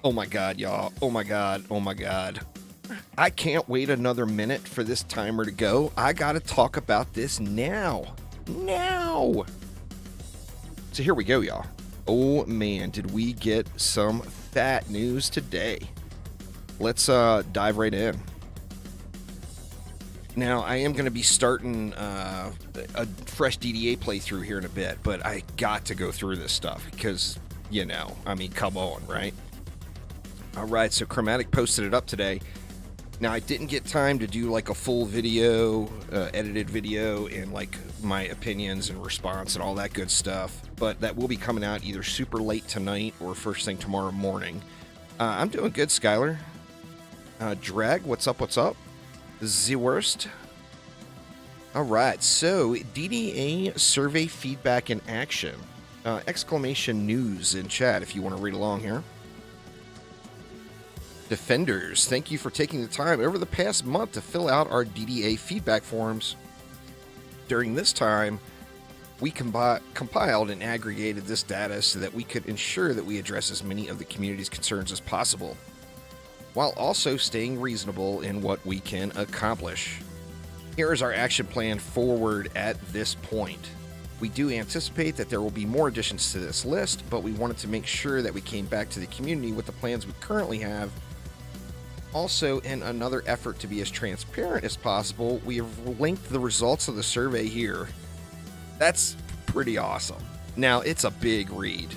Oh my god, y'all. Oh my god. Oh my god. I can't wait another minute for this timer to go. I gotta talk about this now. Now! So here we go, y'all. Oh man, did we get some fat news today. Let's dive right in. Now, I am going to be starting a fresh DDA playthrough here in a bit, but I got to go through this stuff because, you know, I mean, come on, right? All right, so Chromatic posted it up today. Now, I didn't get time to do like a full video, edited video, and like my opinions and response and all that good stuff, but that will be coming out either super late tonight or first thing tomorrow morning. I'm doing good, Skylar. Drag, what's up, what's up? The worst. All right, so DDA survey feedback in action. Exclamation news in chat if you want to read along here. Defenders, thank you for taking the time over the past month to fill out our DDA feedback forms. During this time, we compiled and aggregated this data so that we could ensure that we address as many of the community's concerns as possible, while also staying reasonable in what we can accomplish. Here is our action plan forward at this point. We do anticipate that there will be more additions to this list, but we wanted to make sure that we came back to the community with the plans we currently have. Also, in another effort to be as transparent as possible, we have linked the results of the survey here. That's pretty awesome. Now, it's a big read.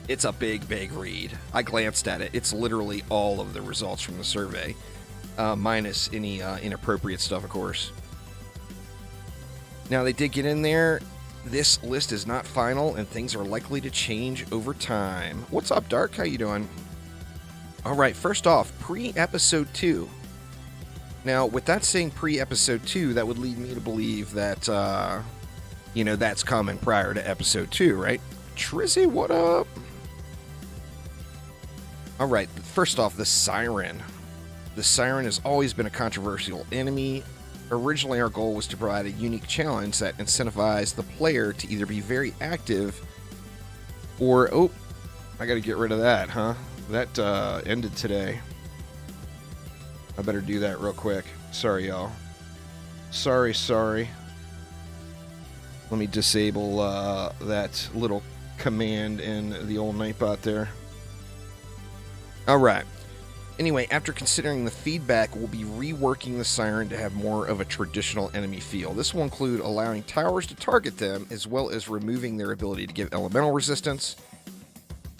It's a big, big read. I glanced at it. It's literally all of the results from the survey, minus any inappropriate stuff, of course. Now, they did get in there. This list is not final, and things are likely to change over time. What's up, Dark? How you doing? All right, first off, pre-episode 2. Now, with that saying pre-episode 2, that would lead me to believe that, that's coming prior to episode 2, right? Trizzy, what up? All right, first off, the Siren. The Siren has always been a controversial enemy. Originally, our goal was to provide a unique challenge that incentivized the player to either be very active or... Oh, I gotta get rid of that, huh? That ended today. I better do that real quick. Sorry, y'all. Sorry. Let me disable that little command in the old Nightbot there. All right. Anyway, after considering the feedback, we'll be reworking the Siren to have more of a traditional enemy feel. This will include allowing towers to target them, as well as removing their ability to give elemental resistance.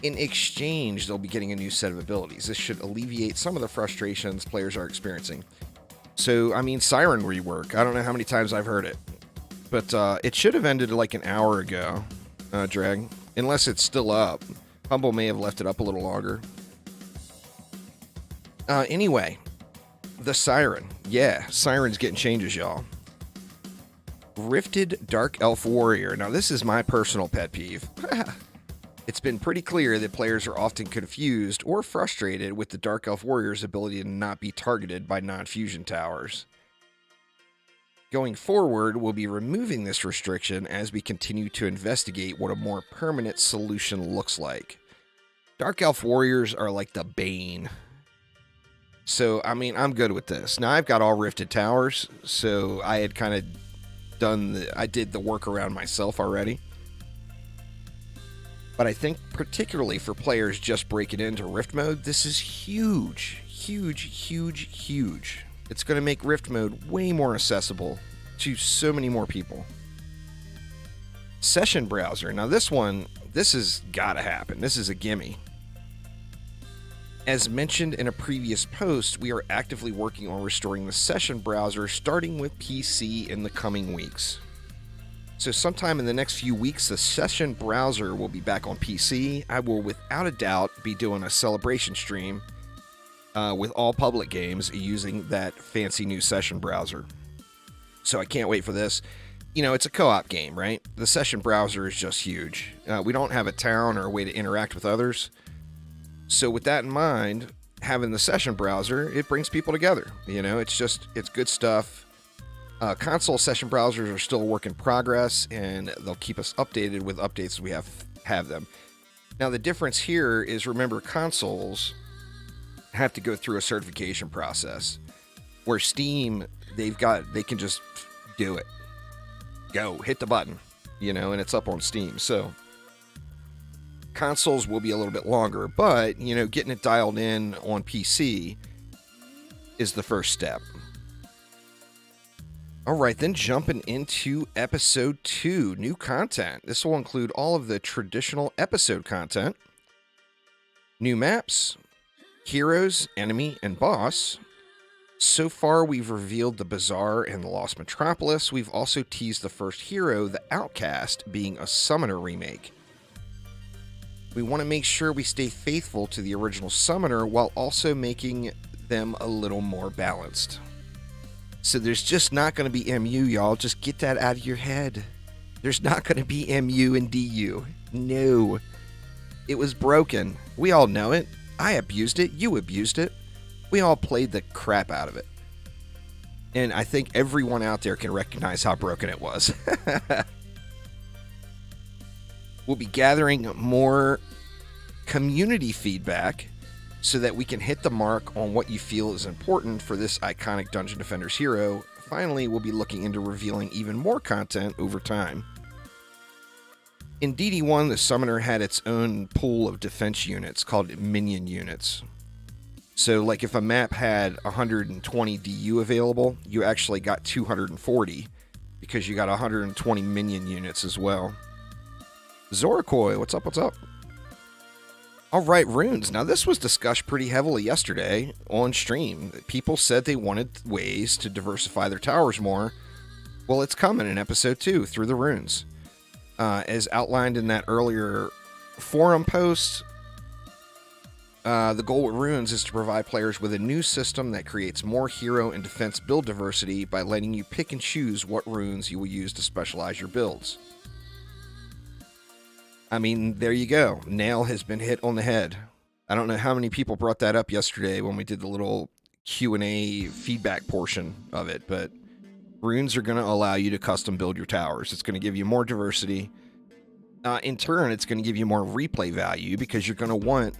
In exchange, they'll be getting a new set of abilities. This should alleviate some of the frustrations players are experiencing. So, I mean, Siren rework. I don't know how many times I've heard it. But it should have ended like an hour ago, Drag. Unless it's still up. Humble may have left it up a little longer. Anyway, the Siren. Yeah, Siren's getting changes, y'all. Rifted Dark Elf Warrior. Now, this is my personal pet peeve. It's been pretty clear that players are often confused or frustrated with the Dark Elf Warrior's ability to not be targeted by non-fusion towers. Going forward, we'll be removing this restriction as we continue to investigate what a more permanent solution looks like. Dark Elf Warriors are like the bane. So, I mean, I'm good with this. Now, I've got all rifted towers, so I had kind of I did the work around myself already. But I think particularly for players just breaking into Rift mode, this is huge. It's going to make Rift mode way more accessible to so many more people. Session Browser. Now this has got to happen. This is a gimme. As mentioned in a previous post, we are actively working on restoring the Session Browser, starting with PC in the coming weeks. So sometime in the next few weeks, the Session Browser will be back on PC. I will, without a doubt, be doing a celebration stream with all public games using that fancy new Session Browser. So I can't wait for this. You know, it's a co-op game, right? The Session Browser is just huge. We don't have a town or a way to interact with others. So with that in mind, having the Session Browser, it brings people together. You know, it's good stuff. Console session browsers are still a work in progress, and they'll keep us updated with updates as we have them. Now, the difference here is, remember, consoles have to go through a certification process. Where Steam, they can just do it. Go, hit the button, and it's up on Steam. So consoles will be a little bit longer, but, getting it dialed in on PC is the first step. All right, then jumping into episode 2, new content. This will include all of the traditional episode content, new maps, heroes, enemy, and boss. So far, we've revealed the Bazaar and the Lost Metropolis. We've also teased the first hero, the Outcast, being a Summoner remake. We want to make sure we stay faithful to the original Summoner while also making them a little more balanced. So there's just not going to be MU, y'all. Just get that out of your head. There's not going to be MU and DU. No. It was broken. We all know it. I abused it. You abused it. We all played the crap out of it. And I think everyone out there can recognize how broken it was. We'll be gathering more community feedback so that we can hit the mark on what you feel is important for this iconic Dungeon Defenders hero. Finally, we'll be looking into revealing even more content over time. In DD1, the Summoner had its own pool of defense units called minion units. So, like, if a map had 120 DU available, you actually got 240 because you got 120 minion units as well. Zorakoi, what's up, what's up? All right, runes. Now, this was discussed pretty heavily yesterday on stream. People said they wanted ways to diversify their towers more. Well, it's coming in episode 2 through the runes. As outlined in that earlier forum post, the goal with runes is to provide players with a new system that creates more hero and defense build diversity by letting you pick and choose what runes you will use to specialize your builds. I mean, there you go. Nail has been hit on the head. I don't know how many people brought that up yesterday when we did the little Q&A feedback portion of it, but runes are going to allow you to custom build your towers. It's going to give you more diversity. In turn, it's going to give you more replay value because you're going to want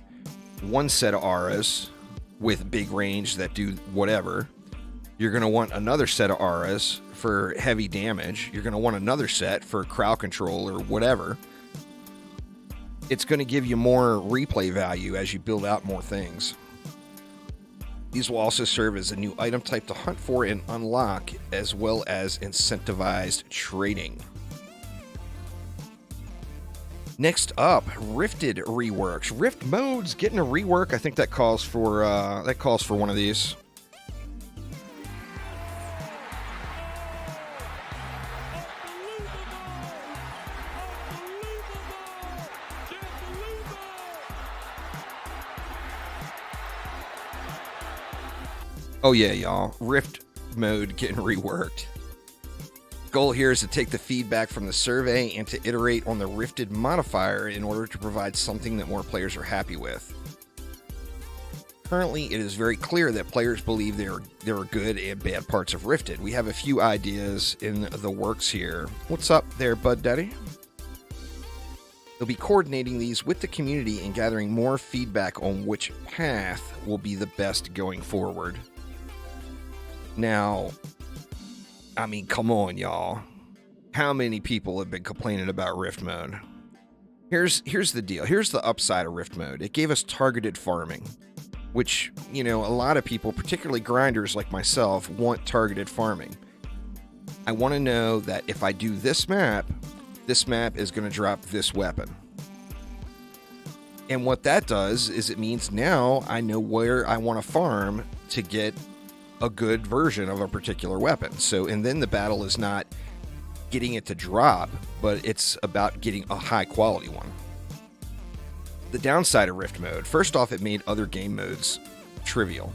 one set of auras with big range that do whatever. You're going to want another set of auras for heavy damage. You're going to want another set for crowd control or whatever. It's going to give you more replay value as you build out more things. These will also serve as a new item type to hunt for and unlock, as well as incentivized trading. Next up, Rifted reworks. Rift modes getting a rework. I think that calls for one of these. Oh yeah, y'all. Rift mode getting reworked. Goal here is to take the feedback from the survey and to iterate on the Rifted modifier in order to provide something that more players are happy with. Currently, it is very clear that players believe there are good and bad parts of Rifted. We have a few ideas in the works here. What's up there, Bud Daddy? They'll be coordinating these with the community and gathering more feedback on which path will be the best going forward. Now, I mean, come on, y'all. How many people have been complaining about Rift mode? Here's the deal. Here's the upside of Rift mode. It gave us targeted farming, which, a lot of people, particularly grinders like myself, want targeted farming. I want to know that if I do this map is going to drop this weapon. And what that does is it means now I know where I want to farm to get a good version of a particular weapon. And then the battle is not getting it to drop, but it's about getting a high quality one. The downside of Rift mode, first off, it made other game modes trivial.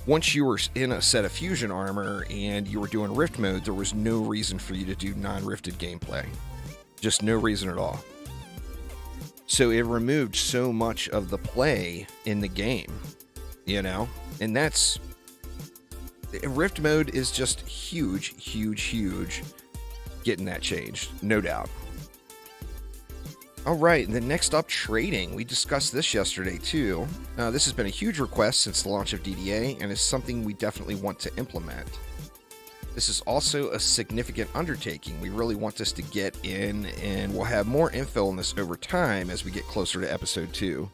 Once you were in a set of fusion armor and you were doing Rift mode, there was no reason for you to do non-rifted gameplay. Just no reason at all. So it removed so much of the play in the game, and that's Rift mode is just huge getting that changed, no doubt. All right, and then next up, trading. We discussed this yesterday too. This has been a huge request since the launch of DDA and is something we definitely want to implement. This is also a significant undertaking. We really want this to get in, and we'll have more info on this over time as we get closer to episode 2.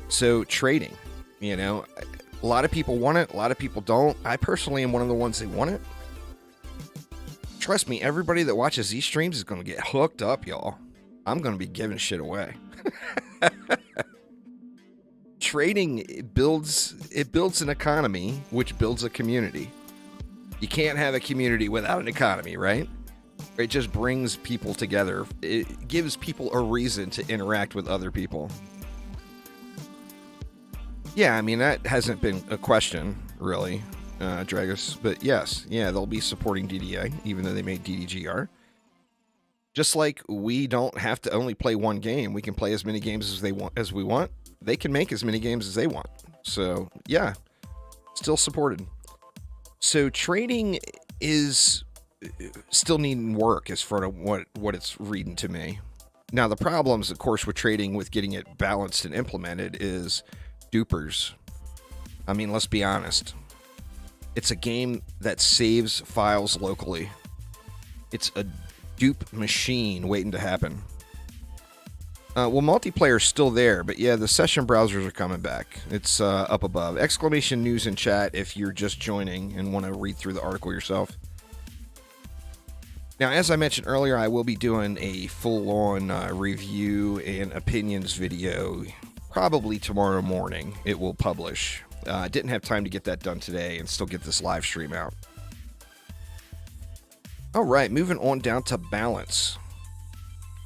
So trading, you know, a lot of people want it, a lot of people don't. I personally am one of the ones that want it. Trust me, everybody that watches these streams is going to get hooked up, y'all. I'm going to be giving shit away. Trading builds an economy, which builds a community. You can't have a community without an economy, right? It just brings people together. It gives people a reason to interact with other people. Yeah, I mean, that hasn't been a question, really, Dragus. But yes, yeah, they'll be supporting DDA, even though they made DDGR. Just like we don't have to only play one game. We can play as many games as we want. They can make as many games as they want. So, yeah, still supported. So, trading is still needing work as far as what it's reading to me. Now, the problems, of course, with trading, with getting it balanced and implemented is dupers. I mean, let's be honest. It's a game that saves files locally. It's a dupe machine waiting to happen. Well, multiplayer's still there, but yeah, the session browsers are coming back. It's up above. Exclamation news in chat if you're just joining and want to read through the article yourself. Now, as I mentioned earlier, I will be doing a full-on review and opinions video probably tomorrow morning. It will publish. Didn't have time to get that done today and still get this live stream out. All right, moving on down to balance.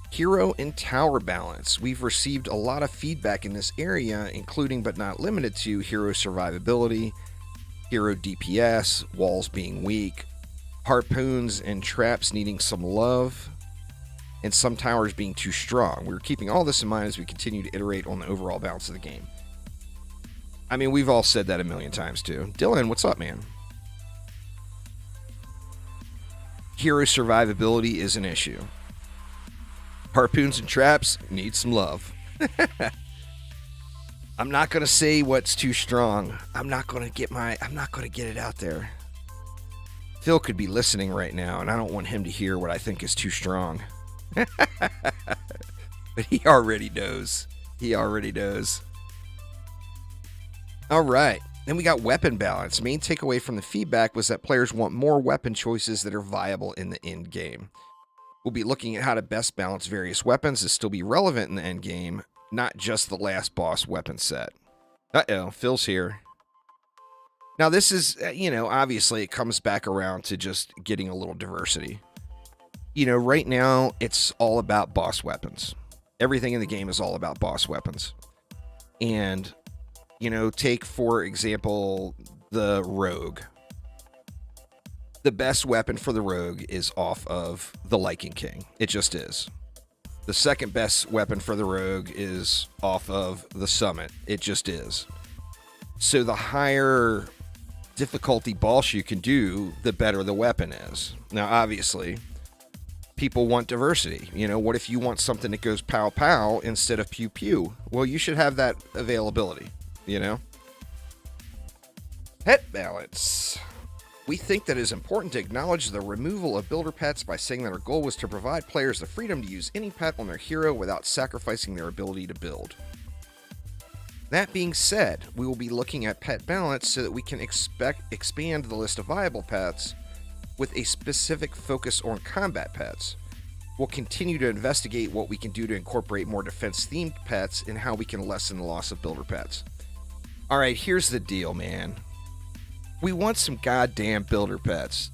Hero and tower balance. We've received a lot of feedback in this area, including but not limited to hero survivability, hero DPS, walls being weak, harpoons and traps needing some love, and some towers being too strong. We're keeping all this in mind as we continue to iterate on the overall balance of the game. I mean, we've all said that a million times too. Dylan, what's up, man? Hero survivability is an issue. Harpoons and traps need some love. I'm not going to say what's too strong. I'm not going to get it out there. Phil could be listening right now, and I don't want him to hear what I think is too strong. But he already knows. He already knows. All right. Then we got weapon balance. Main takeaway from the feedback was that players want more weapon choices that are viable in the end game. We'll be looking at how to best balance various weapons to still be relevant in the end game, not just the last boss weapon set. Uh-oh, Phil's here. Now this is, obviously it comes back around to just getting a little diversity. Right now it's all about boss weapons. Everything in the game is all about boss weapons. And, take, for example, the rogue. The best weapon for the rogue is off of the Lycan King. It just is. The second best weapon for the rogue is off of the Summit. It just is. So the higher difficulty boss you can do, the better the weapon is. Now, obviously, people want diversity. What if you want something that goes pow pow instead of pew pew? Well, you should have that availability, Pet balance. We think that it is important to acknowledge the removal of builder pets by saying that our goal was to provide players the freedom to use any pet on their hero without sacrificing their ability to build. That being said, we will be looking at pet balance so that we can expand the list of viable pets with a specific focus on combat pets. We'll continue to investigate what we can do to incorporate more defense-themed pets and how we can lessen the loss of builder pets. Alright, here's the deal, man. We want some goddamn builder pets.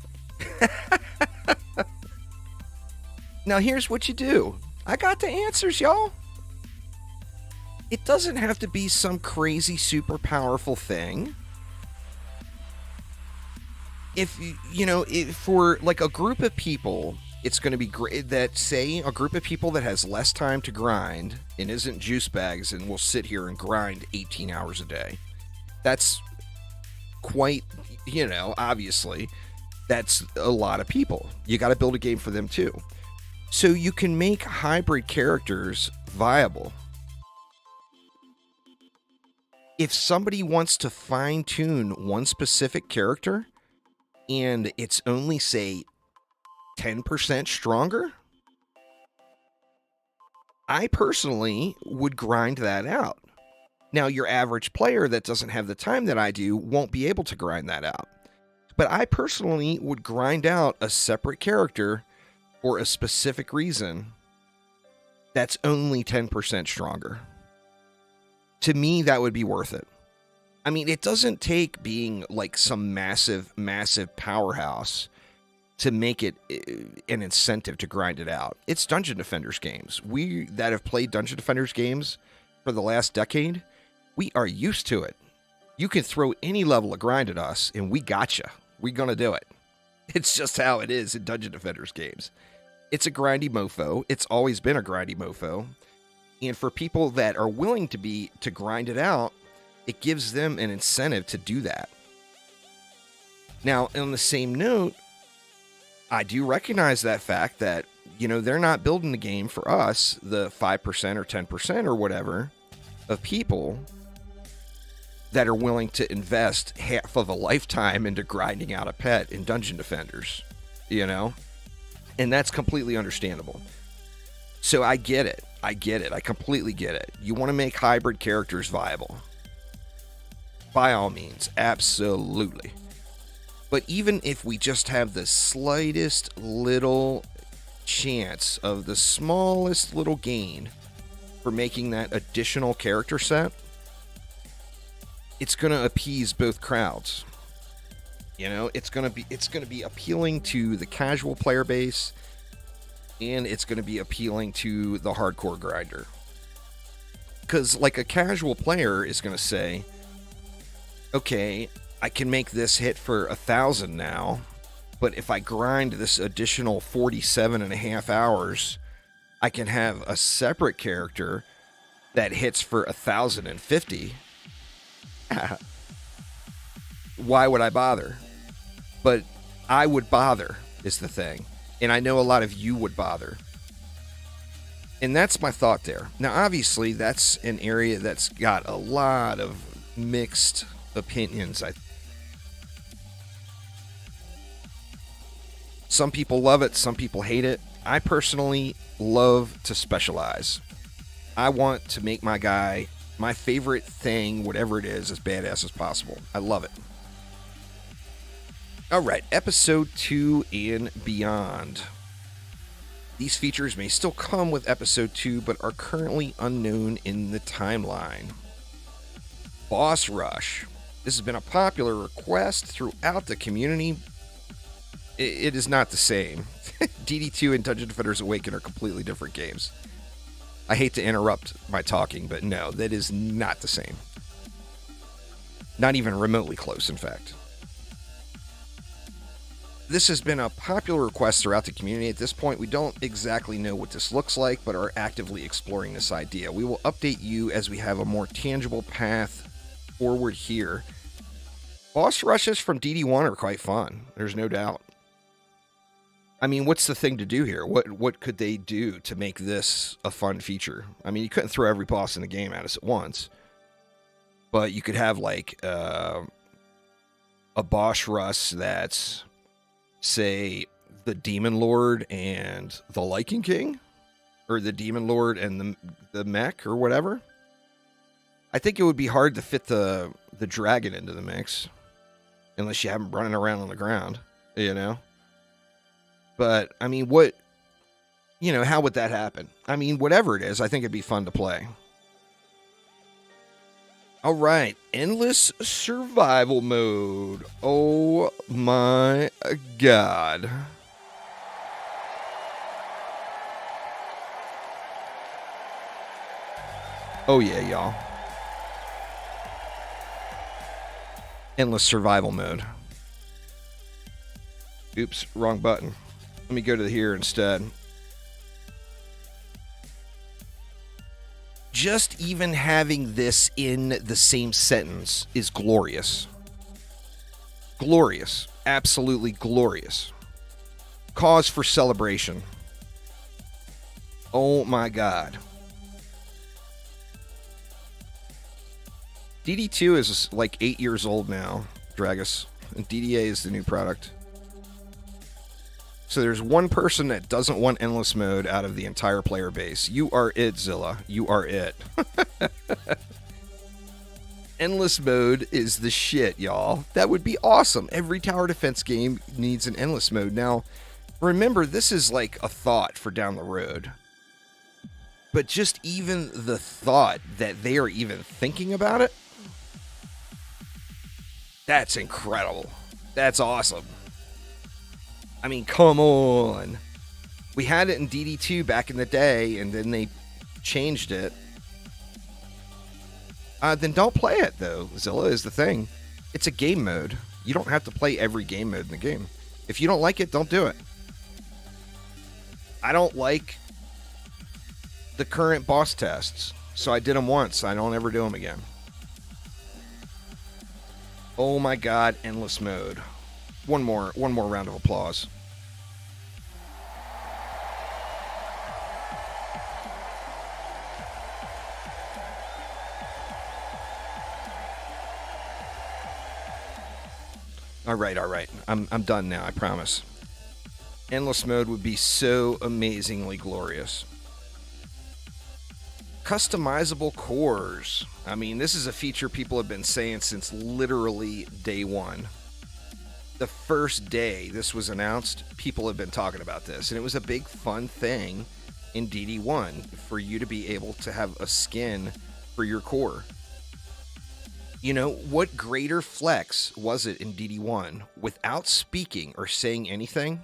Now here's what you do. I got the answers, y'all. It doesn't have to be some crazy super powerful thing. If for like a group of people, it's going to be great that, say, a group of people that has less time to grind and isn't juice bags and will sit here and grind 18 hours a day. That's quite, obviously, that's a lot of people. You got to build a game for them too. So you can make hybrid characters viable. If somebody wants to fine-tune one specific character and it's only, say, 10% stronger, I personally would grind that out. Now, your average player that doesn't have the time that I do won't be able to grind that out. But I personally would grind out a separate character for a specific reason that's only 10% stronger. To me, that would be worth it. I mean, it doesn't take being like some massive powerhouse to make it an incentive to grind it out. It's Dungeon Defenders games. We that have played Dungeon Defenders games for the last decade, we are used to it. You can throw any level of grind at us, and we gotcha. We're going to do it. It's just how it is in Dungeon Defenders games. It's a grindy mofo. It's always been a grindy mofo. And for people that are willing to grind it out, it gives them an incentive to do that. Now, on the same note, I do recognize that fact that, they're not building the game for us, the 5% or 10% or whatever of people that are willing to invest half of a lifetime into grinding out a pet in Dungeon Defenders, And that's completely understandable. So I get it. I completely get it. You want to make hybrid characters viable. By all means, absolutely. But even if we just have the slightest little chance of the smallest little gain for making that additional character set, it's going to appease both crowds. It's going to be appealing to the casual player base, and it's going to be appealing to the hardcore grinder. Because like a casual player is going to say, okay, I can make this hit for 1,000 now, but if I grind this additional 47.5 hours, I can have a separate character that hits for 1,050. Why would I bother? But I would bother, is the thing. And I know a lot of you would bother. And that's my thought there. Now, obviously, that's an area that's got a lot of mixed opinions. Some people love it, some people hate it. I personally love to specialize. I want to make my guy, my favorite thing, whatever it is, as badass as possible. I love it. All right, episode 2 and beyond. These features may still come with episode 2, but are currently unknown in the timeline. Boss Rush. This has been a popular request throughout the community. It is not the same. DD2 and Dungeon Defenders Awaken are completely different games. I hate to interrupt my talking, but no, that is not the same. Not even remotely close, in fact. This has been a popular request throughout the community. At this point, we don't exactly know what this looks like, but are actively exploring this idea. We will update you as we have a more tangible path forward here. Boss rushes from DD1 are quite fun. There's no doubt. I mean, what's the thing to do here? What could they do to make this a fun feature? I mean, you couldn't throw every boss in the game at us at once, but you could have like a boss rush that's, say, the Demon Lord and the Lycan King, or the Demon Lord and the mech, or whatever. I think it would be hard to fit the dragon into the mix, unless you have him running around on the ground, But, I mean, how would that happen? I mean, whatever it is, I think it'd be fun to play. All right, endless survival mode. Oh my God. Oh yeah, y'all. Endless survival mode. Oops, wrong button. Let me go to here instead. Just even having this in the same sentence is glorious. Glorious. Absolutely glorious. Cause for celebration. Oh my god. DD2 is like 8 years old now, Dragus, and DDA is the new product. So there's one person that doesn't want endless mode out of the entire player base. You are it, Zilla. You are it. Endless mode is the shit, y'all. That would be awesome. Every tower defense game needs an endless mode. Now, remember, this is like a thought for down the road. But just even the thought that they are even thinking about it, that's incredible. That's awesome. I mean, come on. We had it in DD2 back in the day, and then they changed it. Then don't play it, though, Zilla, is the thing. It's a game mode. You don't have to play every game mode in the game. If you don't like it, don't do it. I don't like the current boss tests, so I did them once. I don't ever do them again. Oh my god, endless mode. One more round of applause. All right. I'm done now, I promise. Endless mode would be so amazingly glorious. Customizable cores. I mean, this is a feature people have been saying since literally day one. The first day this was announced, people have been talking about this, and it was a big fun thing in DD1 for you to be able to have a skin for your core. You know, what greater flex was it in DD1 without speaking or saying anything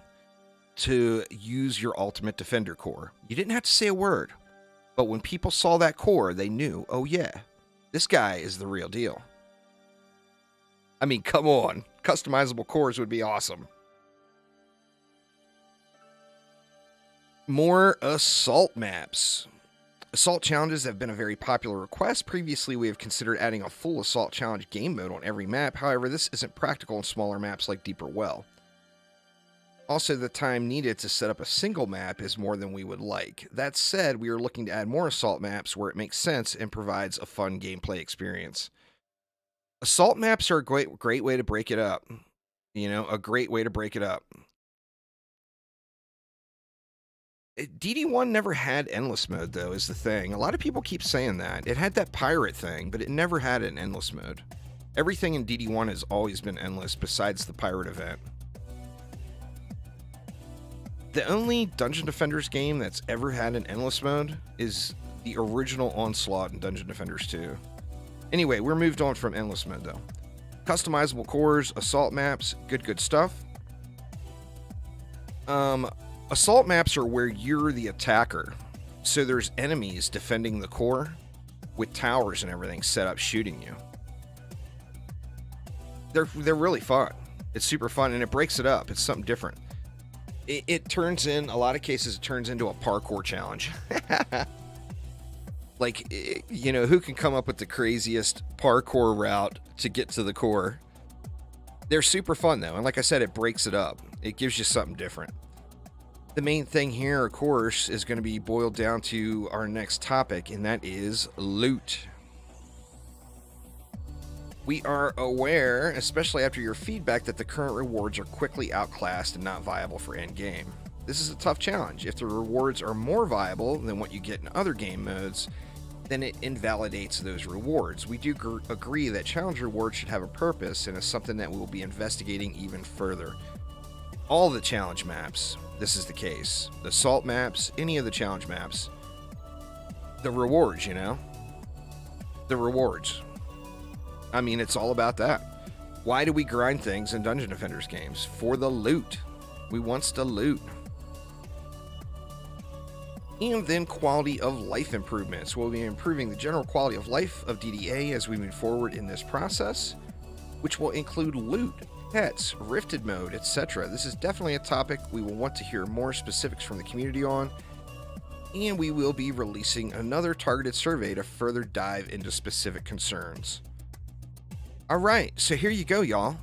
to use your Ultimate Defender core? You didn't have to say a word. But when people saw that core, they knew, oh yeah, this guy is the real deal. I mean, come on. Customizable cores would be awesome. More assault maps. Assault challenges have been a very popular request. Previously, we have considered adding a full assault challenge game mode on every map. However, this isn't practical in smaller maps like Deeper Well. Also, the time needed to set up a single map is more than we would like. That said, we are looking to add more assault maps where it makes sense and provides a fun gameplay experience. Assault maps are a great way to break it up. You know, a great way to break it up. DD1 never had endless mode, though, is the thing. A lot of people keep saying that. It had that pirate thing, but it never had an endless mode. Everything in DD1 has always been endless besides the pirate event. The only Dungeon Defenders game that's ever had an endless mode is the original Onslaught in Dungeon Defenders 2. Anyway, we're moved on from endless mode, though. Customizable cores, assault maps, good stuff. Assault maps are where you're the attacker. So there's enemies defending the core with towers and everything set up shooting you. They're really fun. It's super fun, and it breaks it up. It's something different. It turns in, a lot of cases, it turns into a parkour challenge. Like, you know, who can come up with the craziest parkour route to get to the core? They're super fun, though. And like I said, it breaks it up. It gives you something different. The main thing here, of course, is going to be boiled down to our next topic, and that is loot. We are aware, especially after your feedback, that the current rewards are quickly outclassed and not viable for endgame. This is a tough challenge. If the rewards are more viable than what you get in other game modes, then it invalidates those rewards. We do agree that challenge rewards should have a purpose and is something that we will be investigating even further. All the challenge maps, this is the case. The assault maps, any of the challenge maps. The rewards, you know? The rewards. I mean, it's all about that. Why do we grind things in Dungeon Defenders games? For the loot. We wants to loot. And then quality of life improvements. We'll be improving the general quality of life of DDA as we move forward in this process, which will include loot, pets, rifted mode, etc. This is definitely a topic we will want to hear more specifics from the community on, and we will be releasing another targeted survey to further dive into specific concerns. Alright, so here you go, y'all.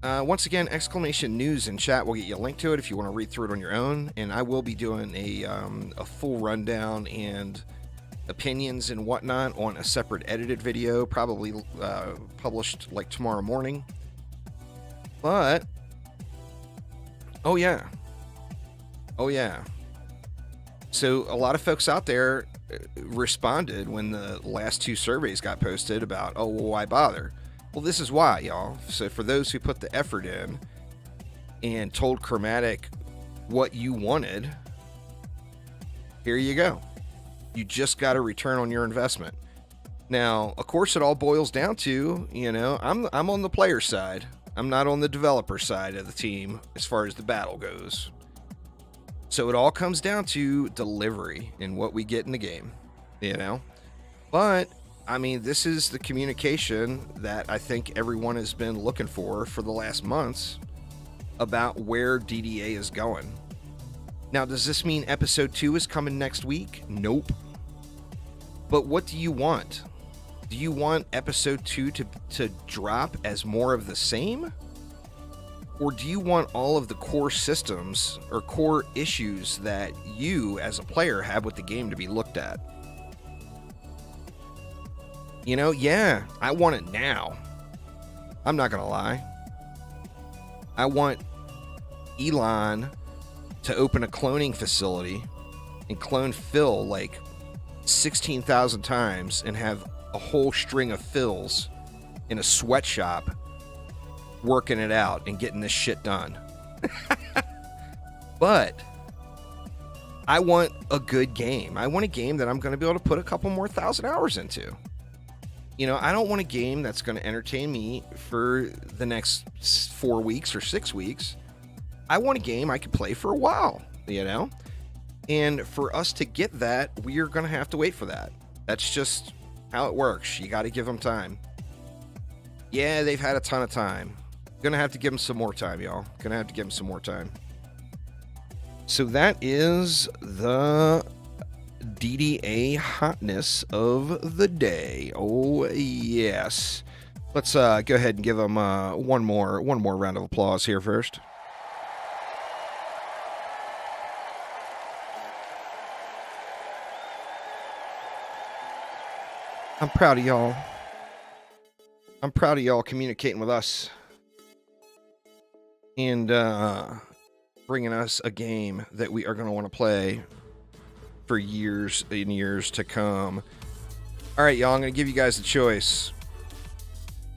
Once again, exclamation news in chat will get you a link to it if you want to read through it on your own. And I will be doing a full rundown and opinions and whatnot on a separate edited video, probably published like tomorrow morning. But, oh yeah. So a lot of folks out there responded when the last 2 surveys got posted about, oh, well, why bother? Well, this is why, y'all. So for those who put the effort in and told Chromatic what you wanted, here you go. You just got a return on your investment. Now, of course, it all boils down to, I'm on the player side. I'm not on the developer side of the team as far as the battle goes. So it all comes down to delivery and what we get in the game, But, I mean, this is the communication that I think everyone has been looking for the last months about where DDA is going. Now, does this mean episode 2 is coming next week? Nope. But what do you want? Do you want episode 2 to drop as more of the same? Or do you want all of the core systems or core issues that you as a player have with the game to be looked at? Yeah, I want it now. I'm not going to lie. I want Elon to open a cloning facility and clone Phil like 16,000 times and have a whole string of Phils in a sweatshop working it out and getting this shit done. But I want a good game. I want a game that I'm going to be able to put a couple more 1,000 hours into. I don't want a game that's going to entertain me for the next 4 weeks or 6 weeks. I want a game I can play for a while, And for us to get that, we are going to have to wait for that. That's just how it works. You got to give them time. Yeah, they've had a ton of time. Gonna have to give them some more time, y'all. Gonna have to give them some more time. So that is the DDA hotness of the day. Oh, yes. Let's go ahead and give them one more round of applause here first. I'm proud of y'all. I'm proud of y'all communicating with us and bringing us a game that we are going to want to play for years and years to come. All right, y'all, I'm going to give you guys a choice.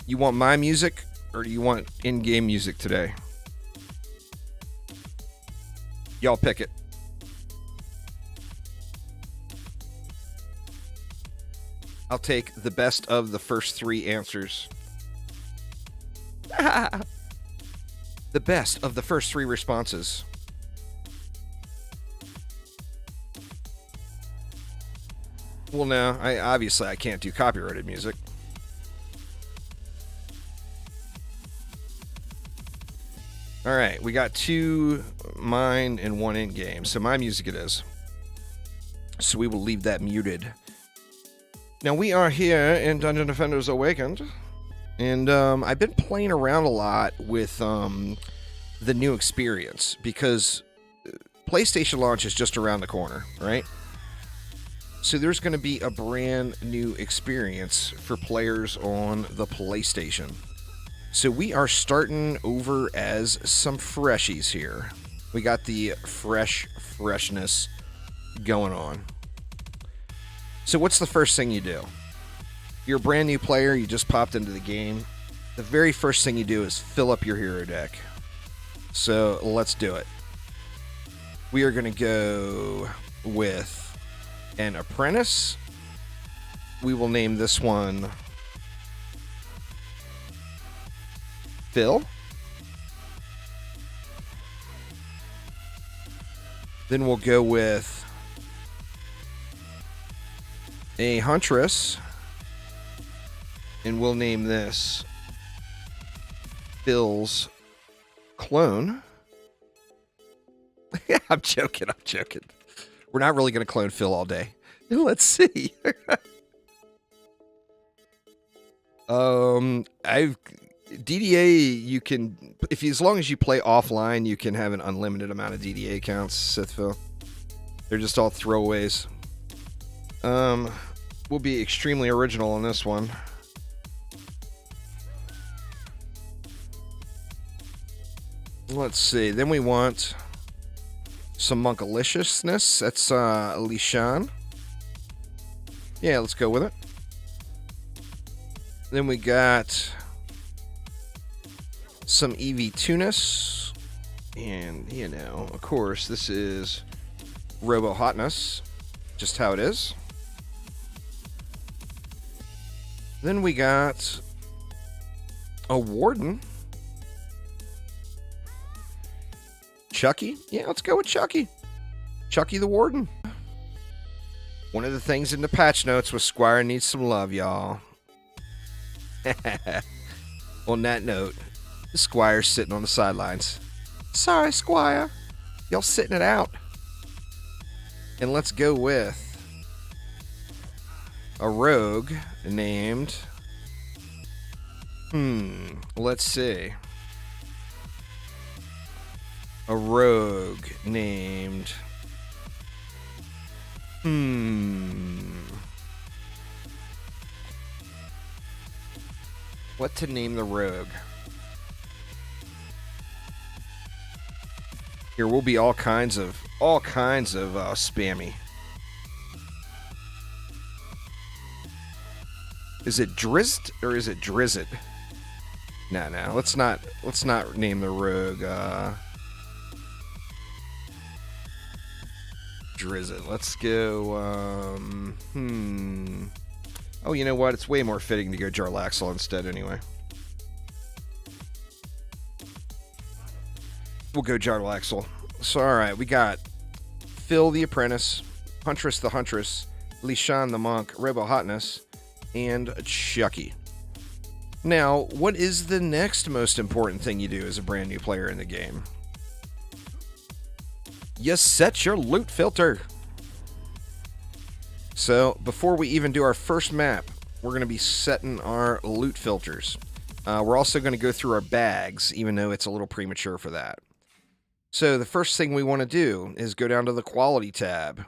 You want my music or do you want in-game music today? Y'all pick it. I'll take the best of the first 3 answers. The best of the first 3 responses. Well, no, I can't do copyrighted music. All right, we got 2 mine and 1 in-game, so my music it is. So we will leave that muted. Now we are here in Dungeon Defenders Awakened. And I've been playing around a lot with the new experience because PlayStation launch is just around the corner, right? So there's going to be a brand new experience for players on the PlayStation. So we are starting over as some freshies here. We got the freshness going on. So what's the first thing you do? You're a brand new player, you just popped into the game. The very first thing you do is fill up your hero deck. So let's do it. We are going to go with an apprentice. We will name this one Phil. Then we'll go with a huntress. And we'll name this Phil's clone. I'm joking. We're not really going to clone Phil all day. Let's see. DDA, you can, as long as you play offline, you can have an unlimited amount of DDA accounts, Sithville. They're just all throwaways. We'll be extremely original on this one. Let's see. Then we want some monkaliciousness. That's Lishan. Yeah, let's go with it. Then we got some EV2ness. And, you know, of course, this is Robo Hotness. Just how it is. Then we got a Warden. Chucky? Yeah, let's go with Chucky. Chucky the Warden. One of the things in the patch notes was Squire needs some love, y'all. On that note, the Squire's sitting on the sidelines. Sorry, Squire. Y'all sitting it out. And let's go with a rogue named... let's see. A rogue named... What to name the rogue? Here will be all kinds of spammy. Is it Drizzt or is it Drizzit? No, let's not name the rogue Drizzit. Let's go Oh, you know what? It's way more fitting to go Jarlaxle instead anyway. We'll go Jarlaxle. So, alright, we got Phil the Apprentice, Huntress the Huntress, Lishan the Monk, Robo Hotness, and Chucky. Now, what is the next most important thing you do as a brand new player in the game? You set your loot filter. So, before we even do our first map, we're going to be setting our loot filters. We're also going to go through our bags, even though it's a little premature for that. So, the first thing we want to do is go down to the Quality tab.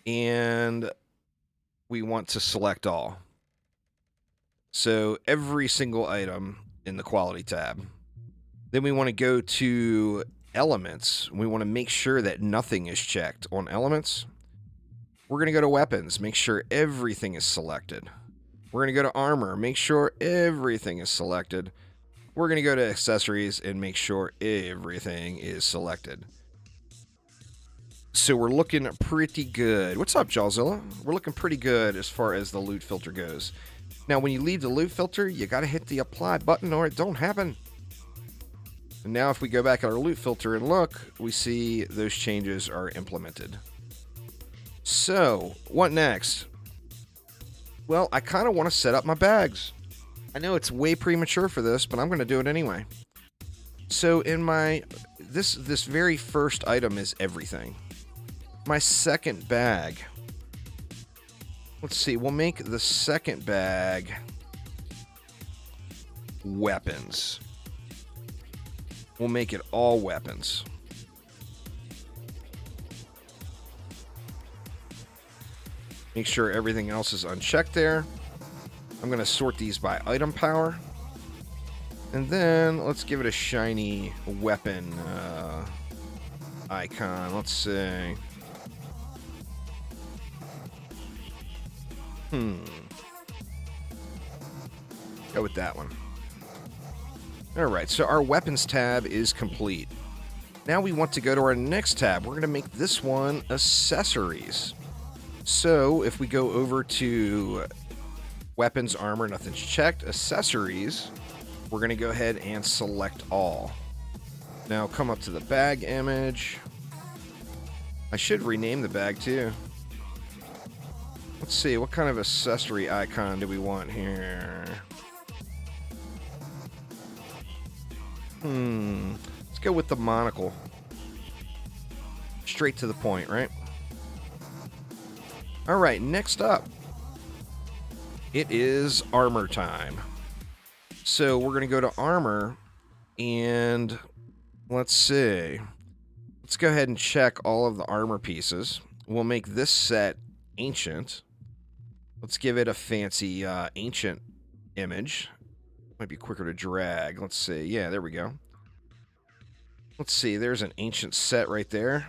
And we want to select all. So, every single item in the Quality tab. Then we want to go to Elements. We want to make sure that nothing is checked on Elements. We're going to go to Weapons, make sure everything is selected. We're going to go to Armor, make sure everything is selected. We're going to go to Accessories and make sure everything is selected. So we're looking pretty good. What's up, Jawzilla? We're looking pretty good as far as the loot filter goes. Now, when you leave the loot filter, you got to hit the Apply button or it don't happen. And now if we go back at our loot filter and look, we see those changes are implemented. So, what next? Well, I kind of want to set up my bags. I know it's way premature for this, but I'm going to do it anyway. So, in my... This very first item is everything. My second bag... Let's see, we'll make the second bag... Weapons. We'll make it all weapons. Make sure everything else is unchecked there. I'm going to sort these by item power. And then let's give it a shiny weapon icon. Let's see. Go with that one. Alright, so our weapons tab is complete. Now we want to go to our next tab. We're going to make this one accessories. So, if we go over to weapons, armor, nothing's checked, accessories, we're going to go ahead and select all. Now, come up to the bag image. I should rename the bag, too. Let's see, what kind of accessory icon do we want here? Let's go with the monocle. Straight to the point, right? Alright, next up, it is armor time. So we're going to go to armor, and let's see. Let's go ahead and check all of the armor pieces. We'll make this set ancient. Let's give it a fancy ancient image. Might be quicker to drag. Let's see. Yeah, there we go. Let's see. There's an ancient set right there.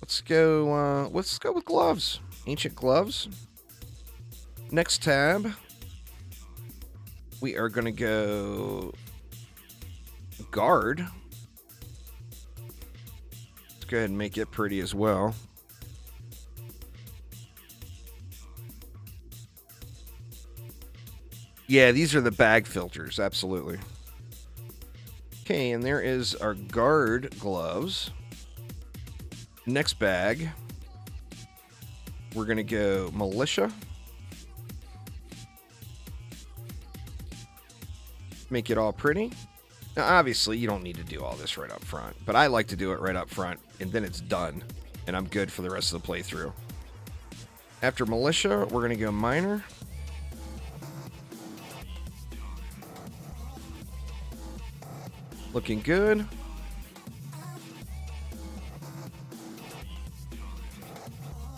Let's go with gloves. Ancient gloves. Next tab. We are going to go guard. Let's go ahead and make it pretty as well. Yeah, these are the bag filters, absolutely. Okay, and there is our guard gloves. Next bag, we're going to go militia. Make it all pretty. Now, obviously, you don't need to do all this right up front, but I like to do it right up front, and then it's done, and I'm good for the rest of the playthrough. After militia, we're going to go minor. Looking good.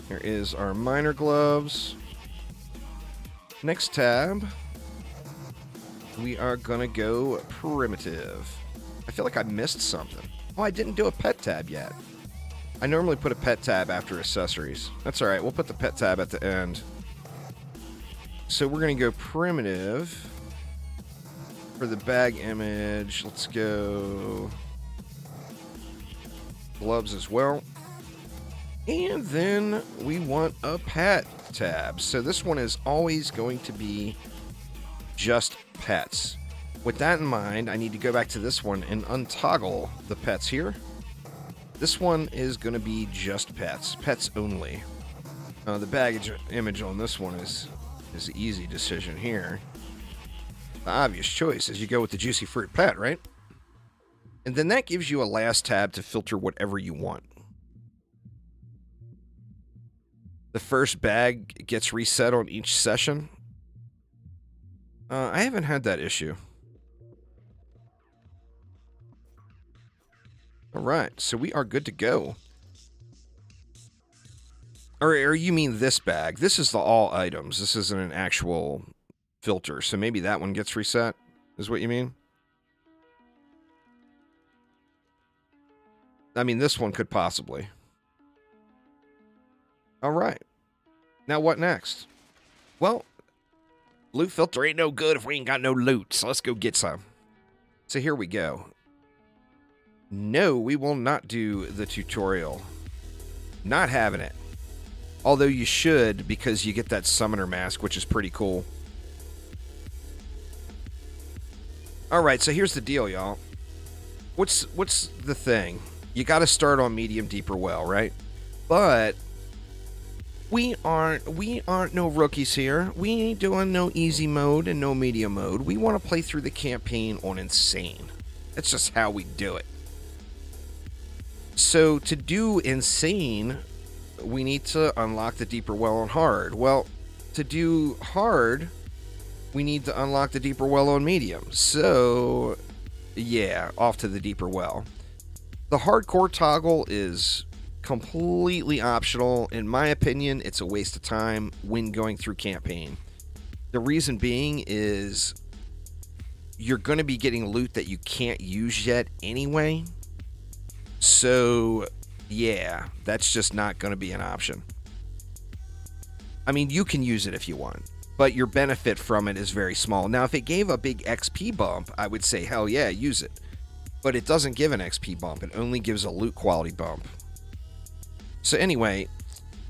Here is our minor gloves. Next tab, we are gonna go primitive. I feel like I missed something. Oh, I didn't do a pet tab yet. I normally put a pet tab after accessories. That's all right. We'll put the pet tab at the end. So we're gonna go primitive. For the bag image, let's go gloves as well. And then we want a pet tab. So this one is always going to be just pets. With that in mind, I need to go back to this one and untoggle the pets here. This one is going to be just pets. Pets only. The baggage image on this one is an easy decision here. The obvious choice is you go with the Juicy Fruit Pet, right? And then that gives you a last tab to filter whatever you want. The first bag gets reset on each session. I haven't had that issue. All right, so we are good to go. Or you mean this bag? This is the all items. This isn't an actual filter, so maybe that one gets reset, is what you mean? I mean, this one could possibly. All right. Now what next? Well, loot filter ain't no good if we ain't got no loot, so let's go get some. So here we go. No, we will not do the tutorial. Not having it. Although you should, because you get that summoner mask, which is pretty cool. Alright, so here's the deal, y'all. What's the thing? You gotta start on medium, deeper well, right? But we aren't no rookies here. We ain't doing no easy mode and no medium mode. We want to play through the campaign on insane. That's just how we do it. So to do insane, we need to unlock the deeper well on hard. Well, to do hard, we need to unlock the deeper well on medium. So, yeah, off to the deeper well. The hardcore toggle is completely optional. In my opinion, it's a waste of time when going through campaign. The reason being is you're going to be getting loot that you can't use yet anyway. So, yeah, that's just not going to be an option. I mean, you can use it if you want, but your benefit from it is very small. Now, if it gave a big XP bump, I would say, hell yeah, use it. But it doesn't give an XP bump. It only gives a loot quality bump. So anyway,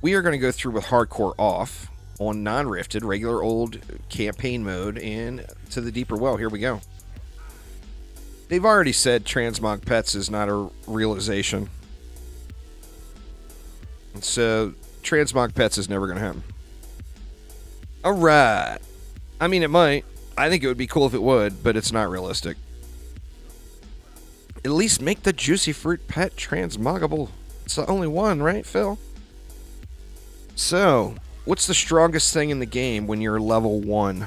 we are going to go through with hardcore off on non-rifted, regular old campaign mode, and to the deeper well. Here we go. They've already said Transmog Pets is not a realization. So Transmog Pets is never going to happen. Alright. I mean, it might. I think it would be cool if it would, but it's not realistic. At least make the Juicy Fruit Pet transmoggable. It's the only one, right, Phil? So, what's the strongest thing in the game when you're level 1?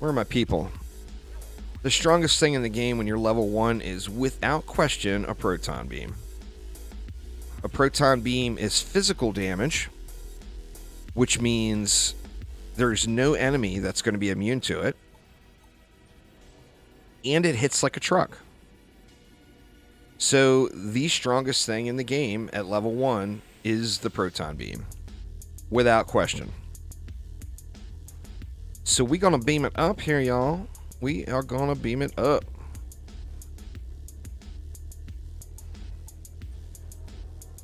Where are my people? The strongest thing in the game when you're level 1 is, without question, a proton beam. A proton beam is physical damage, which means there's no enemy that's going to be immune to it. And it hits like a truck. So the strongest thing in the game at level 1 is the proton beam. Without question. So we're going to beam it up here, y'all. We are going to beam it up.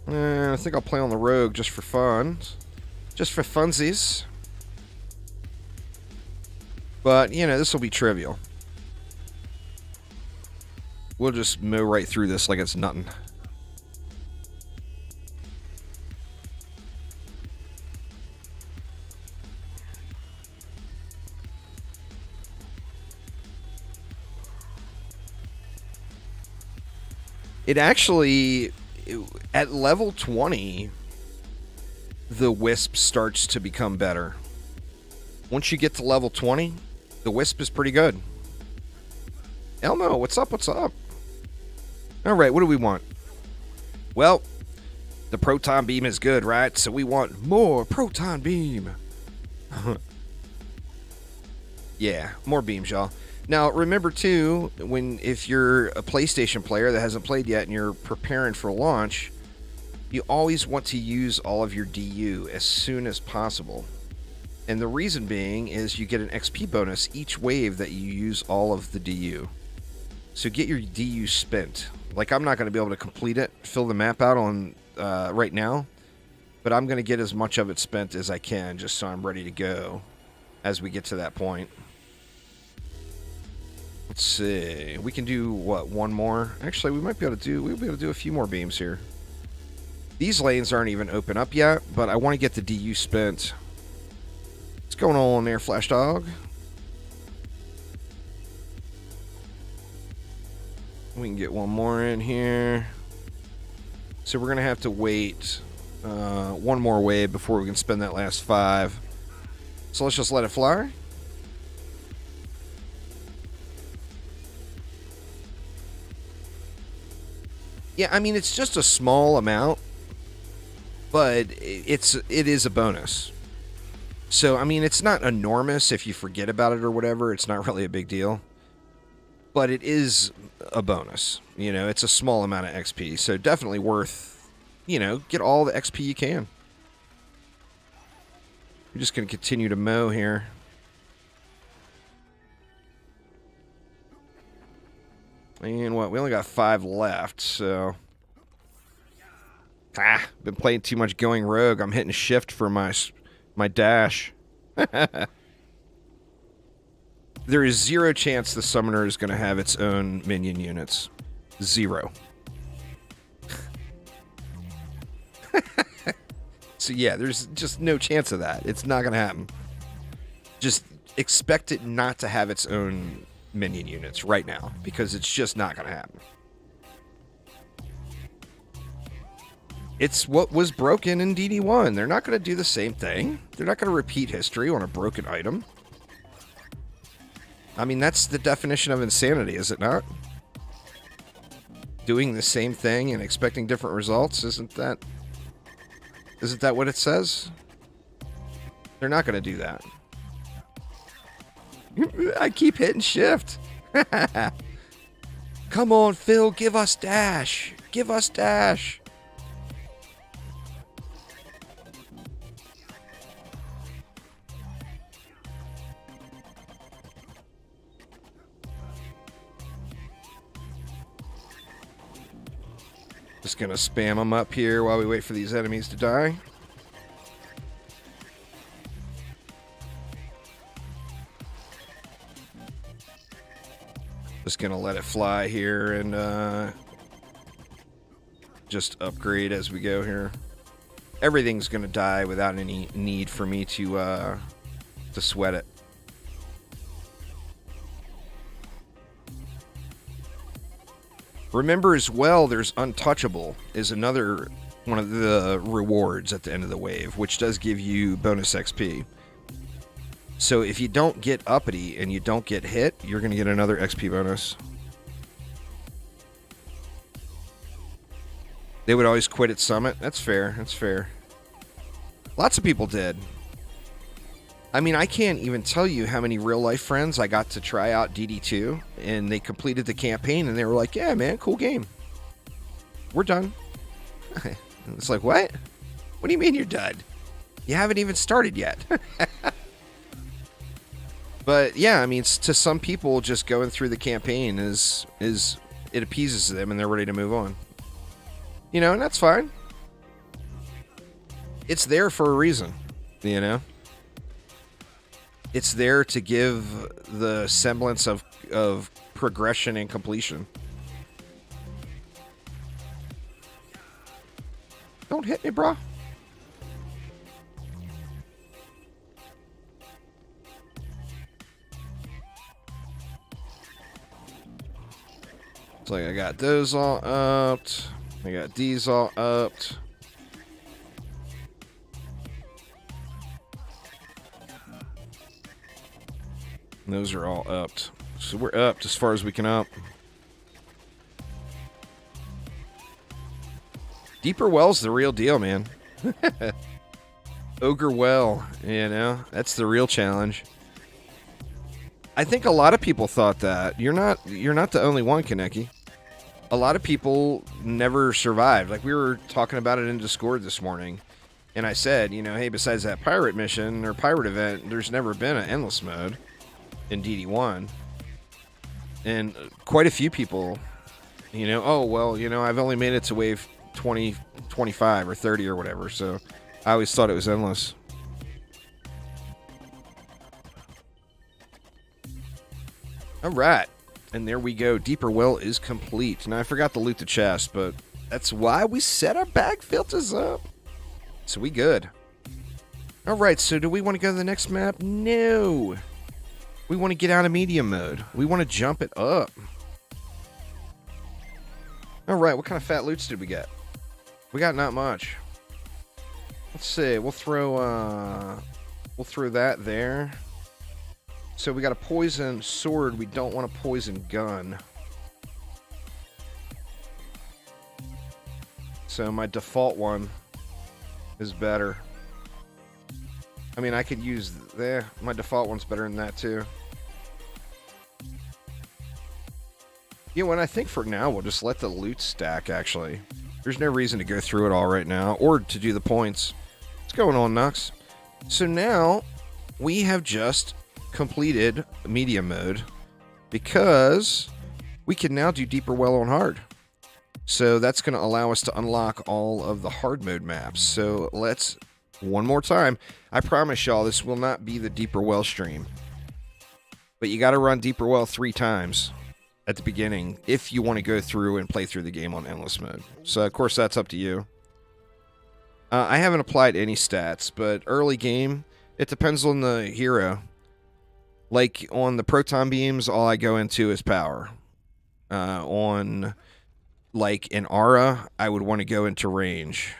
I think I'll play on the rogue just for fun. Just for funsies. But, you know, this will be trivial. We'll just mow right through this like it's nothing. It actually, at level 20, the Wisp starts to become better. Once you get to level 20, the Wisp is pretty good. Elmo, what's up? What's up? All right, what do we want? Well, the proton beam is good, right? So we want more proton beam. Yeah, more beams, y'all. Now, remember, too, if you're a PlayStation player that hasn't played yet and you're preparing for launch, you always want to use all of your DU as soon as possible. And the reason being is you get an XP bonus each wave that you use all of the DU. So get your DU spent. Like, I'm not going to be able to complete it, fill the map out on right now, but I'm going to get as much of it spent as I can just so I'm ready to go as we get to that point. Let's see. We can do, what, one more? Actually, we might be able to do a few more beams here. These lanes aren't even open up yet, but I want to get the DU spent. What's going on there, Flash Dog? We can get one more in here. So we're going to have to wait one more wave before we can spend that last 5. So let's just let it fly. Yeah, I mean, it's just a small amount, but it is a bonus. So, I mean, it's not enormous if you forget about it or whatever. It's not really a big deal. But it is a bonus. You know, it's a small amount of XP. So definitely worth, you know, get all the XP you can. We're just going to continue to mow here. And what? We only got 5 left, so... been playing too much going rogue. I'm hitting shift for my dash. There is 0 chance the summoner is going to have its own minion units. 0. So yeah, there's just no chance of that. It's not going to happen. Just expect it not to have its own minion units right now, because it's just not going to happen. It's what was broken in DD1. They're not going to do the same thing. They're not going to repeat history on a broken item. I mean, that's the definition of insanity, is it not? Doing the same thing and expecting different results, isn't that what it says? They're not going to do that. I keep hitting shift. Come on, Phil, give us dash. Give us dash. Just gonna spam them up here while we wait for these enemies to die. Just gonna let it fly here and just upgrade as we go here. Everything's gonna die without any need for me to sweat it. Remember as well, there's Untouchable is another one of the rewards at the end of the wave, which does give you bonus XP. So if you don't get uppity and you don't get hit, you're going to get another XP bonus. They would always quit at Summit. That's fair. That's fair. Lots of people did. I mean, I can't even tell you how many real-life friends I got to try out DD2, and they completed the campaign, and they were like, yeah, man, cool game. We're done. It's like, what? What do you mean you're done? You haven't even started yet. But, yeah, I mean, to some people, just going through the campaign is it appeases them, and they're ready to move on. You know, and that's fine. It's there for a reason, you know? It's there to give the semblance of progression and completion. Don't hit me, bro. It's like I got those all upped. I got these all upped. And those are all upped. So we're upped as far as we can up. Deeper Well's the real deal, man. Ogre Well, you know, that's the real challenge. I think a lot of people thought that. You're not the only one, Kaneki. A lot of people never survived. Like, we were talking about it in Discord this morning, and I said, you know, hey, besides that pirate mission or pirate event, there's never been an endless mode in DD1. And quite a few people, you know, oh, well, you know, I've only made it to wave 20, 25, or 30 or whatever, so I always thought it was endless. All right. And there we go. Deeper Well is complete. Now, I forgot to loot the chest, but that's why we set our bag filters up. So we good. All right, so do we want to go to the next map? No. We want to get out of medium mode. We want to jump it up. All right, what kind of fat loots did we get? We got not much. Let's see. We'll throw that there. So we got a poison sword. We don't want a poison gun. So my default one is better. I mean, I could use my default one's better than that too. You know, and I think for now we'll just let the loot stack, actually. There's no reason to go through it all right now, or to do the points. What's going on, Nux? So now we have just completed medium mode because we can now do Deeper Well on hard. So that's going to allow us to unlock all of the hard mode maps. So let's, one more time, I promise y'all this will not be the Deeper Well stream. But you got to run Deeper Well 3 times at the beginning if you want to go through and play through the game on endless mode. So of course that's up to you. I haven't applied any stats, but early game, it depends on the hero. Like, on the proton beams, all I go into is power. On, like, an aura, I would want to go into range.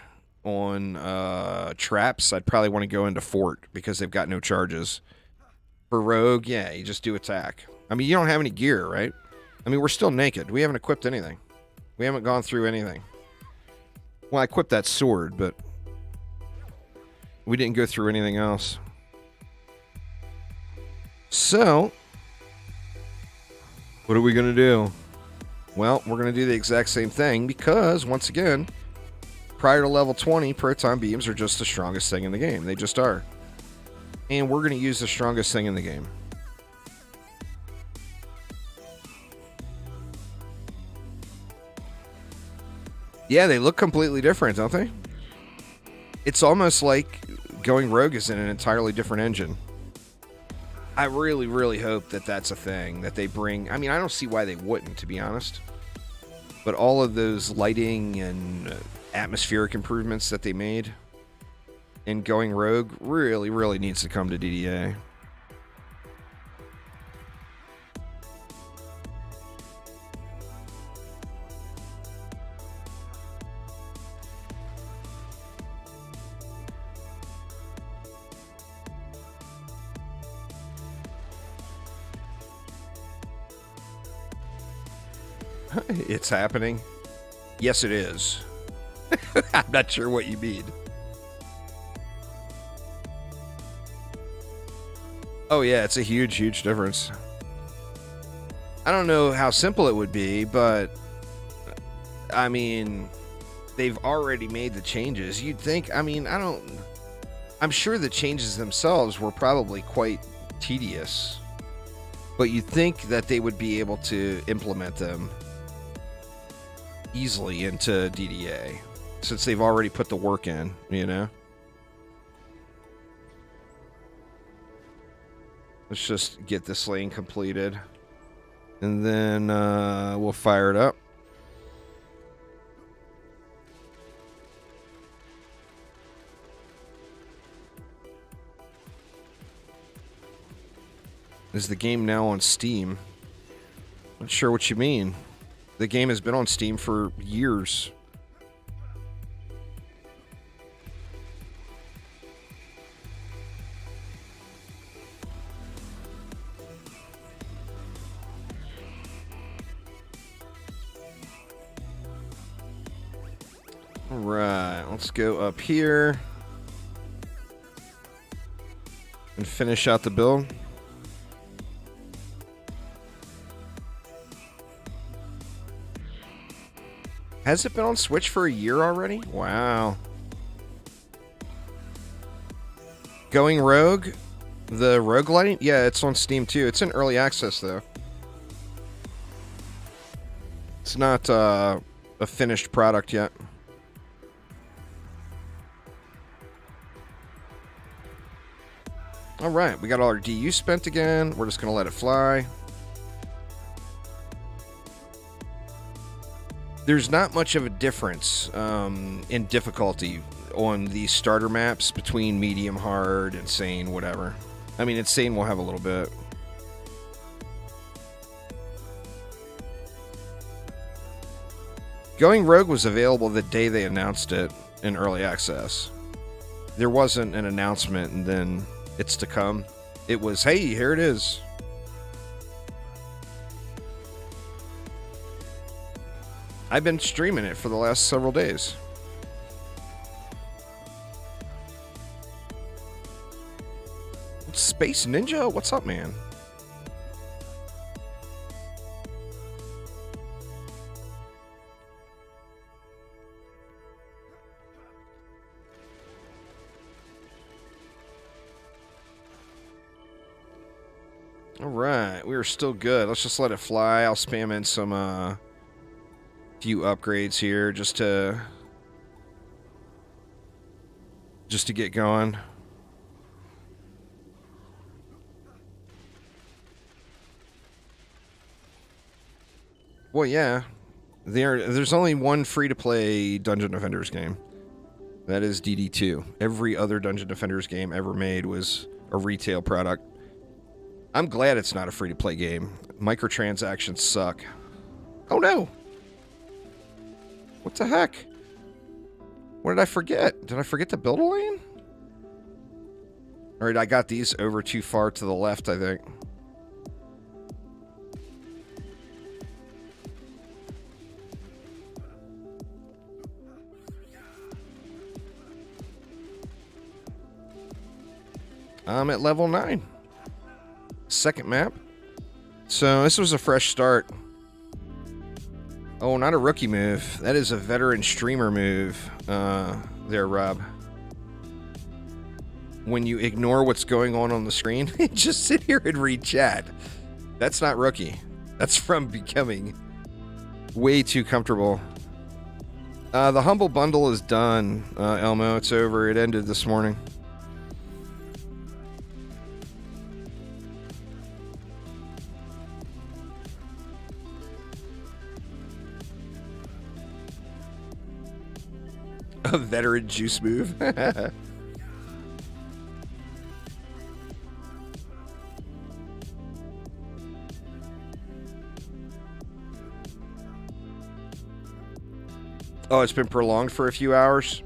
On traps, I'd probably want to go into fort, because they've got no charges. For rogue, yeah, you just do attack. I mean, you don't have any gear, right? I mean, we're still naked. We haven't equipped anything. We haven't gone through anything. Well, I equipped that sword, but we didn't go through anything else. So, what are we going to do? Well, we're going to do the exact same thing because, once again, prior to level 20, proton beams are just the strongest thing in the game. They just are. And we're going to use the strongest thing in the game. Yeah, they look completely different, don't they? It's almost like going rogue is in an entirely different engine. I really, really hope that that's a thing that they bring. I mean, I don't see why they wouldn't, to be honest. But all of those lighting and atmospheric improvements that they made in going rogue really, really needs to come to DDA. It's happening. Yes, it is. I'm not sure what you mean. Oh yeah, it's a huge, huge difference. I don't know how simple it would be, but I mean, they've already made the changes. You'd think, I mean, I'm sure the changes themselves were probably quite tedious, but you'd think that they would be able to implement them easily into DDA since they've already put the work in, you know? Let's just get this lane completed, and then we'll fire it up. Is the game now on Steam? Not sure what you mean. The game has been on Steam for years. All right, let's go up here and finish out the build. Has it been on Switch for a year already? Wow. Going Rogue? The roguelite? Yeah, it's on Steam too. It's in early access though. It's not a finished product yet. All right, we got all our DU spent again. We're just going to let it fly. There's not much of a difference in difficulty on these starter maps between medium, hard, insane, whatever. I mean, insane will have a little bit. Going Rogue was available the day they announced it in early access. There wasn't an announcement and then it's to come. It was, hey, here it is. I've been streaming it for the last several days. Space Ninja? What's up, man? All right, we are still good. Let's just let it fly. I'll spam in some few upgrades here just to get going. Well, yeah. There's only one free-to-play Dungeon Defenders game. That is DD2. Every other Dungeon Defenders game ever made was a retail product. I'm glad it's not a free-to-play game. Microtransactions suck. Oh, no! What the heck? What did I forget? Did I forget to build a lane? Alright, I got these over too far to the left, I think. I'm at level 9. Second map. So this was a fresh start. Oh, not a rookie move. That is a veteran streamer move. There, Rob. When you ignore what's going on the screen, just sit here and read chat. That's not rookie. That's from becoming way too comfortable. The Humble Bundle is done, Elmo. It's over. It ended this morning. A veteran juice move. Oh, it's been prolonged for a few hours.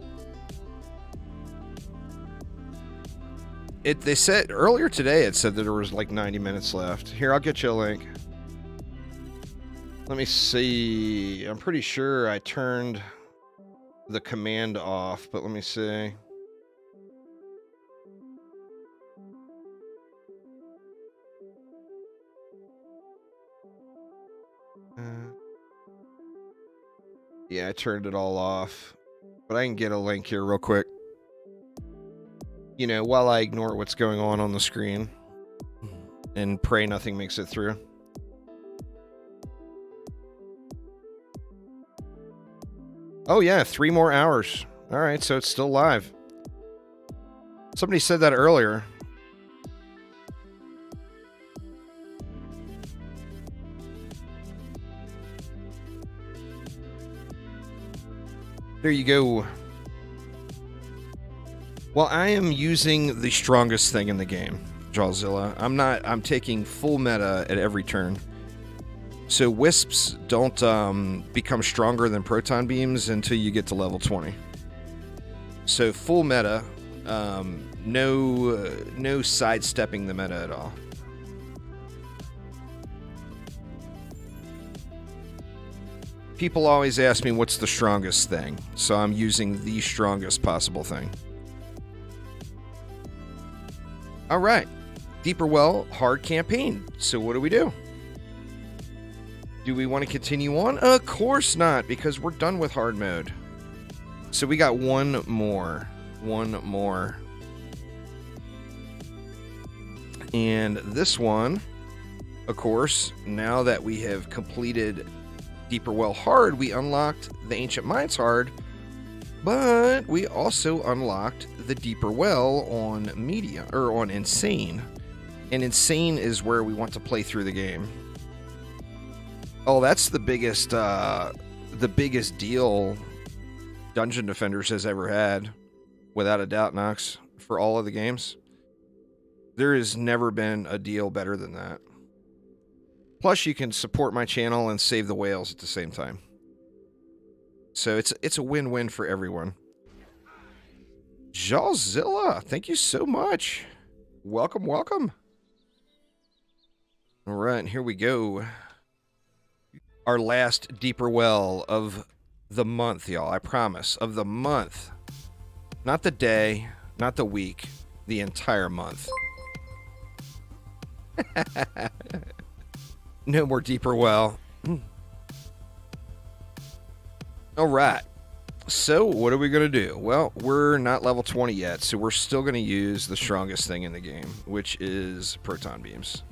They said earlier today, it said that there was like 90 minutes left. Here, I'll get you a link. Let me see. I'm pretty sure I turned the command off, but let me see. Yeah, I turned it all off, but I can get a link here real quick. You know, while I ignore what's going on the screen and pray nothing makes it through. Oh yeah, 3 more hours. All right, so it's still live. Somebody said that earlier. There you go. Well, I am using the strongest thing in the game, Jawzilla. I'm taking full meta at every turn. So wisps don't become stronger than proton beams until you get to level 20. So full meta, no sidestepping the meta at all. People always ask me what's the strongest thing, so I'm using the strongest possible thing. All right, Deeper Well, hard campaign. So what do? Do we want to continue on? Of course not, because we're done with hard mode. So we got one more. And this one, of course, now that we have completed Deeper Well hard, we unlocked the Ancient Mines hard, but we also unlocked the Deeper Well on medium, or on insane. And insane is where we want to play through the game. Oh, that's the biggest deal Dungeon Defenders has ever had, without a doubt, Nox, for all of the games. There has never been a deal better than that. Plus, you can support my channel and save the whales at the same time. So it's a win-win for everyone. Jawzilla, thank you so much. Welcome, welcome. All right, here we go. Our last Deeper Well of the month, y'all. I promise. Of the month. Not the day, not the week. The entire month. No more Deeper Well. All right. So, what are we going to do? Well, we're not level 20 yet, so we're still going to use the strongest thing in the game, which is proton beams.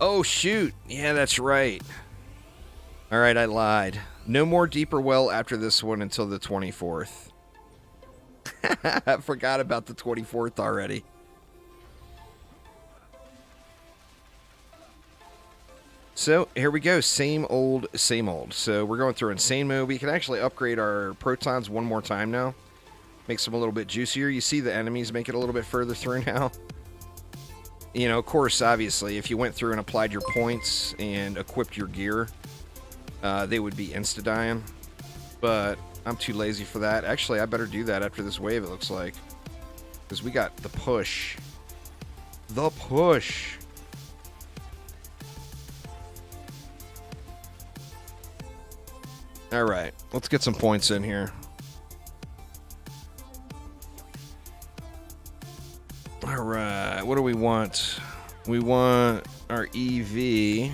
Oh, shoot. Yeah, that's right. All right, I lied. No more Deeper Well after this one until the 24th. I forgot about the 24th already. So, here we go. Same old, same old. So, we're going through insane mode. We can actually upgrade our protons one more time now. Makes them a little bit juicier. You see the enemies make it a little bit further through now. You know, of course, obviously, if you went through and applied your points and equipped your gear, they would be insta-dying. But I'm too lazy for that. Actually, I better do that after this wave, it looks like. Because we got the push. The push. All right, let's get some points in here. All right, what do we want? We want our EV.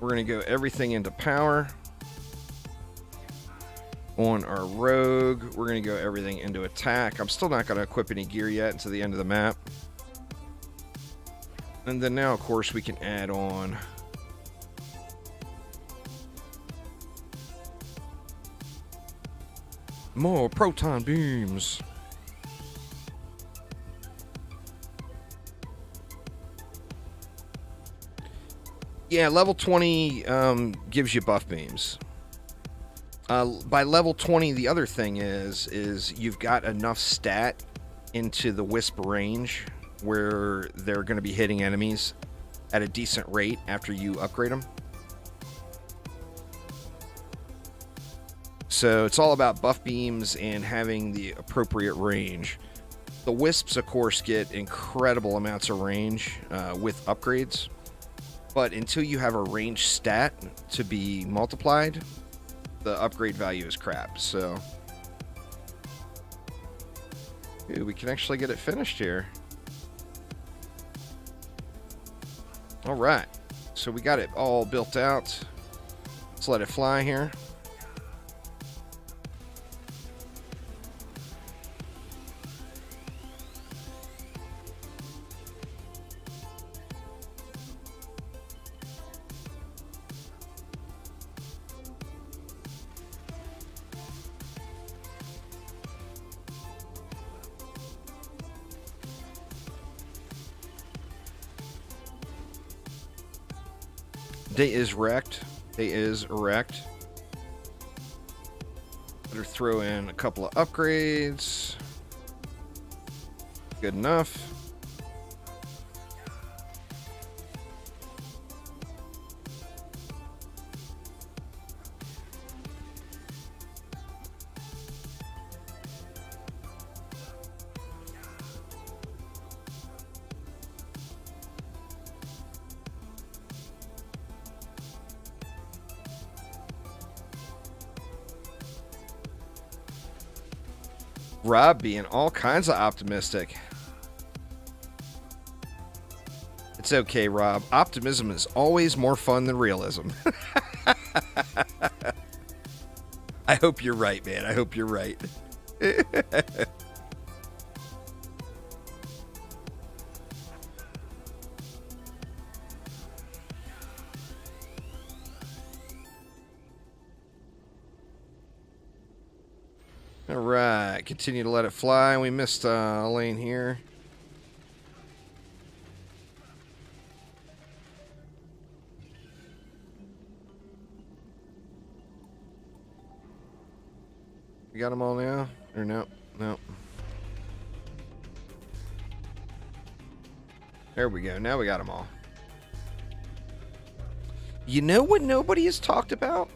We're going to go everything into power. On our rogue, we're going to go everything into attack. I'm still not going to equip any gear yet until the end of the map. And then now, of course, we can add on more proton beams. Yeah, level 20 gives you buff beams. By level 20, the other thing is you've got enough stat into the wisp range where they're going to be hitting enemies at a decent rate after you upgrade them. So it's all about buff beams and having the appropriate range. The wisps, of course, get incredible amounts of range with upgrades. But until you have a range stat to be multiplied, the upgrade value is crap. So ooh, we can actually get it finished here. All right. So we got it all built out. Let's let it fly here. Day is wrecked. Day is erect. Better throw in a couple of upgrades. Good enough. Rob being all kinds of optimistic. It's okay, Rob. Optimism is always more fun than realism. I hope you're right, man. I hope you're right. All right, continue to let it fly. We missed a lane here. We got them all now? Or no? No. There we go. Now we got them all. You know what nobody has talked about?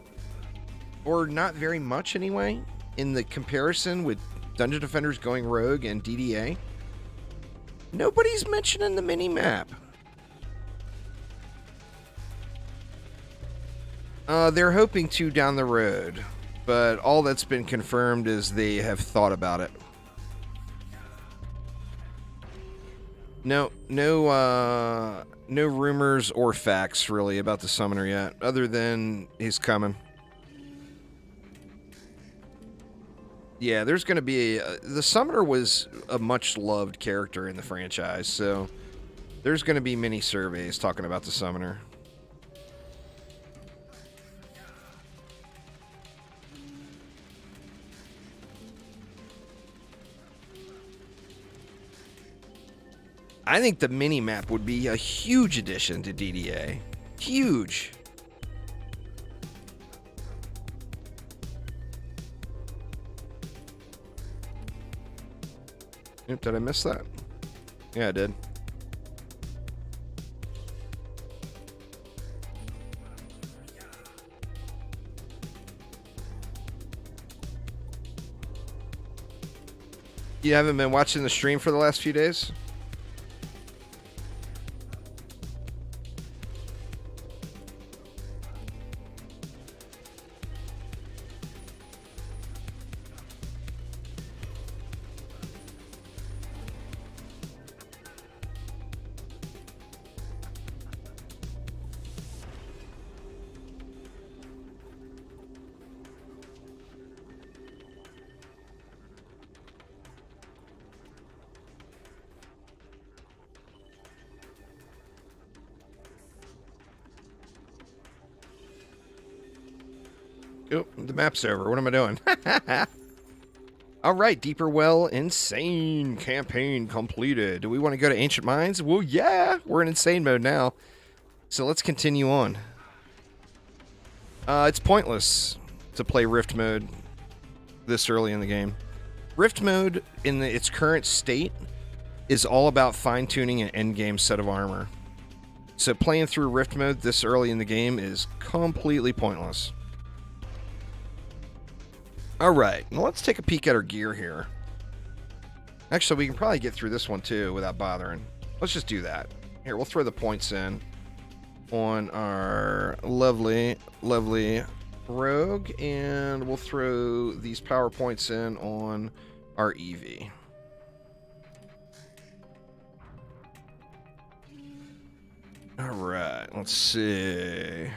Or not very much anyway? In the comparison with Dungeon Defenders going rogue and DDA? Nobody's mentioning the mini-map. They're hoping to down the road. But all that's been confirmed is they have thought about it. No rumors or facts really about the summoner yet, other than he's coming. Yeah, there's going to be the summoner was a much loved character in the franchise, so there's going to be many surveys talking about the summoner. I think the mini-map would be a huge addition to DDA. Huge. Oop, did I miss that? Yeah, I did. You haven't been watching the stream for the last few days? Oh, the map's over. What am I doing? All right, Deeper Well, Insane campaign completed. Do we want to go to Ancient Mines? Well, yeah, we're in Insane mode now. So let's continue on. It's pointless to play Rift mode this early in the game. Rift mode, in its current state, is all about fine-tuning an endgame set of armor. So playing through Rift mode this early in the game is completely pointless. All right, now let's take a peek at our gear here. Actually, we can probably get through this one too without bothering. Let's just do that. Here, we'll throw the points in on our lovely, lovely rogue, and we'll throw these power points in on our EV. All right, let's see.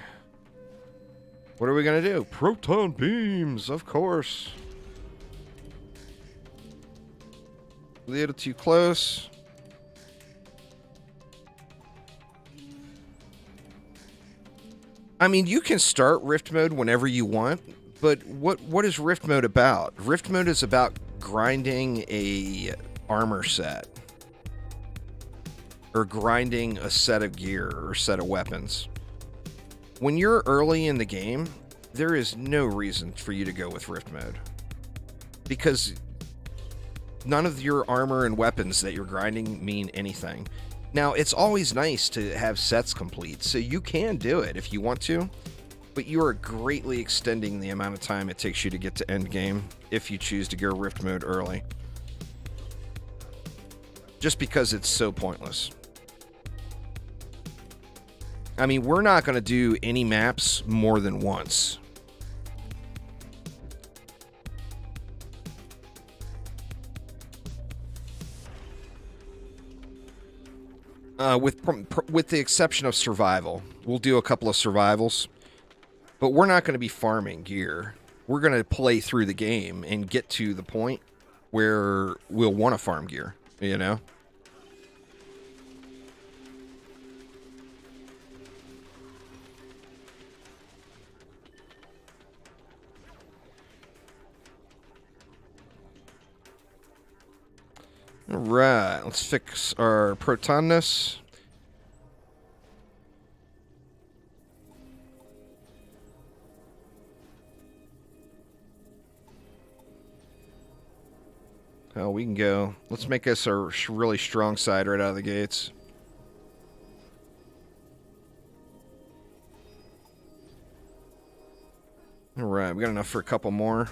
What are we going to do? Proton beams, of course. A little too close. I mean, you can start Rift mode whenever you want, but what is Rift mode about? Rift mode is about grinding a armor set. Or grinding a set of gear or set of weapons. When you're early in the game, there is no reason for you to go with Rift mode. Because none of your armor and weapons that you're grinding mean anything. Now, it's always nice to have sets complete, so you can do it if you want to, but you are greatly extending the amount of time it takes you to get to end game if you choose to go Rift mode early. Just because it's so pointless. I mean, we're not going to do any maps more than once. With the exception of survival. We'll do a couple of survivals. But we're not going to be farming gear. We're going to play through the game and get to the point where we'll want to farm gear, you know? Alright, let's fix our protonness. Oh, we can go. Let's make us a really strong side right out of the gates. Alright, we got enough for a couple more.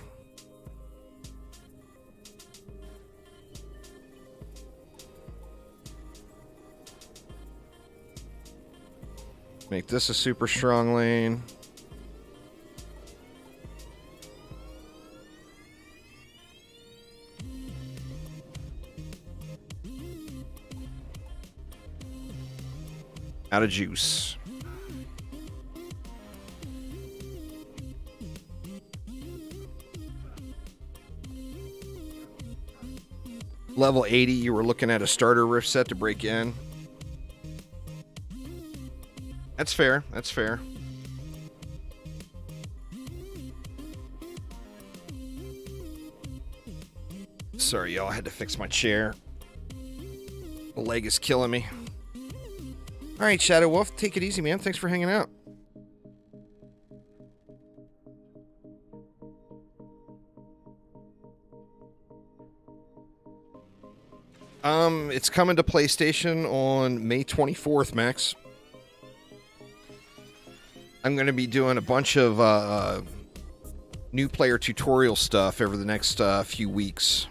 Make this a super strong lane. Out of juice. Level 80, you were looking at a starter rift set to break in. That's fair. That's fair. Sorry, y'all. I had to fix my chair. The leg is killing me. All right, Shadow Wolf. Take it easy, man. Thanks for hanging out. It's coming to PlayStation on May 24th, Max. I'm going to be doing a bunch of new player tutorial stuff over the next few weeks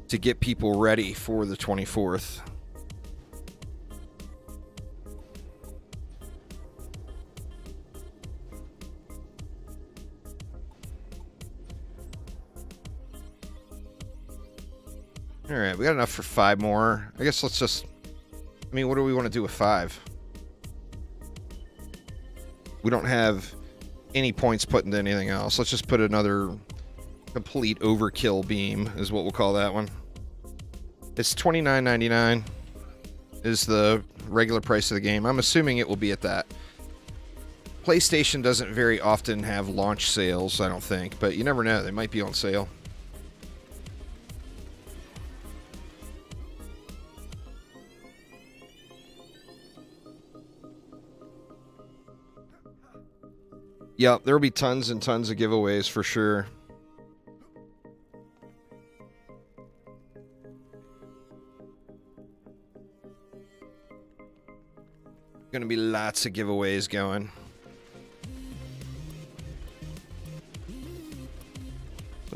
to get people ready for the 24th. All right, we got enough for 5 more. I guess let's just... I mean, what do we want to do with 5? We don't have any points put into anything else. Let's just put another complete overkill beam, is what we'll call that one. It's $29.99 is the regular price of the game. I'm assuming it will be at that. PlayStation doesn't very often have launch sales, I don't think, but you never know. They might be on sale. Yeah, there will be tons and tons of giveaways for sure. Gonna be lots of giveaways going.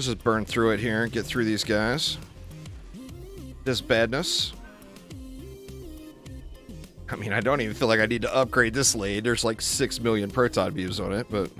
Let's just burn through it here and get through these guys. This badness. I mean, I don't even feel like I need to upgrade this lane. There's like 6 million proton beams on it, but...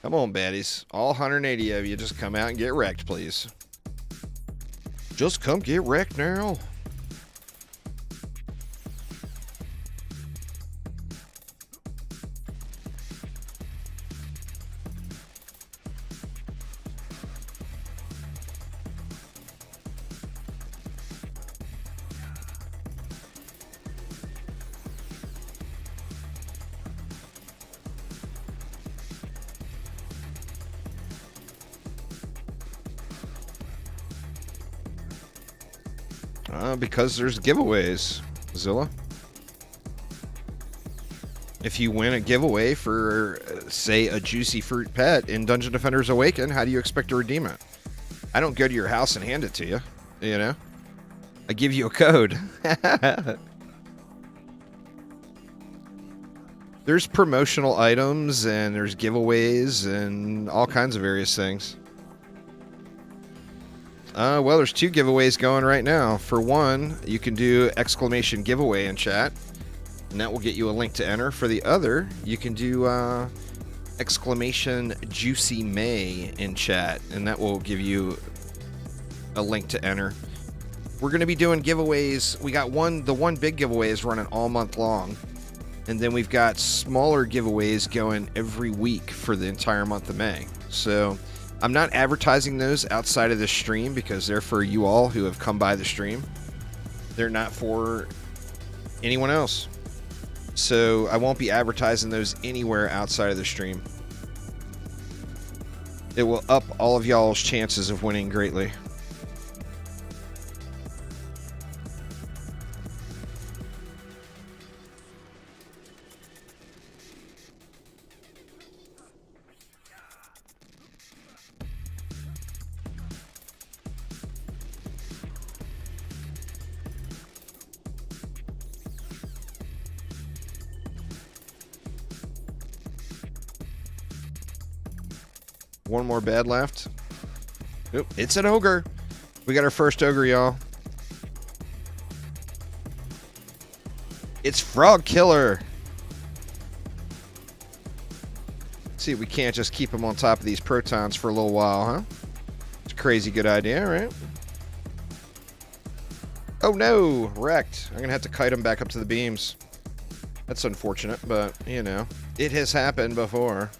Come on, baddies. All 180 of you, just come out and get wrecked, please. Just come get wrecked now. Because there's giveaways, Zilla. If you win a giveaway for, say, a juicy fruit pet in Dungeon Defenders Awaken, how do you expect to redeem it? I don't go to your house and hand it to you, you know? I give you a code. There's promotional items, and there's giveaways, and all kinds of various things. Well, there's 2 giveaways going right now. For one, you can do exclamation giveaway in chat, and that will get you a link to enter. For the other, you can do exclamation Juicy May in chat, and that will give you a link to enter. We're going to be doing giveaways. We got the one big giveaway is running all month long, and then we've got smaller giveaways going every week for the entire month of May. So I'm not advertising those outside of the stream because they're for you all who have come by the stream. They're not for anyone else. So I won't be advertising those anywhere outside of the stream. It will up all of y'all's chances of winning greatly. One more bad left. Oop, it's an ogre. We got our first ogre, y'all. It's Frog Killer. See, we can't just keep him on top of these protons for a little while, huh? It's a crazy good idea, right? Oh no, wrecked. I'm gonna have to kite him back up to the beams. That's unfortunate, but, you know, it has happened before.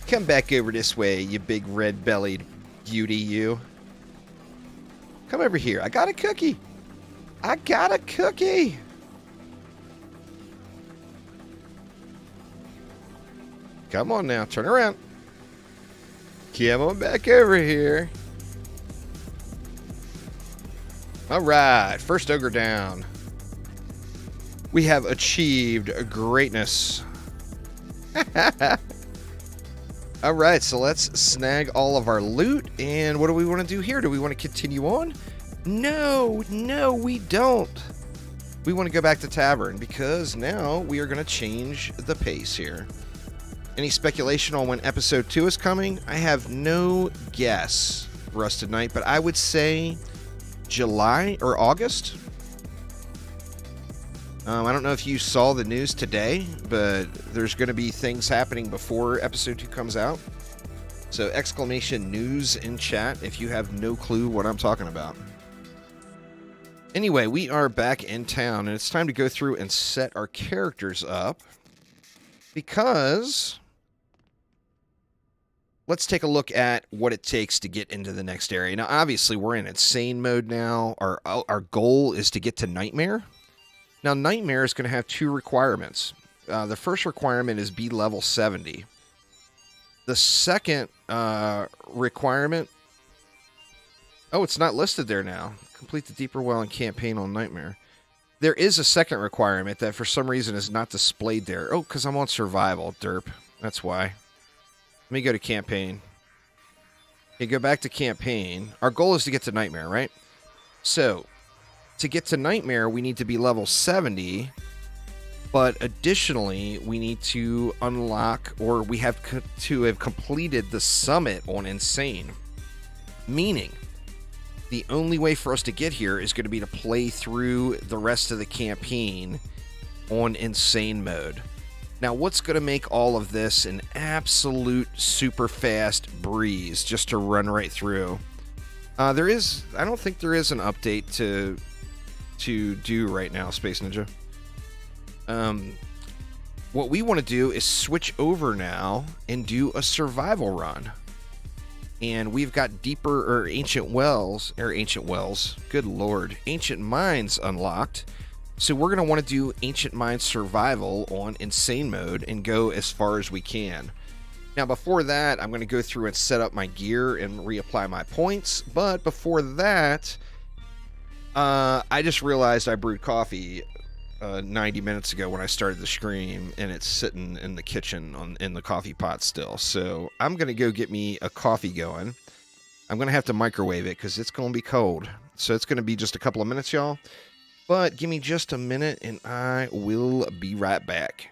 Come back over this way, you big red-bellied beauty, you. Come over here. I got a cookie. I got a cookie. Come on now. Turn around. Come on back over here. All right. First ogre down. We have achieved greatness. All right, so let's snag all of our loot. And what do we want to do here? Do we want to continue on? No, we don't. We want to go back to Tavern because now we are going to change the pace here. Any speculation on when episode 2 is coming? I have no guess, Rusted Knight, but I would say July or August. I don't know if you saw the news today, but there's going to be things happening before episode 2 comes out. So exclamation news in chat if you have no clue what I'm talking about. Anyway, we are back in town, and it's time to go through and set our characters up. Because let's take a look at what it takes to get into the next area. Now, obviously, we're in insane mode now. Our goal is to get to Nightmare. Now, Nightmare is going to have 2 requirements. The first requirement is be level 70. The second requirement... Oh, it's not listed there now. Complete the Deeper Well and campaign on Nightmare. There is a second requirement that for some reason is not displayed there. Oh, because I'm on survival, derp. That's why. Let me go to campaign. Okay, go back to campaign. Our goal is to get to Nightmare, right? So, to get to Nightmare, we need to be level 70. But additionally, we need to unlock, or we have to have completed the summit on Insane. Meaning, the only way for us to get here is going to be to play through the rest of the campaign on Insane mode. Now, what's going to make all of this an absolute super fast breeze just to run right through? I don't think there is an update to do right now, Space Ninja. What we want to do is switch over now and do a survival run. And we've got Ancient Mines unlocked. So we're going to want to do Ancient Mines Survival on Insane mode and go as far as we can. Now, before that, I'm going to go through and set up my gear and reapply my points. But before that, I just realized I brewed coffee 90 minutes ago when I started the stream, and it's sitting in the kitchen in the coffee pot still. So I'm going to go get me a coffee going. I'm going to have to microwave it because it's going to be cold. So it's going to be just a couple of minutes, y'all. But give me just a minute, and I will be right back.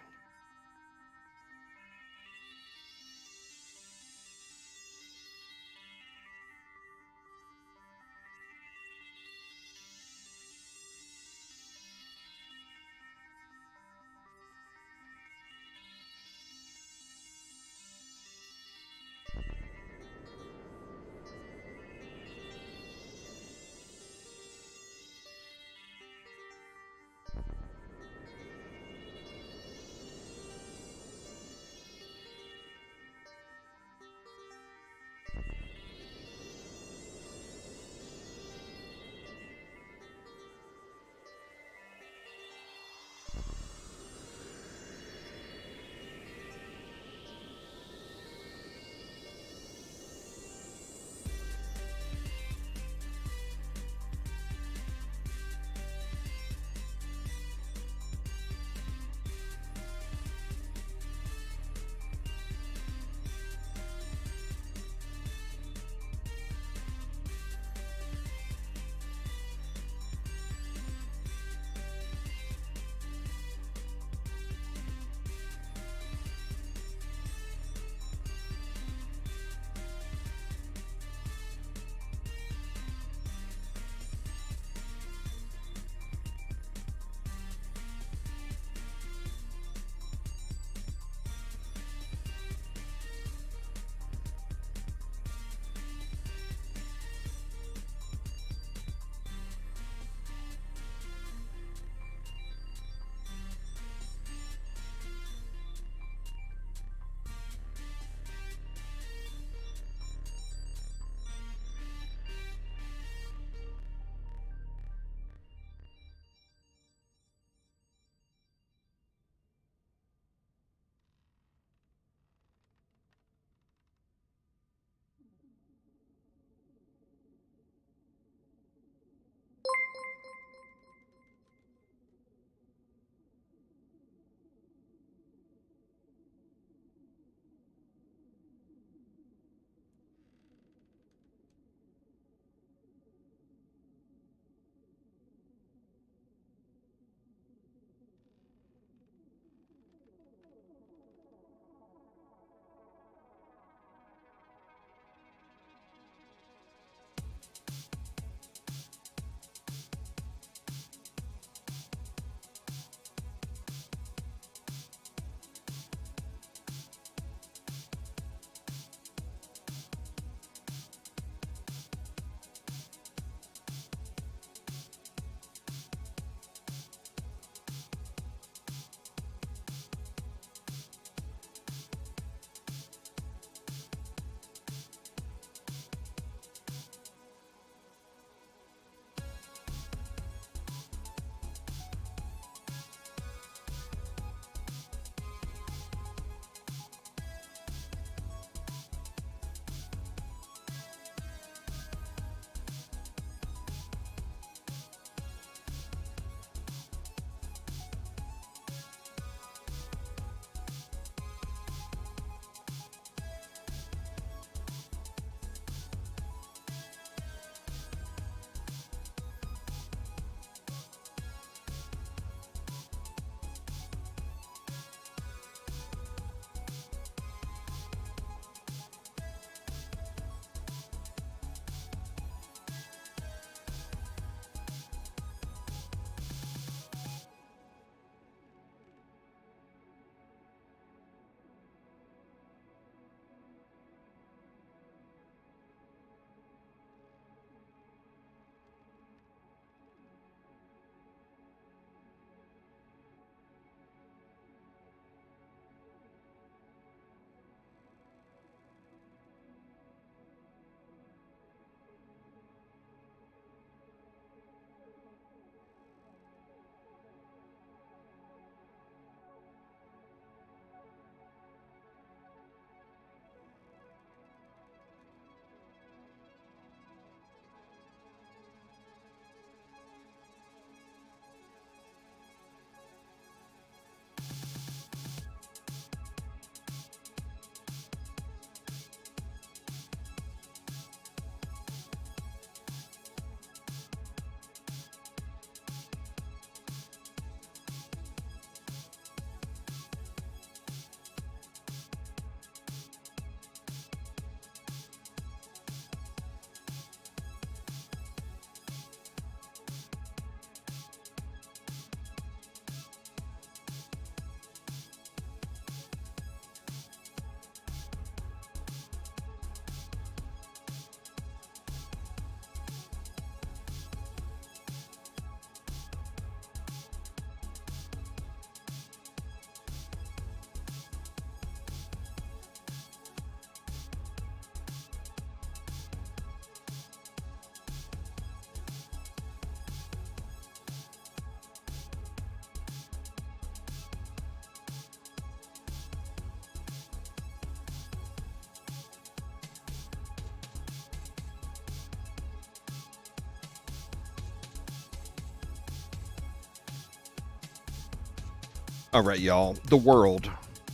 All right, y'all. The world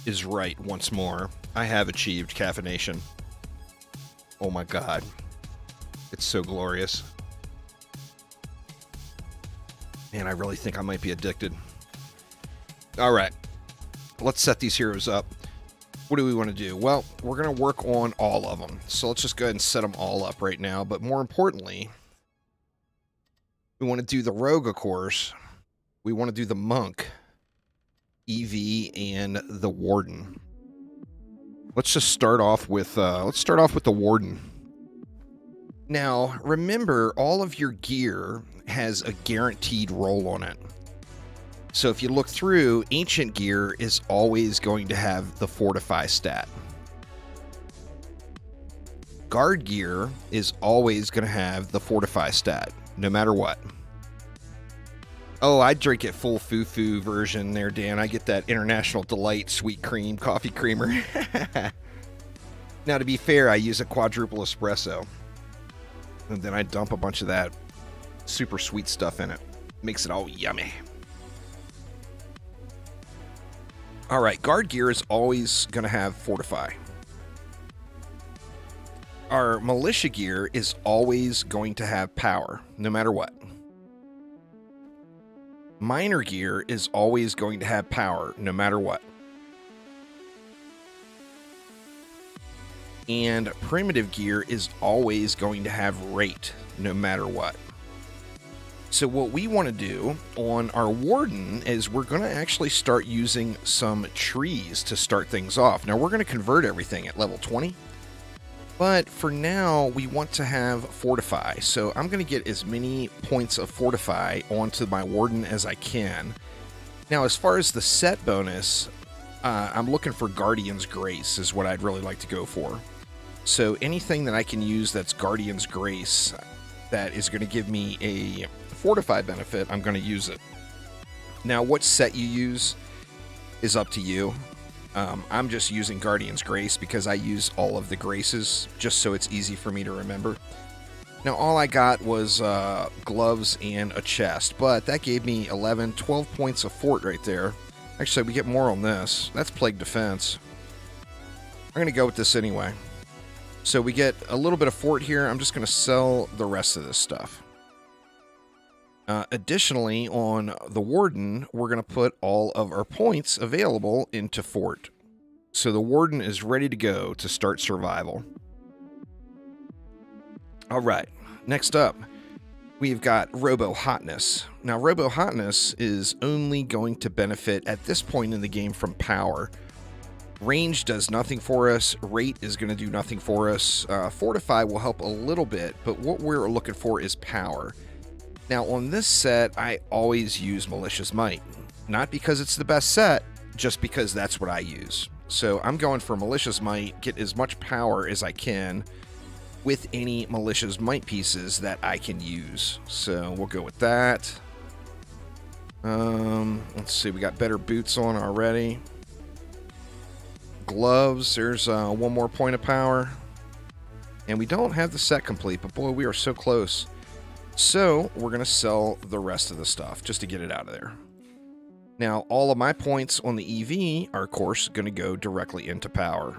is right once more. I have achieved caffeination. Oh my god. It's so glorious. Man, I really think I might be addicted. All right. Let's set these heroes up. What do we want to do? Well, we're going to work on all of them. So let's just go ahead and set them all up right now. But more importantly, we want to do the rogue, of course. We want to do the monk, EV, and the warden. Let's just start off with the warden. Now, remember, all of your gear has a guaranteed roll on it. So if you look through, ancient gear is always going to have the fortify stat. Guard gear is always going to have the fortify stat, no matter what. Oh, I drink it full foo-foo version there, Dan. I get that International Delight sweet cream coffee creamer. Now, to be fair, I use a quadruple espresso. And then I dump a bunch of that super sweet stuff in it. Makes it all yummy. All right, guard gear is always going to have fortify. Our militia gear is always going to have power, no matter what. Minor gear is always going to have power, no matter what. And primitive gear is always going to have rate, no matter what. So what we want to do on our warden is we're going to actually start using some trees to start things off. Now we're going to convert everything at level 20. But for now, we want to have fortify. So I'm going to get as many points of fortify onto my warden as I can. Now, as far as the set bonus, I'm looking for Guardian's Grace is what I'd really like to go for. So anything that I can use that's Guardian's Grace that is going to give me a fortify benefit, I'm going to use it. Now, what set you use is up to you. I'm just using Guardian's Grace because I use all of the graces just so it's easy for me to remember. Now, all I got was gloves and a chest, but that gave me 12 points of fort right there. Actually, we get more on this. That's Plague Defense. I'm going to go with this anyway. So we get a little bit of fort here. I'm just going to sell the rest of this stuff. Additionally, on the warden, we're going to put all of our points available into fort. So the warden is ready to go to start survival. All right, next up, we've got Robo Hotness. Now, Robo Hotness is only going to benefit at this point in the game from power. Range does nothing for us. Rate is going to do nothing for us. Fortify will help a little bit, but what we're looking for is power. Now, on this set, I always use Malicious Might. Not because it's the best set, just because that's what I use. So I'm going for Malicious Might, get as much power as I can with any Malicious Might pieces that I can use. So we'll go with that. Let's see, we got better boots on already. Gloves, there's one more point of power. And we don't have the set complete, but boy, we are so close. So we're going to sell the rest of the stuff just to get it out of there. Now, all of my points on the EV are, of course, going to go directly into power.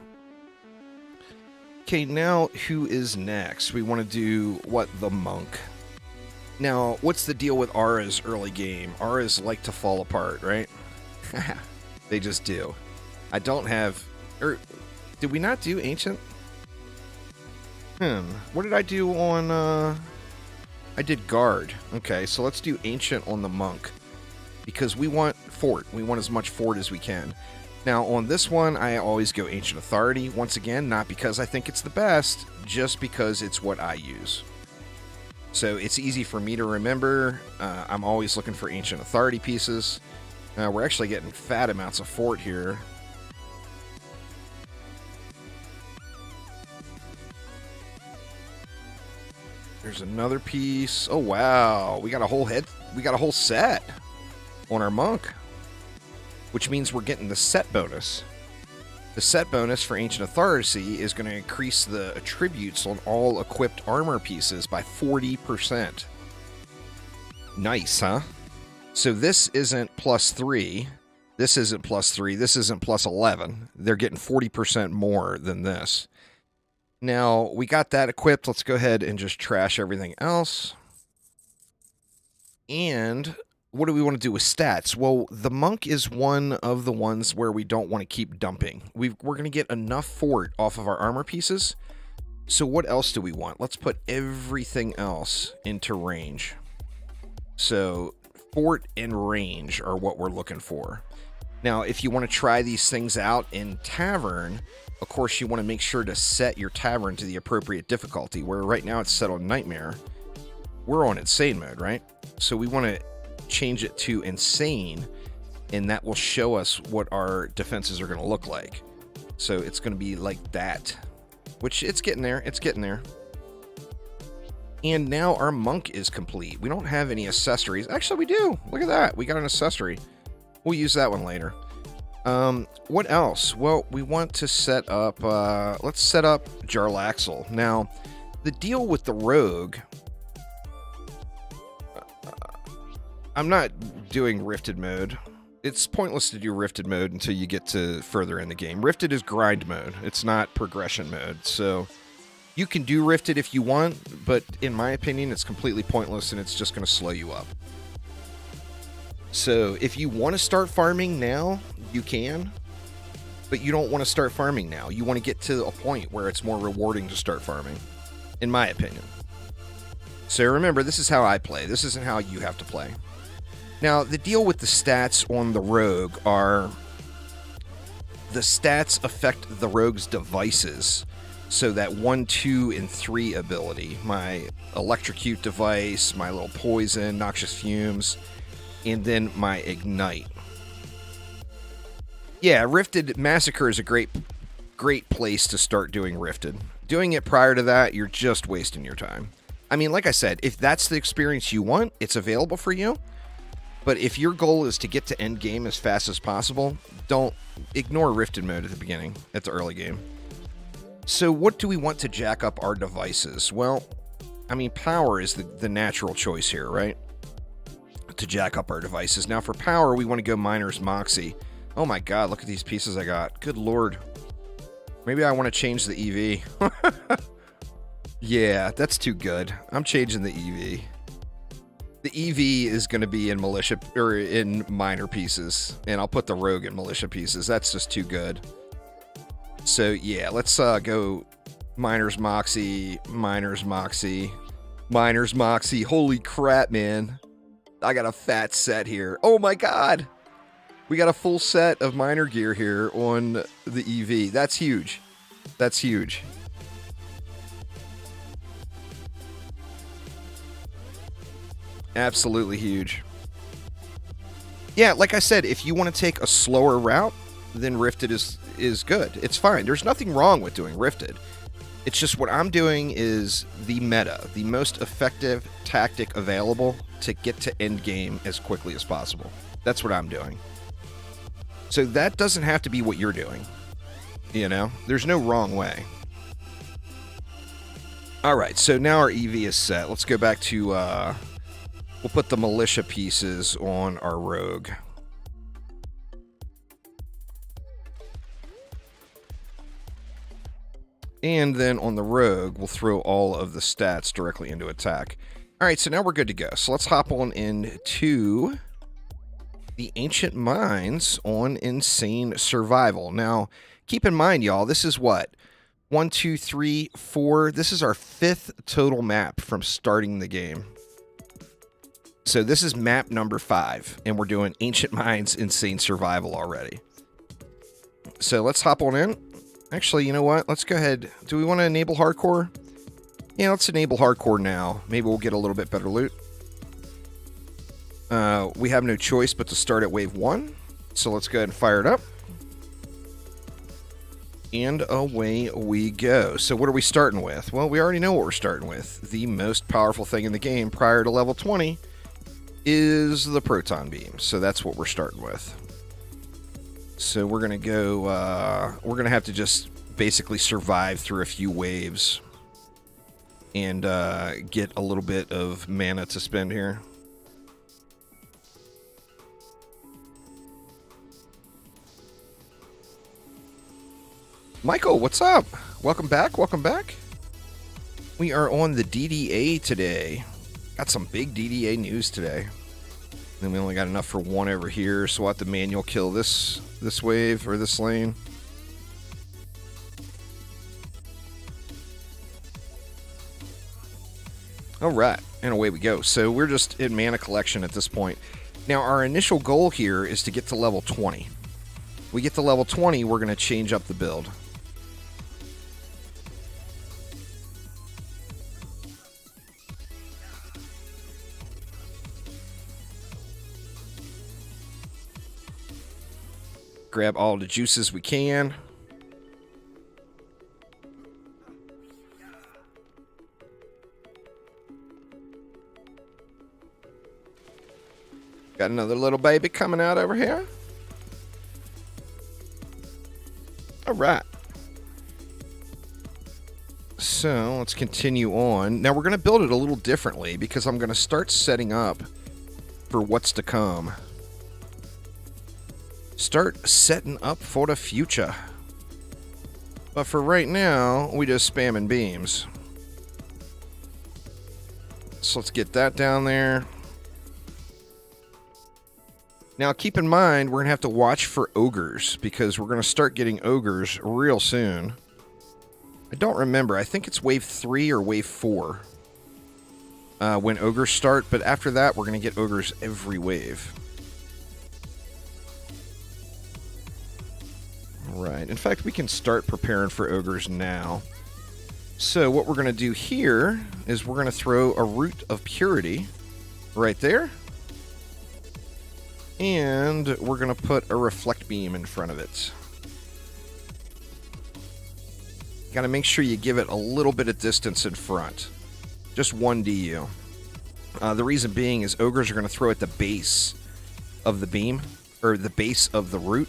Okay, now who is next? We want to do, what, the monk. Now, what's the deal with Aura's early game? Aura's like to fall apart, right? They just do. I don't have... did we not do Ancient? What did I do on... I did Guard. Okay, so let's do Ancient on the Monk. Because we want Fort. We want as much Fort as we can. Now, on this one, I always go Ancient Authority. Once again, not because I think it's the best, just because it's what I use. So it's easy for me to remember. I'm always looking for Ancient Authority pieces. We're actually getting fat amounts of Fort here. There's another piece. Oh wow, we got a whole set on our monk, which means we're getting the set bonus. The set bonus for Ancient Authority is going to increase the attributes on all equipped armor pieces by 40%. Nice, huh? So this isn't +3. This isn't +3. This isn't +11. They're getting 40% more than this. Now, we got that equipped. Let's go ahead and just trash everything else. And what do we want to do with stats? Well, the monk is one of the ones where we don't want to keep dumping. We're going to get enough fort off of our armor pieces. So what else do we want? Let's put everything else into range. So fort and range are what we're looking for. Now, if you want to try these things out in Tavern, of course, you want to make sure to set your Tavern to the appropriate difficulty, where right now it's set on Nightmare. We're on Insane mode, right? So we want to change it to Insane, and that will show us what our defenses are going to look like. So it's going to be like that, which it's getting there. It's getting there. And now our monk is complete. We don't have any accessories. Actually, we do. Look at that. We got an accessory. We'll use that one later. What else? Well, we want to set up, let's set up Jarlaxle. Now, the deal with the rogue, I'm not doing Rifted mode. It's pointless to do Rifted mode until you get to further in the game. Rifted is grind mode. It's not progression mode. So you can do Rifted if you want, but in my opinion, it's completely pointless and it's just going to slow you up. So if you want to start farming now, you can, but you don't want to start farming now. You want to get to a point where it's more rewarding to start farming, in my opinion. So remember, this is how I play. This isn't how you have to play. Now, the deal with the stats on the rogue are the stats affect the rogue's devices. So that 1, 2, and 3 ability, my electrocute device, my little poison, noxious fumes, and then my ignite. Yeah, Rifted Massacre is a great place to start doing Rifted. Doing it prior to that, you're just wasting your time. I mean, like I said, if that's the experience you want, it's available for you. But if your goal is to get to end game as fast as possible, don't ignore Rifted mode at the beginning, at the early game. So what do we want to jack up our devices? Well, I mean, power is the natural choice here, right? To jack up our devices. Now for power, we want to go Miner's Moxie. Oh my god, look at these pieces I got. Good lord. Maybe I want to change the EV. Yeah, that's too good. I'm changing the EV. The EV is going to be in militia, or in miner pieces, and I'll put the rogue in militia pieces. That's just too good. So yeah, let's go Miner's Moxie, Miner's Moxie, Miner's Moxie. Holy crap, man. I got a fat set here. Oh my god. We got a full set of miner gear here on the EV. That's huge. That's huge. Absolutely huge. Yeah, like I said, if you want to take a slower route, then Rifted is good. It's fine. There's nothing wrong with doing Rifted. It's just what I'm doing is the meta, the most effective tactic available to get to end game as quickly as possible. That's what I'm doing. So that doesn't have to be what you're doing. You know, there's no wrong way. All right, so now our EV is set. Let's go back to, we'll put the militia pieces on our rogue. And then on the rogue, we'll throw all of the stats directly into attack. All right, so now we're good to go. So let's hop on into the Ancient Mines on Insane Survival. Now, keep in mind, y'all, this is what? 1, 2, 3, 4. This is our 5th total map from starting the game. So this is map number 5, and we're doing Ancient Mines Insane Survival already. So let's hop on in. Actually, you know what? Let's go ahead. Do we want to enable hardcore? Yeah, let's enable hardcore now. Maybe we'll get a little bit better loot. We have no choice but to start at wave 1. So let's go ahead and fire it up. And away we go. So what are we starting with? Well, we already know what we're starting with. The most powerful thing in the game prior to level 20 is the proton beam. So that's what we're starting with. So we're going to go, we're going to have to just basically survive through a few waves and get a little bit of mana to spend here. Michael, what's up? Welcome back, welcome back. We are on the DDA today. Got some big DDA news today. Then we only got enough for one over here, so we'll have to manual kill this wave, or this lane. Alright, and away we go. So we're just in mana collection at this point. Now, our initial goal here is to get to level 20. We get to level 20, we're going to change up the build. Grab all the juices we can. Got another little baby coming out over here. All right. So let's continue on. Now we're going to build it a little differently because I'm going to start setting up for what's to come. Start setting up for the future. But for right now, we just spamming beams. So let's get that down there. Now keep in mind, we're going to have to watch for ogres because we're going to start getting ogres real soon. I don't remember. I think it's wave 3 or wave 4 when ogres start. But after that, we're going to get ogres every wave. Right. In fact, we can start preparing for ogres now. So what we're going to do here is we're going to throw a Root of Purity right there. And we're going to put a Reflect Beam in front of it. Got to make sure you give it a little bit of distance in front. Just 1 DU. The reason being is ogres are going to throw at the base of the beam, or the base of the root.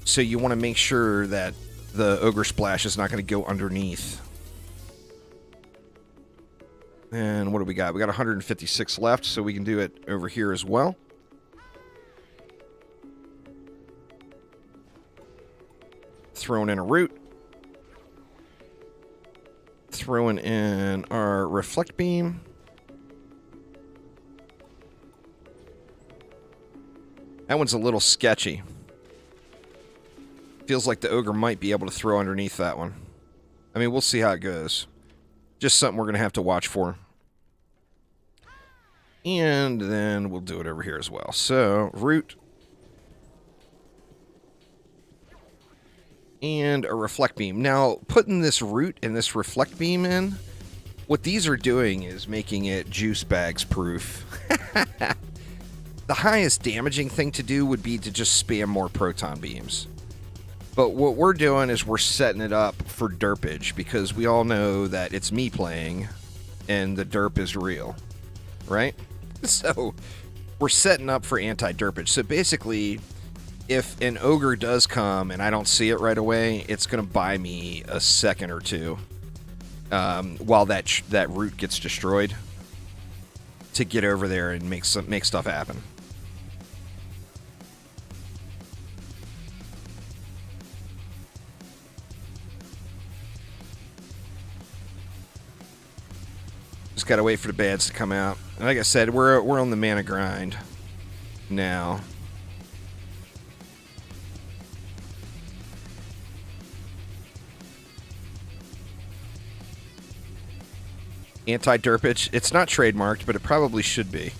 So you want to make sure that the ogre splash is not going to go underneath. And what do we got? We got 156 left, so we can do it over here as well. Throwing in a root. Throwing in our Reflect Beam. That one's a little sketchy. Feels like the ogre might be able to throw underneath that one. I mean, we'll see how it goes. Just something we're going to have to watch for. And then we'll do it over here as well. So, root. And a Reflect Beam. Now, putting this root and this Reflect Beam in, what these are doing is making it juice bags proof. The highest damaging thing to do would be to just spam more proton beams. But what we're doing is we're setting it up for derpage because we all know that it's me playing and the derp is real, right? So we're setting up for anti-derpage. So basically, if an ogre does come and I don't see it right away, it's going to buy me a second or two while that root gets destroyed to get over there and make stuff happen. Just gotta wait for the bads to come out. And like I said, we're on the mana grind now. Anti-derpage. It's not trademarked, but it probably should be.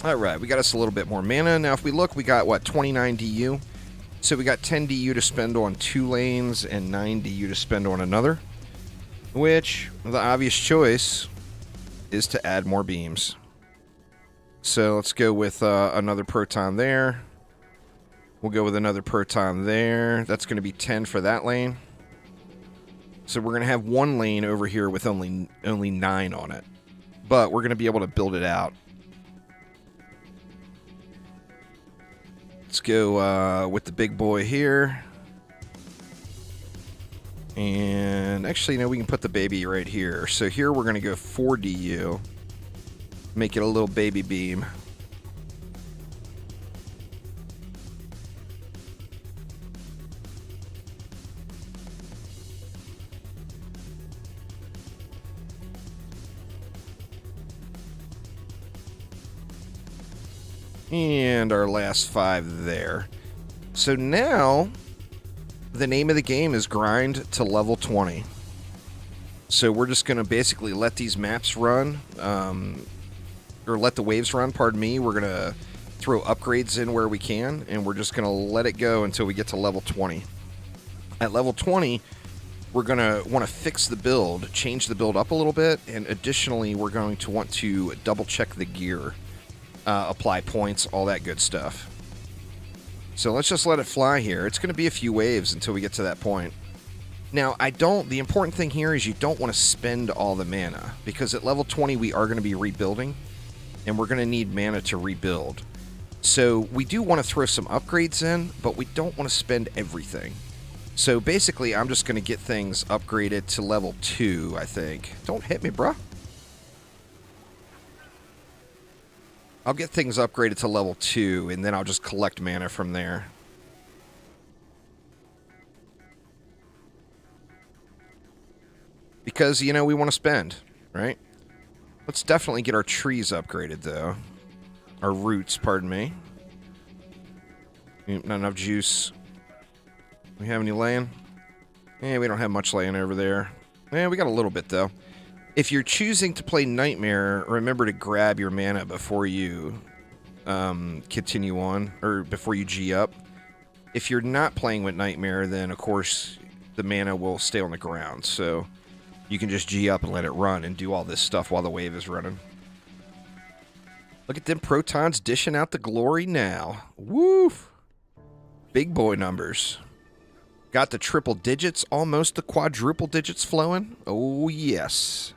Alright, we got us a little bit more mana. Now if we look, we got, what, 29 DU? So we got 10 DU to spend on 2 lanes and 9 DU to spend on another. Which, the obvious choice is to add more beams. So let's go with another proton there. We'll go with another proton there. That's going to be 10 for that lane. So we're going to have one lane over here with only 9 on it. But we're going to be able to build it out. Let's go with the big boy here. And actually, no, we can put the baby right here. So here we're going to go 4 DU. Make it a little baby beam. And our last 5 there. So now, the name of the game is grind to level 20. So we're just going to basically let these maps run, or let the waves run, pardon me. We're going to throw upgrades in where we can, and we're just going to let it go until we get to level 20. At level 20, we're going to want to fix the build, change the build up a little bit, and additionally, we're going to want to double-check the gear, apply points, all that good stuff. So let's just let it fly here. It's going to be a few waves until we get to that point. Now, the important thing here is you don't want to spend all the mana, because at level 20, we are going to be rebuilding, and we're going to need mana to rebuild. So we do want to throw some upgrades in, but we don't want to spend everything. So basically, I'm just going to get things upgraded to level 2, I think. Don't hit me, bruh. I'll get things upgraded to level 2, and then I'll just collect mana from there. Because, you know, we want to spend, right? Let's definitely get our trees upgraded, though. Our roots, pardon me. Not enough juice. We have any laying? Eh, we don't have much laying over there. Eh, we got a little bit, though. If you're choosing to play Nightmare, remember to grab your mana before you continue on, or before you G up. If you're not playing with Nightmare, then, of course, the mana will stay on the ground, so you can just G up and let it run and do all this stuff while the wave is running. Look at them protons dishing out the glory now. Woof! Big boy numbers. Got the triple digits, almost the quadruple digits flowing. Oh, yes.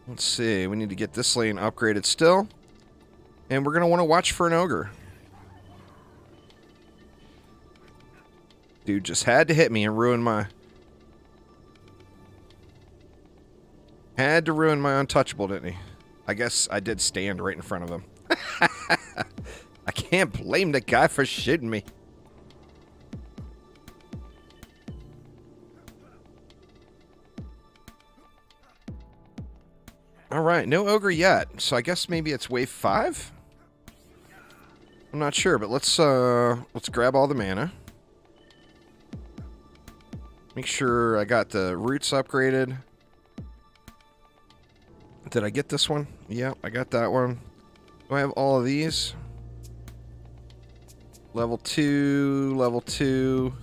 Let's see. We need to get this lane upgraded still. And we're going to want to watch for an ogre. Dude just had to hit me and ruin my... Had to ruin my untouchable, didn't he? I guess I did stand right in front of him. I can't blame the guy for shooting me. Alright, no ogre yet. So I guess maybe it's wave 5? I'm not sure, but let's grab all the mana. Make sure I got the roots upgraded. Did I get this one? Yeah, I got that one. Do I have all of these? Level 2, level 2.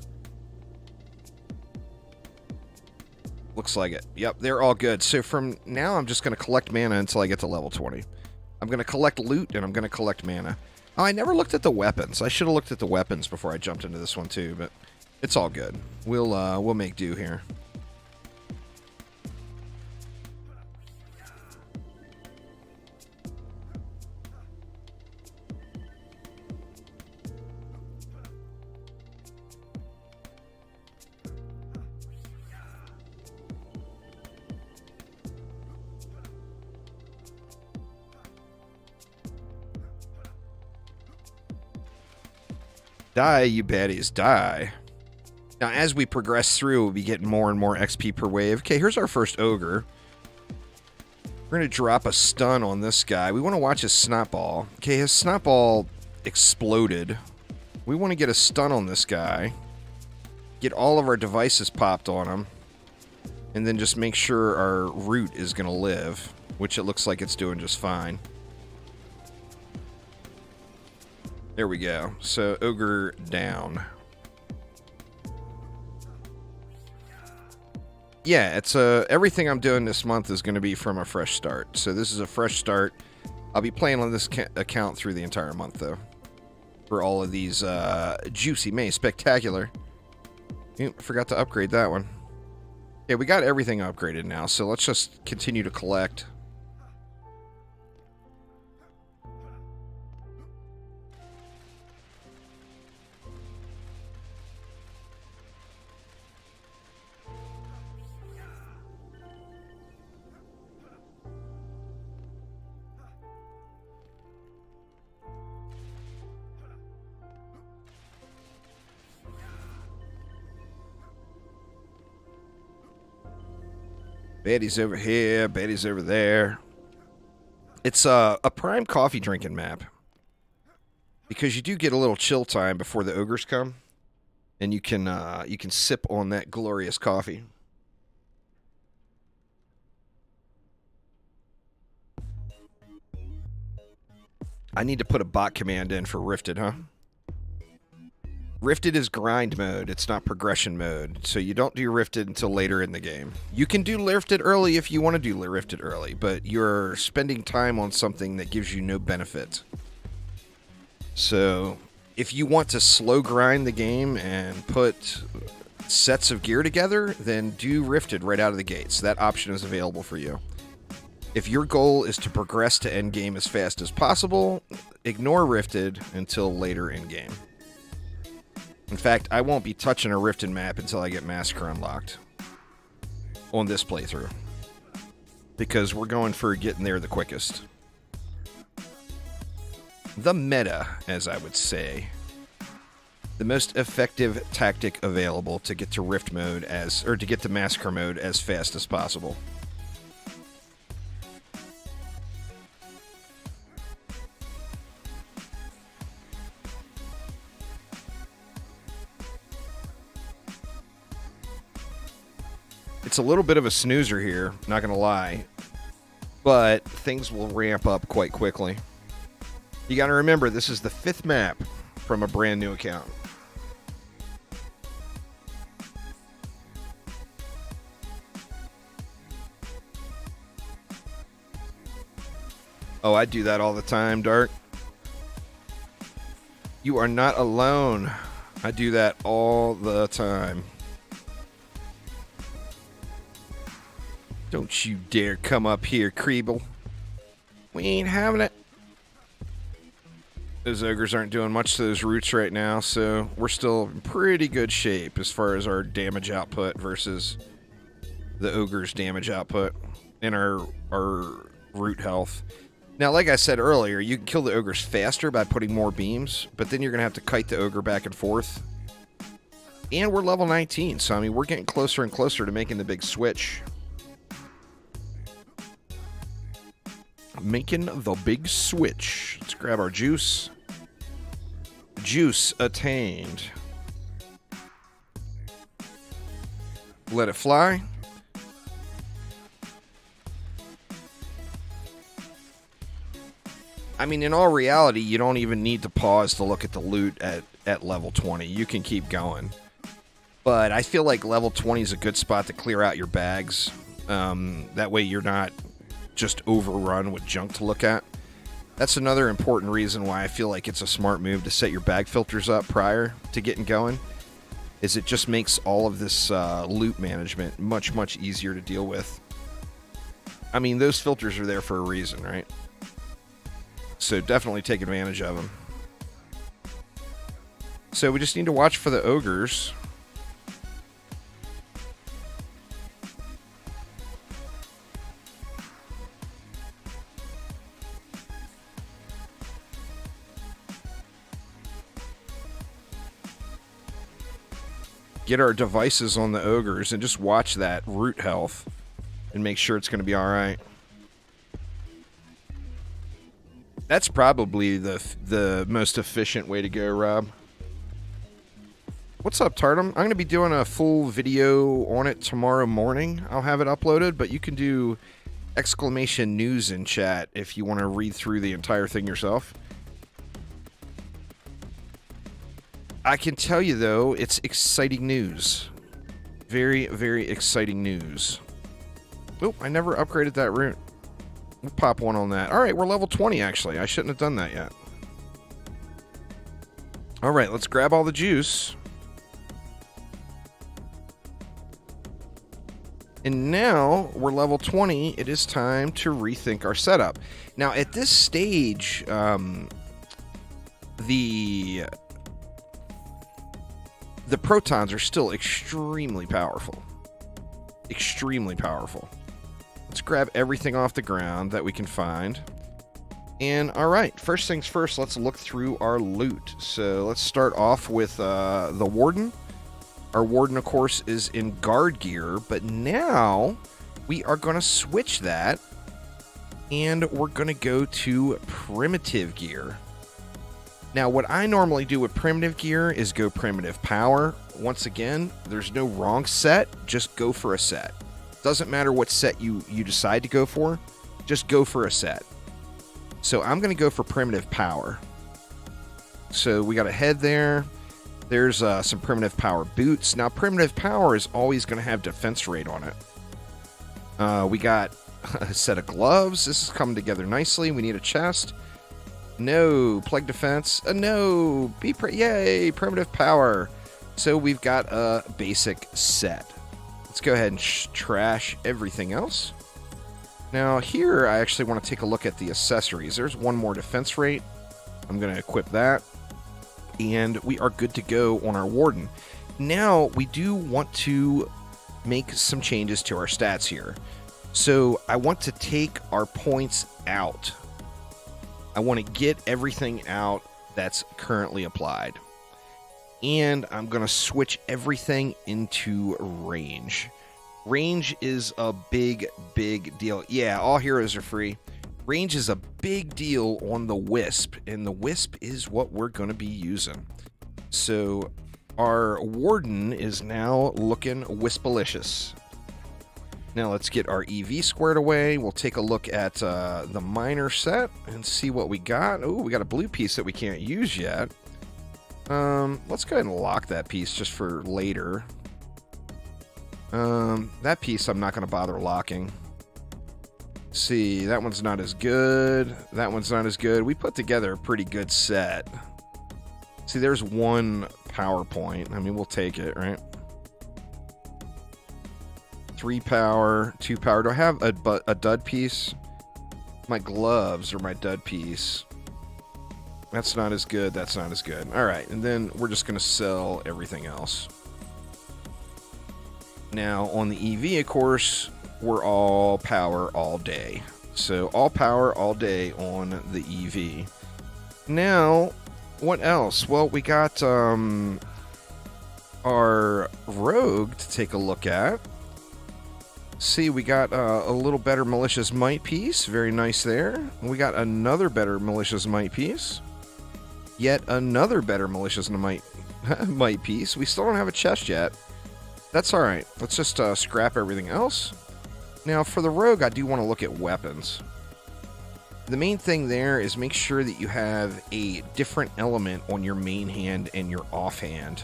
Looks like it. Yep, they're all good. So from now, I'm just going to collect mana until I get to level 20. I'm going to collect loot, and I'm going to collect mana. Oh, I never looked at the weapons. I should have looked at the weapons before I jumped into this one, too, but it's all good. We'll make do here. Die, you baddies, die. Now, as we progress through, we'll be getting more and more XP per wave. Okay, here's our first ogre. We're going to drop a stun on this guy. We want to watch his snot ball. Okay, his snot ball exploded. We want to get a stun on this guy. Get all of our devices popped on him. And then just make sure our root is going to live, which it looks like it's doing just fine. There we go. So, ogre down. Yeah, it's everything I'm doing this month is going to be from a fresh start. So this is a fresh start. I'll be playing on this account through the entire month, though. For all of these juicy May spectacular. Oop, forgot to upgrade that one. Yeah, we got everything upgraded now, so let's just continue to collect. Betty's over here. Betty's over there. It's a prime coffee drinking map. Because you do get a little chill time before the ogres come. And you can sip on that glorious coffee. I need to put a bot command in for Rifted, huh? Rifted is grind mode. It's not progression mode. So you don't do Rifted until later in the game. You can do Rifted early if you want to do Rifted early, but you're spending time on something that gives you no benefit. So if you want to slow grind the game and put sets of gear together, then do Rifted right out of the gates. That option is available for you. If your goal is to progress to endgame as fast as possible, ignore Rifted until later in game. In fact, I won't be touching a Rifted map until I get Massacre unlocked on this playthrough. Because we're going for getting there the quickest. The meta, as I would say. The most effective tactic available to get to Rift mode or to get to Massacre mode as fast as possible. It's a little bit of a snoozer here, not gonna lie, but things will ramp up quite quickly. You gotta remember, this is the 5th map from a brand new account. Oh, I do that all the time, Dark. You are not alone. I do that all the time. Don't you dare come up here, Creeble. We ain't having it. Those ogres aren't doing much to those roots right now, so we're still in pretty good shape as far as our damage output versus the ogre's damage output and our root health. Now, like I said earlier, you can kill the ogres faster by putting more beams, but then you're going to have to kite the ogre back and forth. And we're level 19, so I mean, we're getting closer and closer to making the big switch. Making the big switch. Let's grab our juice. Juice attained. Let it fly. I mean, in all reality, you don't even need to pause to look at the loot at level 20. You can keep going. But I feel like level 20 is a good spot to clear out your bags. That way you're not just overrun with junk to look at. That's another important reason why I feel like it's a smart move to set your bag filters up prior to getting going, is it just makes all of this loot management much easier to deal with. I mean, those filters are there for a reason, right? So definitely take advantage of them. So we just need to watch for the ogres. Get our devices on the ogres and just watch that root health and make sure it's going to be all right. That's probably the most efficient way to go, Rob. What's up, Tartum? I'm going to be doing a full video on it tomorrow morning. I'll have it uploaded, but you can do exclamation news in chat if you want to read through the entire thing yourself. I can tell you, though, it's exciting news. Very, very exciting news. Oh, I never upgraded that root. We'll pop one on that. All right, we're level 20, actually. I shouldn't have done that yet. All right, let's grab all the juice. And now we're level 20. It is time to rethink our setup. Now, at this stage, the protons are still extremely powerful. Extremely powerful. Let's grab everything off the ground that we can find. And all right, first things first, let's look through our loot. So let's start off with the Warden. Our Warden, of course, is in guard gear, but now we are going to switch that, and we're going to go to primitive gear. Now, what I normally do with primitive gear is go primitive power. Once again, there's no wrong set, just go for a set. Doesn't matter what set you decide to go for, just go for a set. So I'm going to go for primitive power. So we got a head there. There's some primitive power boots. Now, primitive power is always going to have defense rate on it. We got a set of gloves. This is coming together nicely. We need a chest. No. Plague defense. No. Yay. Primitive power. So we've got a basic set. Let's go ahead and trash everything else. Now, here I actually want to take a look at the accessories. There's one more defense rate. I'm going to equip that. And we are good to go on our Warden. Now, we do want to make some changes to our stats here. So, I want to take our points out. I want to get everything out that's currently applied. And I'm going to switch everything into range. Range is a big, big deal. Yeah, all heroes are free. Range is a big deal on the Wisp, and the Wisp is what we're going to be using. So our Warden is now looking Wispalicious. Now let's get our EV squared away. We'll take a look at the Miner set and see what we got. Oh, we got a blue piece that we can't use yet. Let's go ahead and lock that piece just for later. That piece I'm not going to bother locking. See, that one's not as good. That one's not as good. We put together a pretty good set. See, there's one PowerPoint. I mean, we'll take it, right? 3 power, 2 power. Do I have a dud piece? My gloves are my dud piece. That's not as good. That's not as good. All right, and then we're just going to sell everything else. Now, on the EV, of course, we're all power all day. So all power all day on the EV. Now, what else? Well, we got our Rogue to take a look at. See, we got a little better Malicious Might piece. Very nice there. We got another better Malicious Might piece. Yet another better Malicious Might piece. We still don't have a chest yet. That's all right. Let's just scrap everything else. Now, for the Rogue, I do want to look at weapons. The main thing there is make sure that you have a different element on your main hand and your offhand.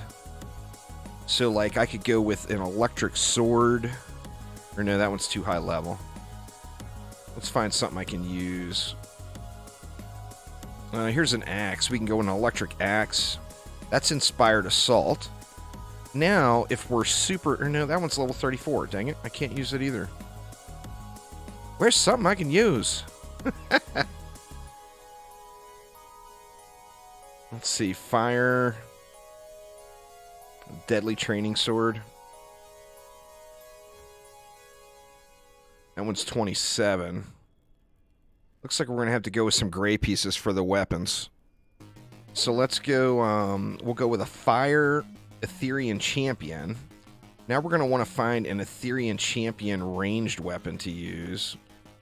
So, like, I could go with an electric sword. Or no, that one's too high level. Let's find something I can use. Here's an axe. We can go with an electric axe. That's Inspired Assault. Now, if we're super... Or no, that one's level 34. Dang it, I can't use it either. Where's something I can use? Let's see. Fire. Deadly Training Sword. That one's 27. Looks like we're going to have to go with some gray pieces for the weapons. So let's go... we'll go with a Fire Etherean Champion. Now we're going to want to find an Etherean Champion ranged weapon to use.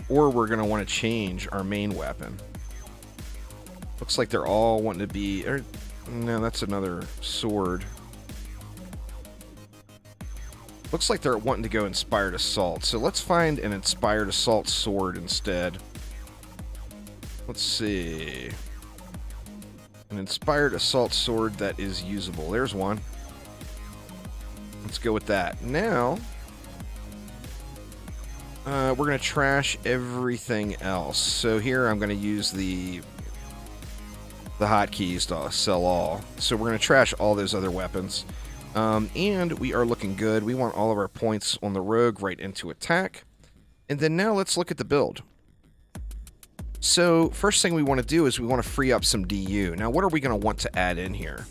Or we're going to want to change our main weapon. Looks like they're all wanting to be... no, that's another sword. Looks like they're wanting to go Inspired Assault. So let's find an Inspired Assault sword instead. Let's see. An Inspired Assault sword that is usable. There's one. Let's go with that. Now... we're going to trash everything else. So here I'm going to use the hotkeys to sell all. So we're going to trash all those other weapons. And we are looking good. We want all of our points on the Rogue right into attack. And then now let's look at the build. So first thing we want to do is we want to free up some DU. Now what are we going to want to add in here?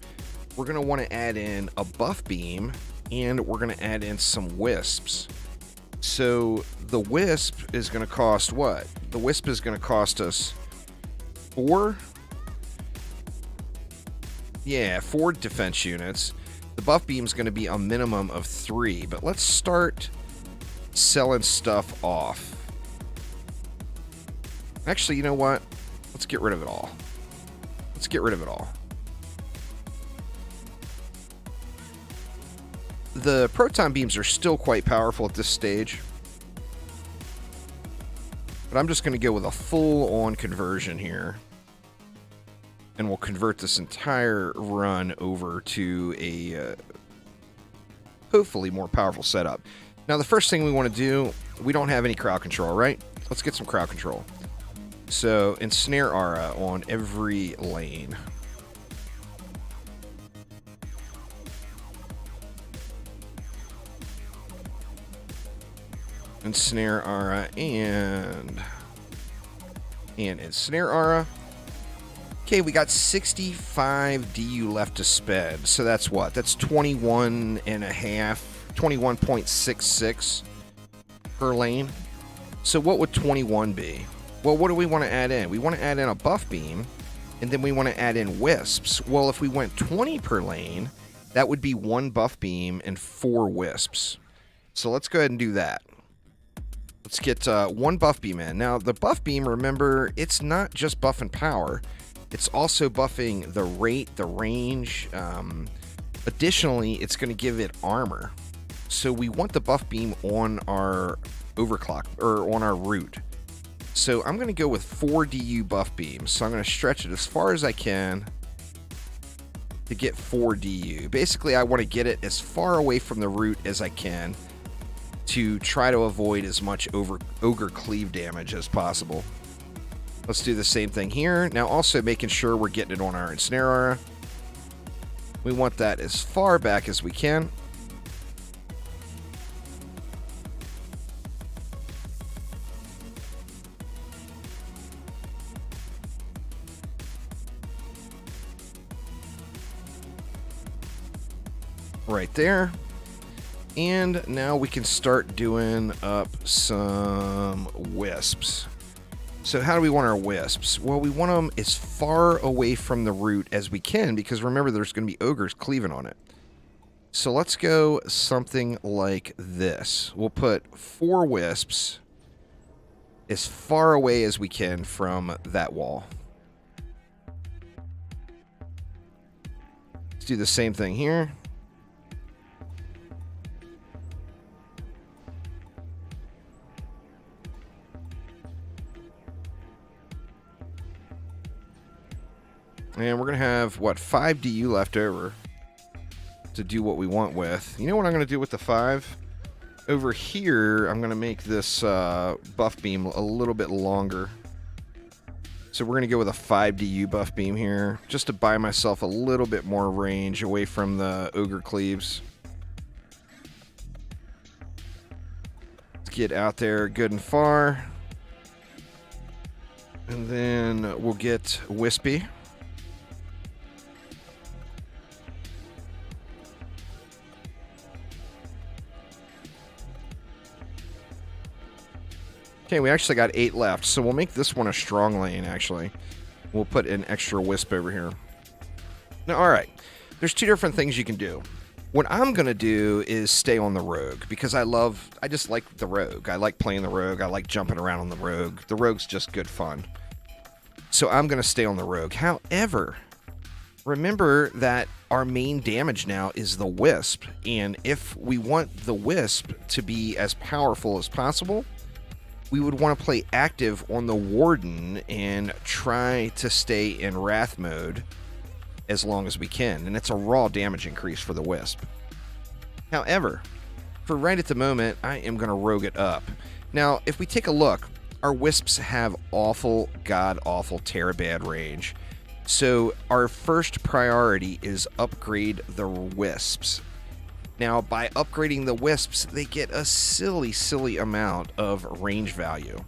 We're going to want to add in a buff beam, and we're going to add in some wisps. So the Wisp is going to cost what? The Wisp is going to cost us 4? Yeah, 4 defense units. The buff beam is going to be a minimum of 3. But let's start selling stuff off. Actually, you know what? Let's get rid of it all. Let's get rid of it all. The proton beams are still quite powerful at this stage. But I'm just going to go with a full-on conversion here. And we'll convert this entire run over to a hopefully more powerful setup. Now, the first thing we want to do, we don't have any crowd control, right? Let's get some crowd control. So, ensnare aura on every lane. Ensnare aura and ensnare aura. Okay, we got 65 DU left to spend. So that's what? That's 21.66 per lane. So what would 21 be? Well, what do we want to add in? We want to add in a buff beam, and then we want to add in wisps. Well, if we went 20 per lane, that would be 1 buff beam and 4 wisps. So let's go ahead and do that. Let's get 1 buff beam in. Now, the buff beam, remember, it's not just buffing power. It's also buffing the rate, the range. Additionally, it's going to give it armor. So we want the buff beam on our overclock, or on our root. So I'm going to go with 4 DU buff beams. So I'm going to stretch it as far as I can to get 4 DU. Basically, I want to get it as far away from the root as I can to try to avoid as much ogre cleave damage as possible. Let's do the same thing here. Now, also making sure we're getting it on our ensnare aura. We want that as far back as we can. Right there. And now we can start doing up some wisps. So how do we want our wisps? Well, we want them as far away from the root as we can, because remember, there's going to be ogres cleaving on it. So let's go something like this. We'll put 4 wisps as far away as we can from that wall. Let's do the same thing here. And we're going to have, what, 5 DU left over to do what we want with. You know what I'm going to do with the 5? Over here, I'm going to make this buff beam a little bit longer. So we're going to go with a 5 DU buff beam here, just to buy myself a little bit more range away from the ogre cleaves. Let's get out there good and far. And then we'll get Wispy. Okay, we actually got 8 left, so we'll make this one a strong lane, actually. We'll put an extra wisp over here. Now, alright, there's 2 different things you can do. What I'm going to do is stay on the rogue, because I just like the rogue. I like playing the rogue. I like jumping around on the rogue. The rogue's just good fun. So I'm going to stay on the rogue. However, remember that our main damage now is the wisp, and if we want the wisp to be as powerful as possible, we would want to play active on the Warden and try to stay in Wrath mode as long as we can. And it's a raw damage increase for the Wisp. However, for right at the moment, I am going to rogue it up. Now, if we take a look, our Wisps have awful, god-awful, terabad range. So our first priority is upgrade the Wisps. Now, by upgrading the Wisps, they get a silly, silly amount of range value.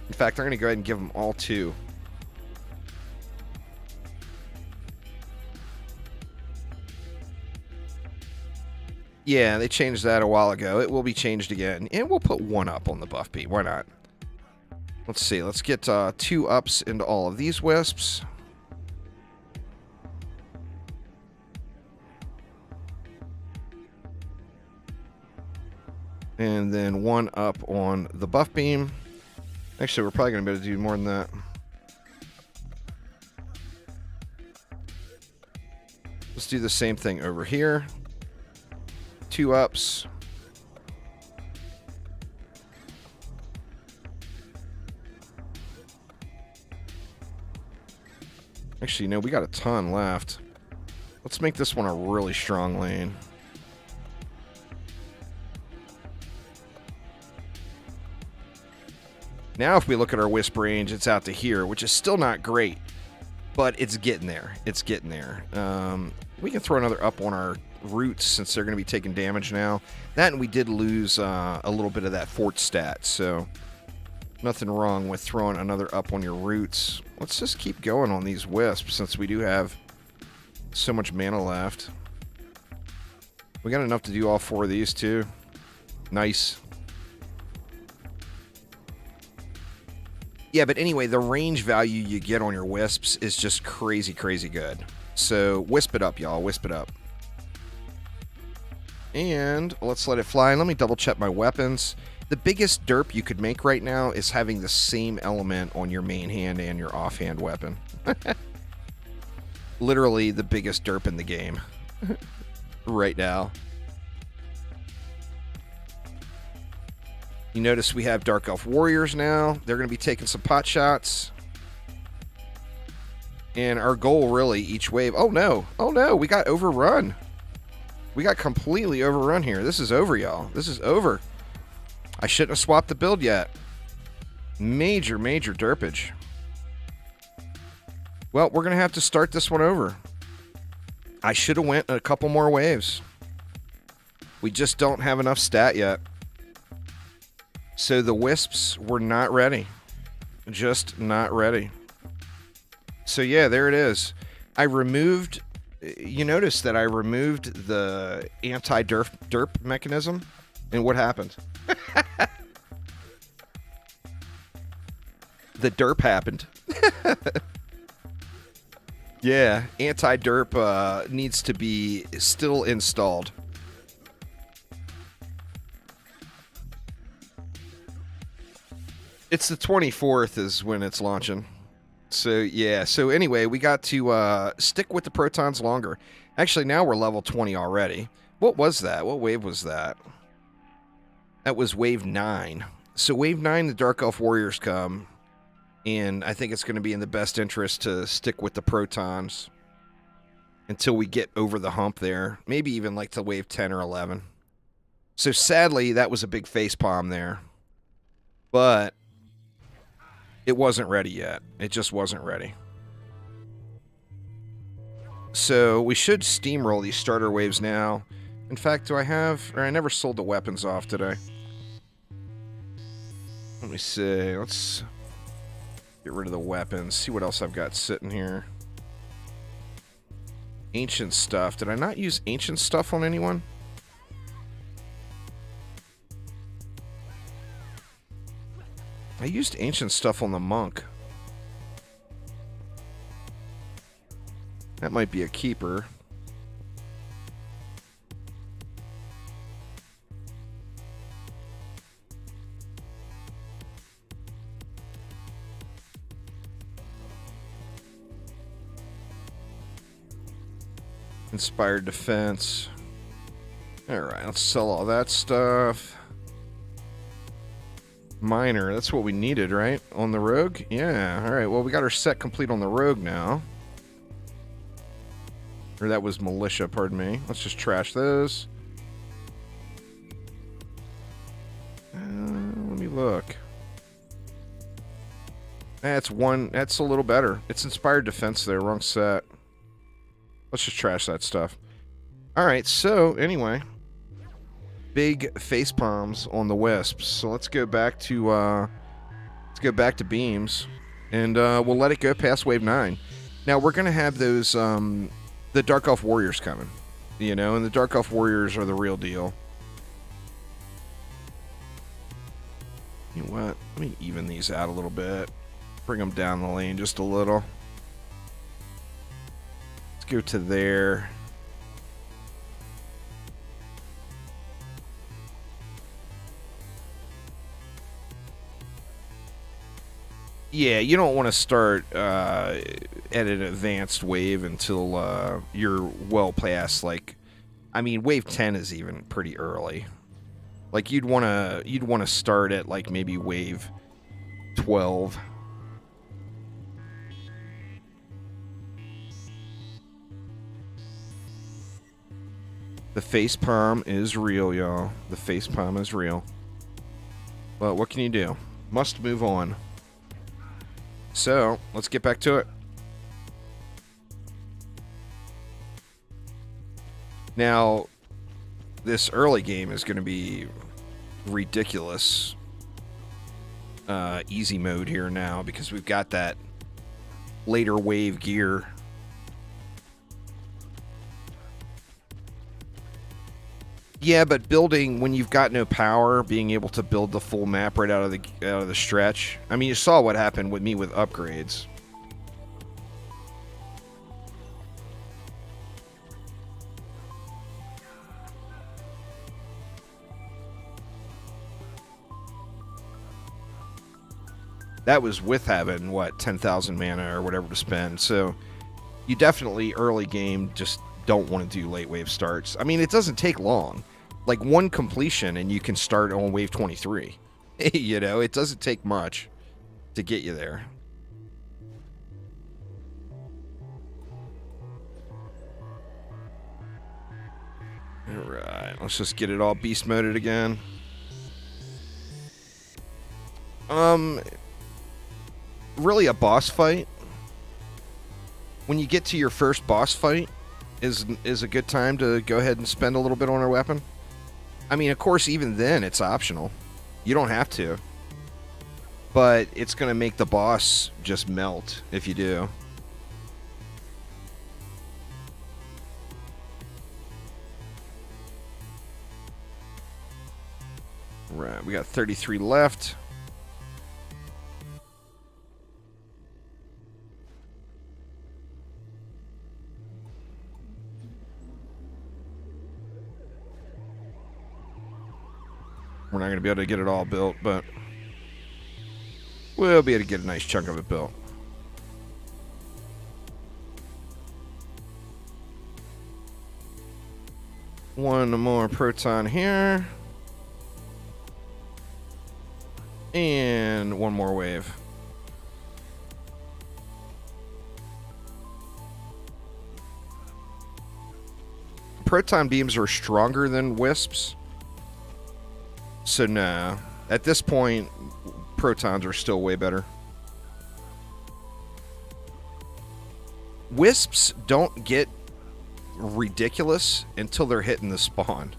In fact, I'm going to go ahead and give them all 2. Yeah, they changed that a while ago. It will be changed again. And we'll put 1 up on the buff beam. Why not? Let's see. Let's get 2 ups into all of these Wisps. And then 1 up on the buff beam. Actually, we're probably going to be able to do more than that. Let's do the same thing over here. 2 ups. Actually, no, we got a ton left. Let's make this one a really strong lane. Now, if we look at our wisp range, it's out to here, which is still not great, but it's getting there. It's getting there. We can throw another up on our roots since they're going to be taking damage now. That, and we did lose a little bit of that fort stat, so nothing wrong with throwing another up on your roots. Let's just keep going on these wisps since we do have so much mana left. We got enough to do all 4 of these too. Nice. Yeah, but anyway, the range value you get on your wisps is just crazy, crazy good. So wisp it up, y'all. Wisp it up. And let's let it fly. And let me double check my weapons. The biggest derp you could make right now is having the same element on your main hand and your offhand weapon. Literally the biggest derp in the game right now. You notice we have Dark Elf Warriors now. They're going to be taking some pot shots. And our goal really each wave... Oh no, we got overrun. We got completely overrun here. This is over, y'all. This is over. I shouldn't have swapped the build yet. Major, major derpage. Well, we're going to have to start this one over. I should have went a couple more waves. We just don't have enough stat yet. So the wisps were not ready. Just not ready. So yeah, there it is. I removed... You notice that I removed the anti-derp mechanism. And what happened? The derp happened. Yeah, anti-derp needs to be still installed. It's the 24th is when it's launching. So, yeah. So, anyway, we got to stick with the protons longer. Actually, now we're level 20 already. What was that? What wave was that? That was wave 9. So, wave 9, the Dark Elf Warriors come. And I think it's going to be in the best interest to stick with the protons until we get over the hump there. Maybe even like to wave 10 or 11. So, sadly, that was a big facepalm there. But it wasn't ready yet. It just wasn't ready. So we should steamroll these starter waves now. In fact, do I have... Or I never sold the weapons off today. Let me see. Let's get rid of the weapons. See what else I've got sitting here. Ancient stuff. Did I not use ancient stuff on anyone? I used ancient stuff on the monk. That might be a keeper. Inspired defense. Alright, let's sell all that stuff. Miner, that's what we needed, right? On the rogue? Yeah, alright, well, we got our set complete on the rogue now. Or that was militia, pardon me. Let's just trash those. Let me look. That's one, that's a little better. It's inspired defense there, wrong set. Let's just trash that stuff. Alright, so, anyway. Big face palms on the wisps. So let's go back to beams, and we'll let it go past wave 9. Now we're gonna have those the Dark Elf Warriors coming, you know, and the Dark Elf Warriors are the real deal. You know what? Let me even these out a little bit. Bring them down the lane just a little. Let's go to there. Yeah, you don't want to start at an advanced wave until you're well past, like, I mean, wave 10 is even pretty early. Like, you'd want to start at, like, maybe wave 12. The facepalm is real, y'all. The facepalm is real. But what can you do? Must move on. So, let's get back to it. Now, this early game is going to be ridiculous. Easy mode here now because we've got that later wave gear. Yeah, but building when you've got no power, being able to build the full map right out of the stretch. I mean, you saw what happened with me with upgrades. That was with having, what, 10,000 mana or whatever to spend. So you definitely, early game, just don't want to do late wave starts. I mean, it doesn't take long. Like, one completion and you can start on wave 23. You know, it doesn't take much to get you there. Alright, let's just get it all beast moded again. Really a boss fight. When you get to your first boss fight is a good time to go ahead and spend a little bit on a weapon. I mean, of course, even then, it's optional. You don't have to. But it's going to make the boss just melt if you do. Right, we got 33 left. We're not going to be able to get it all built, but we'll be able to get a nice chunk of it built. One more proton here. And one more wave. Proton beams are stronger than wisps. So, nah. At this point, protons are still way better. Wisps don't get ridiculous until they're hitting the spawn.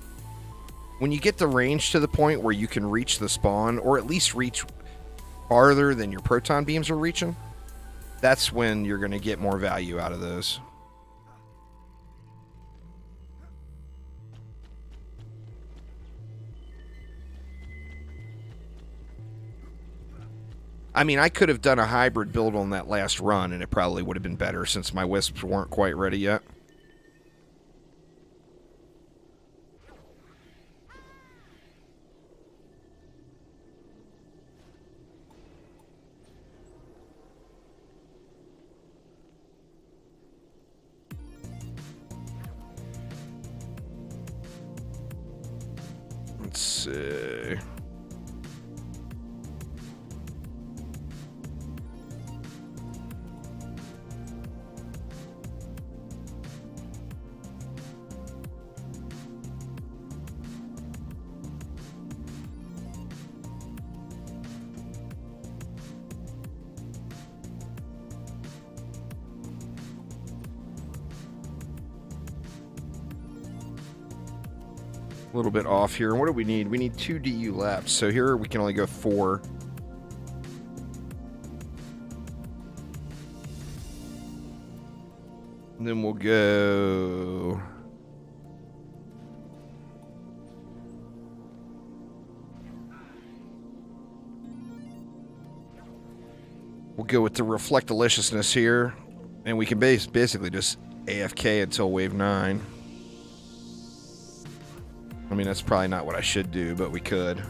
When you get the range to the point where you can reach the spawn, or at least reach farther than your proton beams are reaching, that's when you're going to get more value out of those. I mean, I could have done a hybrid build on that last run, and it probably would have been better since my wisps weren't quite ready yet. Let's see. A little bit off here. What do we need? We need 2 DU left. So here we can only go 4. And then we'll go... We'll go with the Reflect Deliciousness here. And we can basically just AFK until wave 9. I mean, that's probably not what I should do, but we could.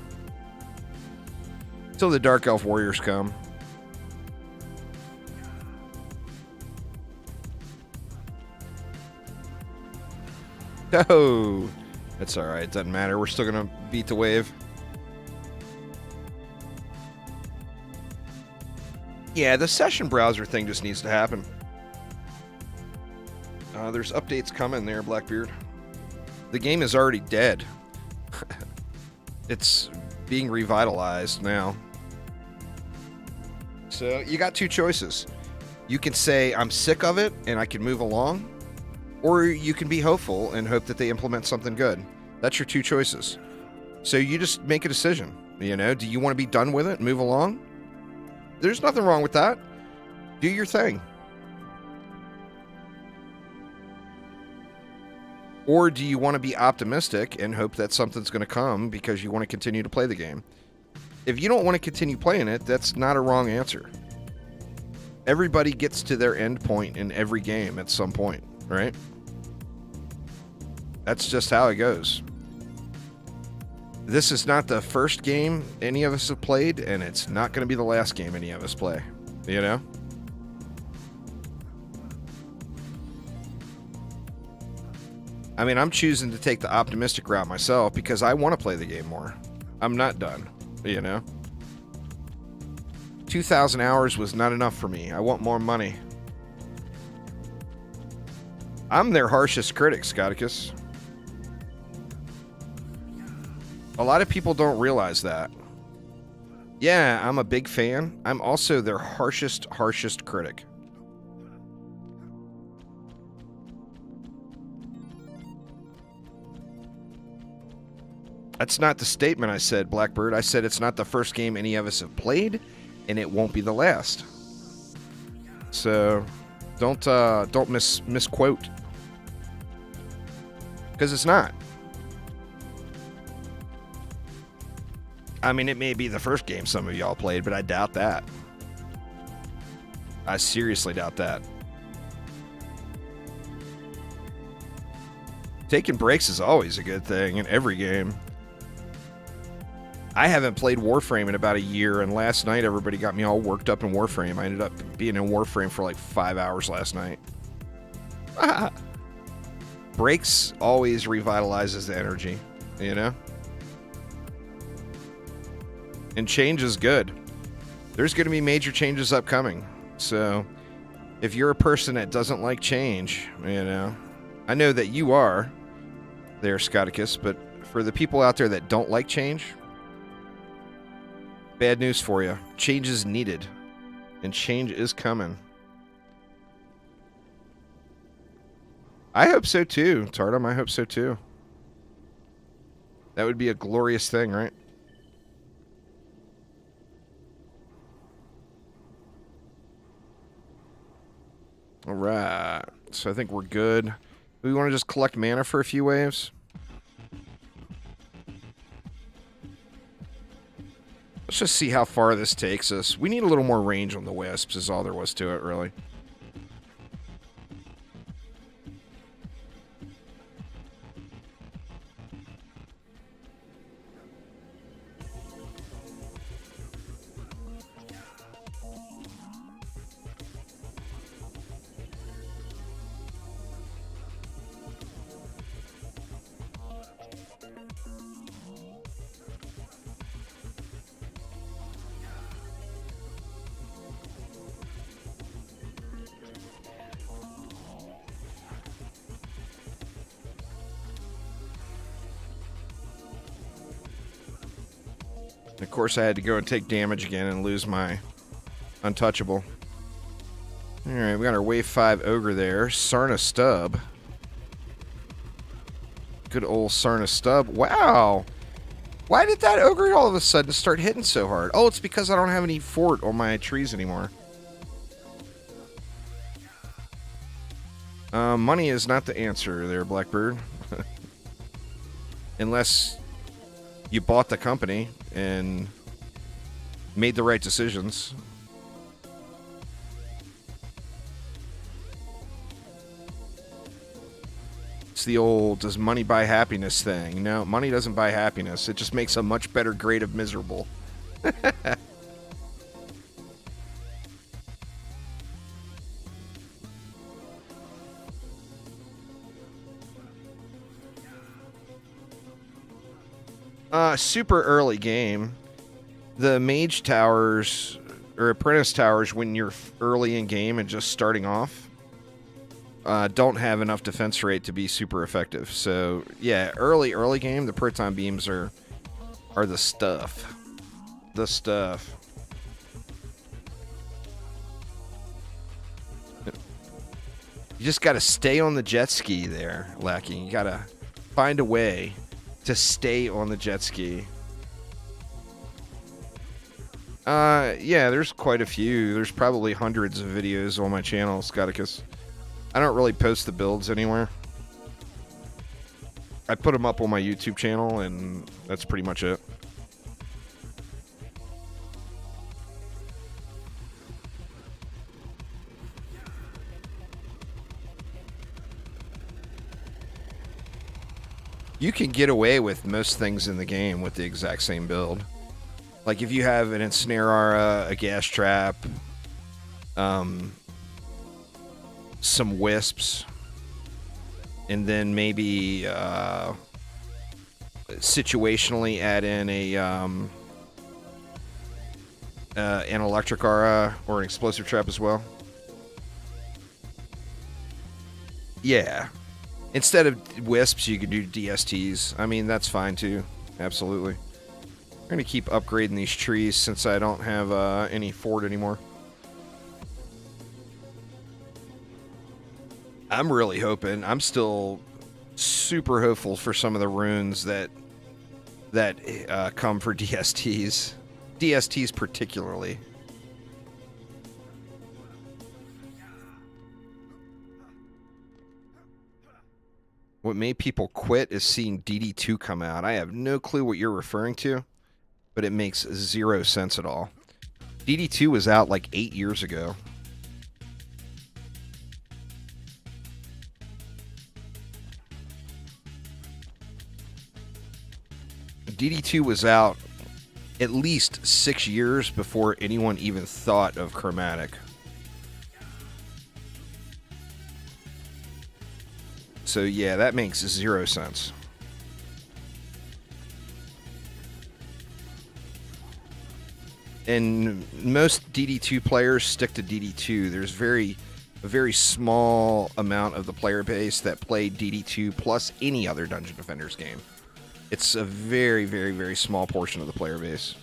Until the Dark Elf Warriors come. Oh, that's all right. It doesn't matter. We're still going to beat the wave. Yeah, the session browser thing just needs to happen. There's updates coming there, Blackbeard. The game is already dead. It's being revitalized now. So you got two choices. You can say, I'm sick of it and I can move along. Or you can be hopeful and hope that they implement something good. That's your two choices. So you just make a decision. You know, do you want to be done with it and move along? There's nothing wrong with that. Do your thing. Or do you want to be optimistic and hope that something's going to come because you want to continue to play the game? If you don't want to continue playing it, that's not a wrong answer. Everybody gets to their end point in every game at some point, right? That's just how it goes. This is not the first game any of us have played, and it's not going to be the last game any of us play, you know? I mean, I'm choosing to take the optimistic route myself because I want to play the game more. I'm not done, you know? 2,000 hours was not enough for me. I want more money. I'm their harshest critic, Scotticus. A lot of people don't realize that. Yeah, I'm a big fan. I'm also their harshest critic. That's not the statement I said, Blackbird. I said it's not the first game any of us have played, and it won't be the last. So, don't misquote. Because it's not. I mean, it may be the first game some of y'all played, but I doubt that. I seriously doubt that. Taking breaks is always a good thing in every game. I haven't played Warframe in about a year, and last night everybody got me all worked up in Warframe. I ended up being in Warframe for like 5 hours last night. Breaks always revitalizes the energy, you know? And change is good. There's going to be major changes upcoming. So, if you're a person that doesn't like change, you know, I know that you are there, Scotticus, but for the people out there that don't like change, bad news for you. Change is needed. And change is coming. I hope so too, Tardum. I hope so too. That would be a glorious thing, right? Alright. So I think we're good. Do we want to just collect mana for a few waves? Let's just see how far this takes us. We need a little more range on the wisps is all there was to it, really. Of course, I had to go and take damage again and lose my untouchable. Alright, we got our Wave 5 Ogre there. Sarna Stub. Good old Sarna Stub. Wow! Why did that Ogre all of a sudden start hitting so hard? Oh, it's because I don't have any fort on my trees anymore. Money is not the answer there, Blackbird. Unless you bought the company and made the right decisions. It's the old, does money buy happiness thing. No, money doesn't buy happiness. It just makes a much better grade of miserable. Super early game. The mage towers or apprentice towers, when you're early in game and just starting off, don't have enough defense rate to be super effective. So yeah, early game, the proton beams are the stuff. The stuff. You just got to stay on the jet ski there, Lackey. You got to find a way to stay on the jet ski. Yeah, there's quite a few. There's probably hundreds of videos on my channel, Scotticus. I don't really post the builds anywhere. I put them up on my YouTube channel, and that's pretty much it. You can get away with most things in the game with the exact same build. Like if you have an ensnare aura, a gas trap, some wisps, and then maybe situationally add in an electric aura or an explosive trap as well. Yeah. Instead of wisps, you could do DSTs. I mean, that's fine too. Absolutely. I'm going to keep upgrading these trees since I don't have any fort anymore. I'm really hoping. I'm still super hopeful for some of the runes that come for DSTs. DSTs particularly. What made people quit is seeing DD2 come out. I have no clue what you're referring to, but it makes zero sense at all. DD2 was out like 8 years ago. DD2 was out at least 6 years before anyone even thought of chromatic. So yeah, that makes zero sense. And most DD2 players stick to DD2. There's a very small amount of the player base that play DD2 plus any other Dungeon Defenders game. It's a very, very, very small portion of the player base.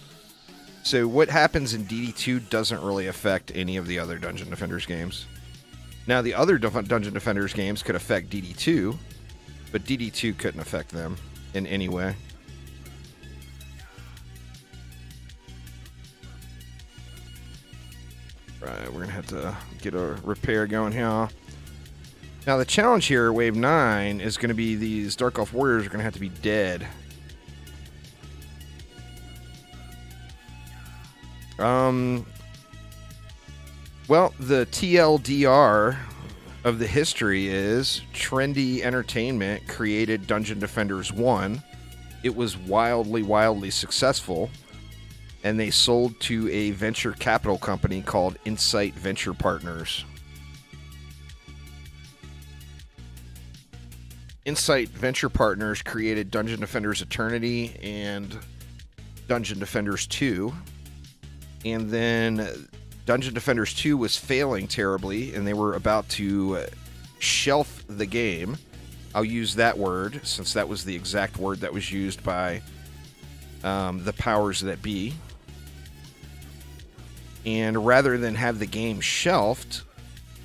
So what happens in DD2 doesn't really affect any of the other Dungeon Defenders games. Now, the other Dungeon Defenders games could affect DD2, but DD2 couldn't affect them in any way. Right, we're going to have to get a repair going here. Now, the challenge here, Wave 9, is going to be these Dark Elf Warriors are going to have to be dead. Well, the TLDR of the history is Trendy Entertainment created Dungeon Defenders 1. It was wildly successful, and they sold to a venture capital company called Insight Venture Partners. Insight Venture Partners created Dungeon Defenders Eternity and Dungeon Defenders 2, and then Dungeon Defenders 2 was failing terribly, and they were about to shelf the game. I'll use that word, since that was the exact word that was used by the powers that be. And rather than have the game shelved,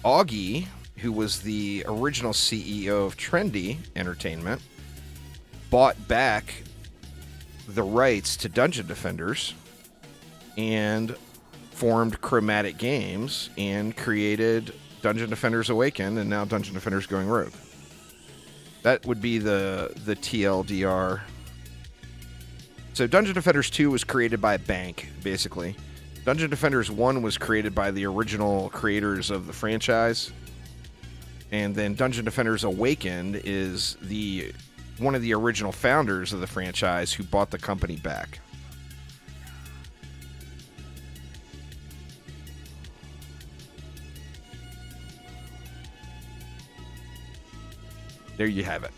Augie, who was the original CEO of Trendy Entertainment, bought back the rights to Dungeon Defenders and formed Chromatic Games and created Dungeon Defenders Awaken, and now Dungeon Defenders Going Rogue. That would be the TLDR. So Dungeon Defenders 2 was created by a bank, basically. Dungeon Defenders 1 was created by the original creators of the franchise. And then Dungeon Defenders Awakened is one of the original founders of the franchise who bought the company back. There you have it.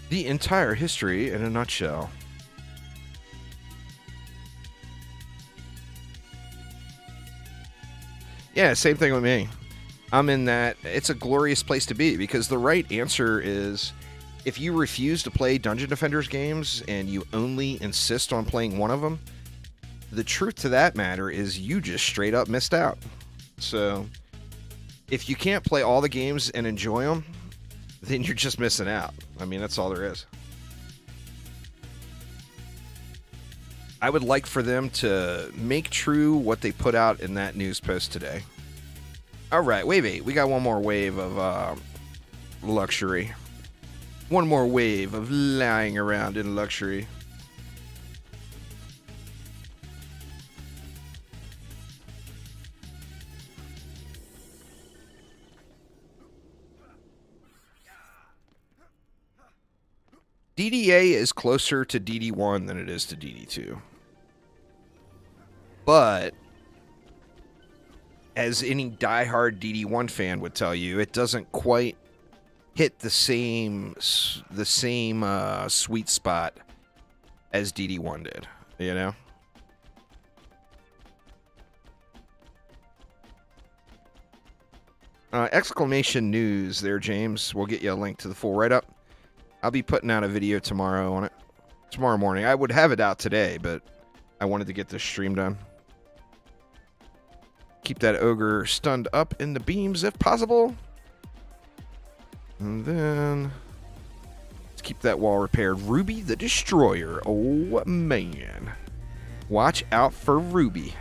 The entire history in a nutshell. Yeah, same thing with me. I'm in that. It's a glorious place to be because the right answer is if you refuse to play Dungeon Defenders games and you only insist on playing one of them, the truth to that matter is you just straight up missed out. So if you can't play all the games and enjoy them, then you're just missing out. I mean, that's all there is. I would like for them to make true what they put out in that news post today. All right, wave 8. We got one more wave of luxury. One more wave of lying around in luxury. DDA is closer to DD1 than it is to DD2. But as any diehard DD1 fan would tell you, it doesn't quite hit the same sweet spot as DD1 did, you know? Exclamation news there, James. We'll get you a link to the full write-up. I'll be putting out a video tomorrow on it. Tomorrow morning. I would have it out today, but I wanted to get this stream done. Keep that ogre stunned up in the beams if possible. And then let's keep that wall repaired. Ruby the Destroyer. Oh, man. Watch out for Ruby.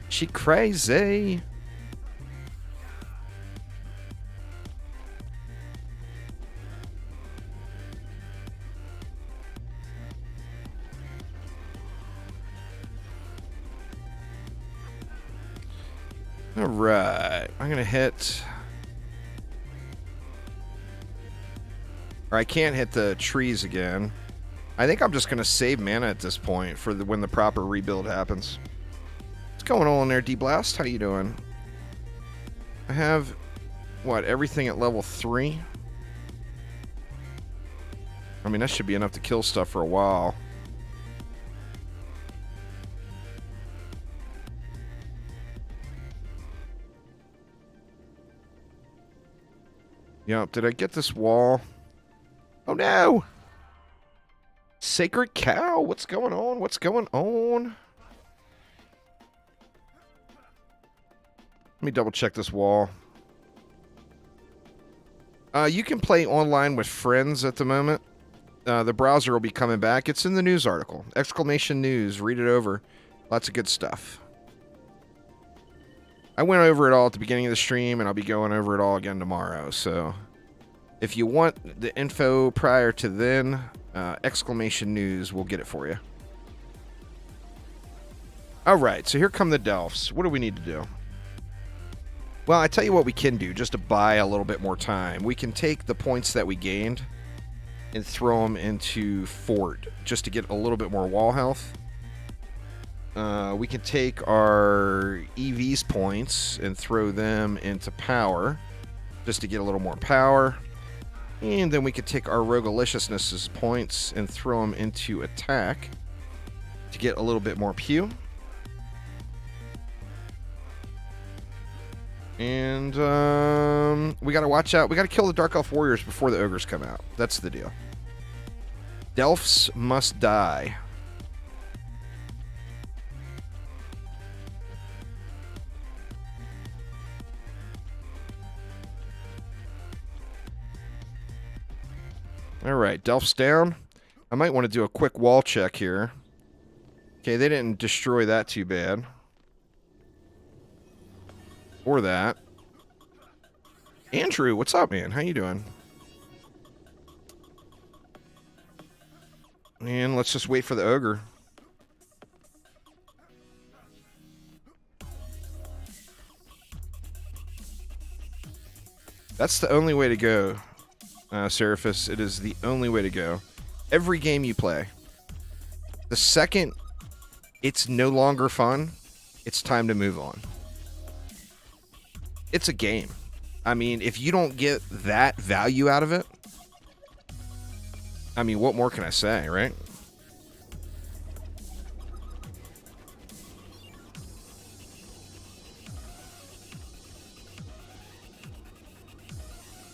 She crazy. All right, I'm going to hit... Or I can't hit the trees again. I think I'm just going to save mana at this point for when the proper rebuild happens. What's going on there, D-Blast? How you doing? I have, what, everything at level 3? I mean, that should be enough to kill stuff for a while. Yep, did I get this wall? Oh no! Sacred Cow, what's going on? What's going on? Let me double check this wall. You can play online with friends at the moment. The browser will be coming back. It's in the news article. Exclamation news, read it over. Lots of good stuff. I went over it all at the beginning of the stream, and I'll be going over it all again tomorrow. So, if you want the info prior to then, exclamation news will get it for you. All right, so here come the Delphs. What do we need to do? Well, I tell you what we can do, just to buy a little bit more time. We can take the points that we gained and throw them into Fort, just to get a little bit more wall health. We can take our EV's points and throw them into power, just to get a little more power. And then we could take our Rogueliciousness's points and throw them into attack to get a little bit more pew. And we got to watch out. We got to kill the Dark Elf Warriors before the ogres come out. That's the deal. Delphs must die. Alright, Delph's down. I might want to do a quick wall check here. Okay, they didn't destroy that too bad. Or that. Andrew, what's up, man? How you doing? And let's just wait for the ogre. That's the only way to go. Seraphis, it is the only way to go. Every game you play, the second it's no longer fun, it's time to move on. It's a game. I mean, if you don't get that value out of it, I mean, what more can I say, right?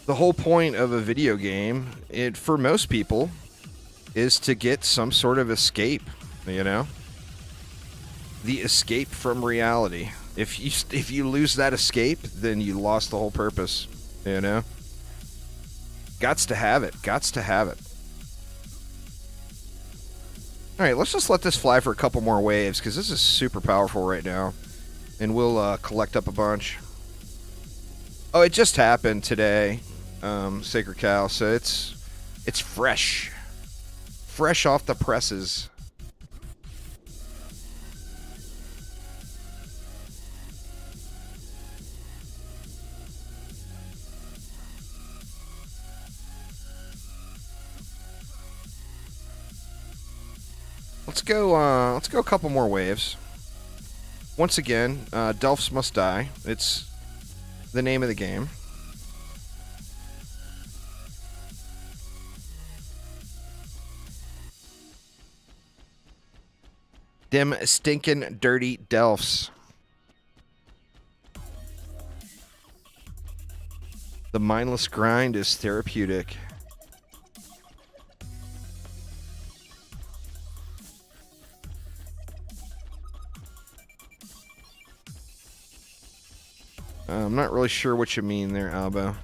The whole point of a video game, for most people, is to get some sort of escape, you know? The escape from reality. If you lose that escape, then you lost the whole purpose, you know? Gots to have it. Gots to have it. Alright, let's just let this fly for a couple more waves, because this is super powerful right now. And we'll collect up a bunch. Oh, it just happened today, Sacred Cow, so it's fresh. Fresh off the presses. Let's go a couple more waves. Once again, Delphs must die. It's the name of the game. Them stinking dirty Delphs. The mindless grind is therapeutic. I'm not really sure what you mean there, Albo.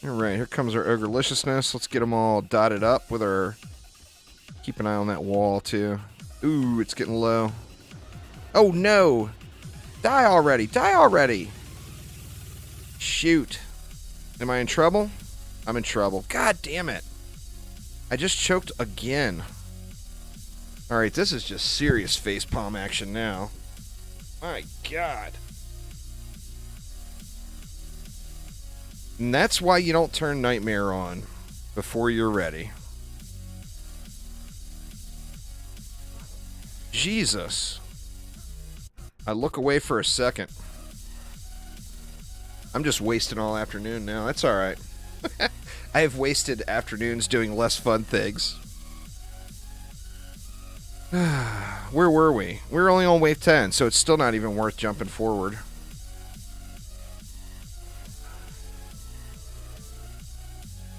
Alright, here comes our Ogreliciousness. Let's get them all dotted up with our... Keep an eye on that wall, too. Ooh, it's getting low. Oh, no! Die already! Die already! Shoot. Am I in trouble? I'm in trouble. God damn it. I just choked again. Alright, this is just serious facepalm action now. My God. And that's why you don't turn Nightmare on before you're ready. Jesus. I look away for a second. I'm just wasting all afternoon now. That's alright. I have wasted afternoons doing less fun things. Where were we? We were only on wave 10, so it's still not even worth jumping forward.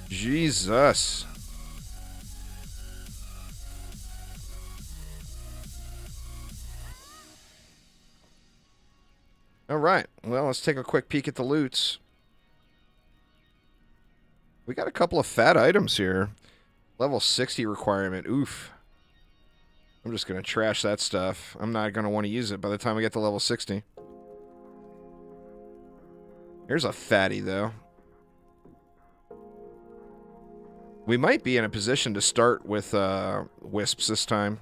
Jesus. Alright, well, let's take a quick peek at the loots. We got a couple of fat items here. Level 60 requirement, oof. I'm just going to trash that stuff. I'm not going to want to use it by the time I get to level 60. Here's a fatty, though. We might be in a position to start with wisps this time.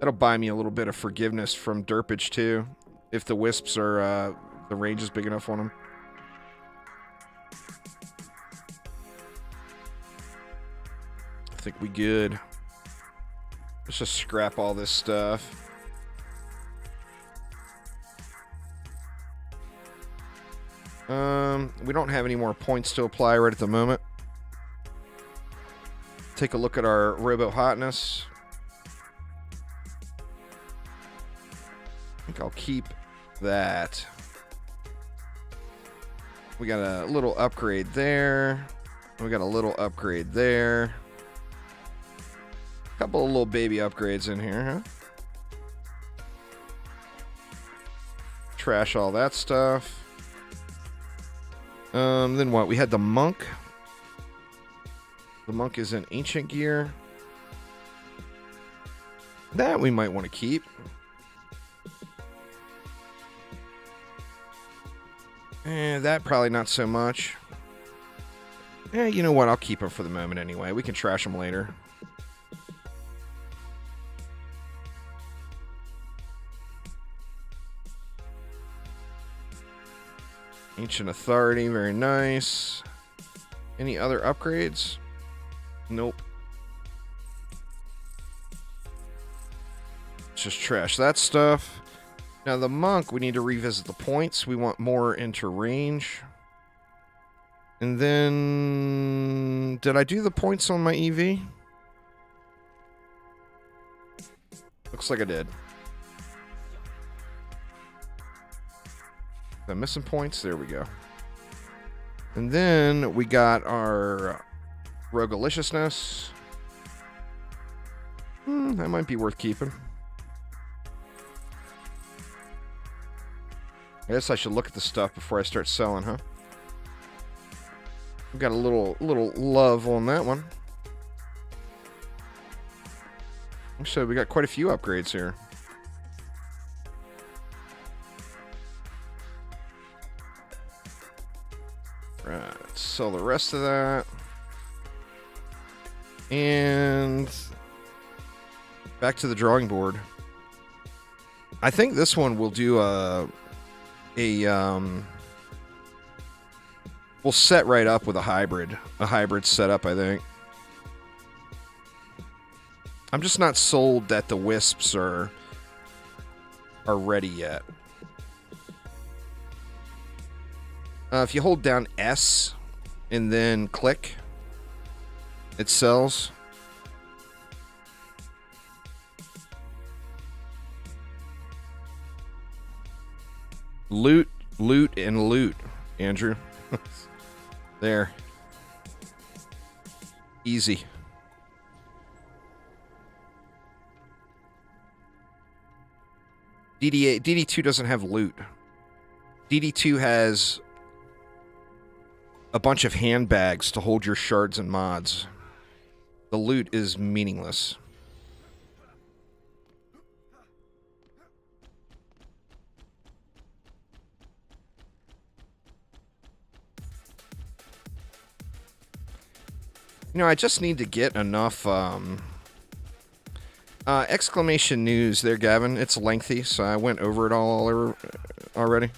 That'll buy me a little bit of forgiveness from derpage, too. If the wisps are, the range is big enough on them. I think we good. Let's just scrap all this stuff. We don't have any more points to apply right at the moment. Take a look at our Robo Hotness. I think I'll keep that. We got a little upgrade there. We got a little upgrade there. A couple of little baby upgrades in here, huh? Trash all that stuff. Then what? We had the monk. The monk is in ancient gear. That we might want to keep. That probably not so much. You know what? I'll keep them for the moment anyway. We can trash them later. Ancient Authority, very nice. Any other upgrades? Nope. Let's just trash that stuff. Now the monk, we need to revisit the points. We want more into range. And then... Did I do the points on my EV? Looks like I did. Am I missing points? There we go. And then we got our Rogueliciousness. That might be worth keeping. I guess I should look at the stuff before I start selling, huh? We've got a little love on that one. So we got quite a few upgrades here. Right, let's sell the rest of that. And back to the drawing board. I think this one will do we'll set right up with a hybrid setup, I think. I'm just not sold that the wisps are ready yet. If you hold down S and then click, it sells. Loot, and loot, Andrew. There. Easy. DDA, DD2 doesn't have loot. DD2 has a bunch of handbags to hold your shards and mods. The loot is meaningless. You know, I just need to get enough, exclamation news there, Gavin. It's lengthy, so I went over it all already.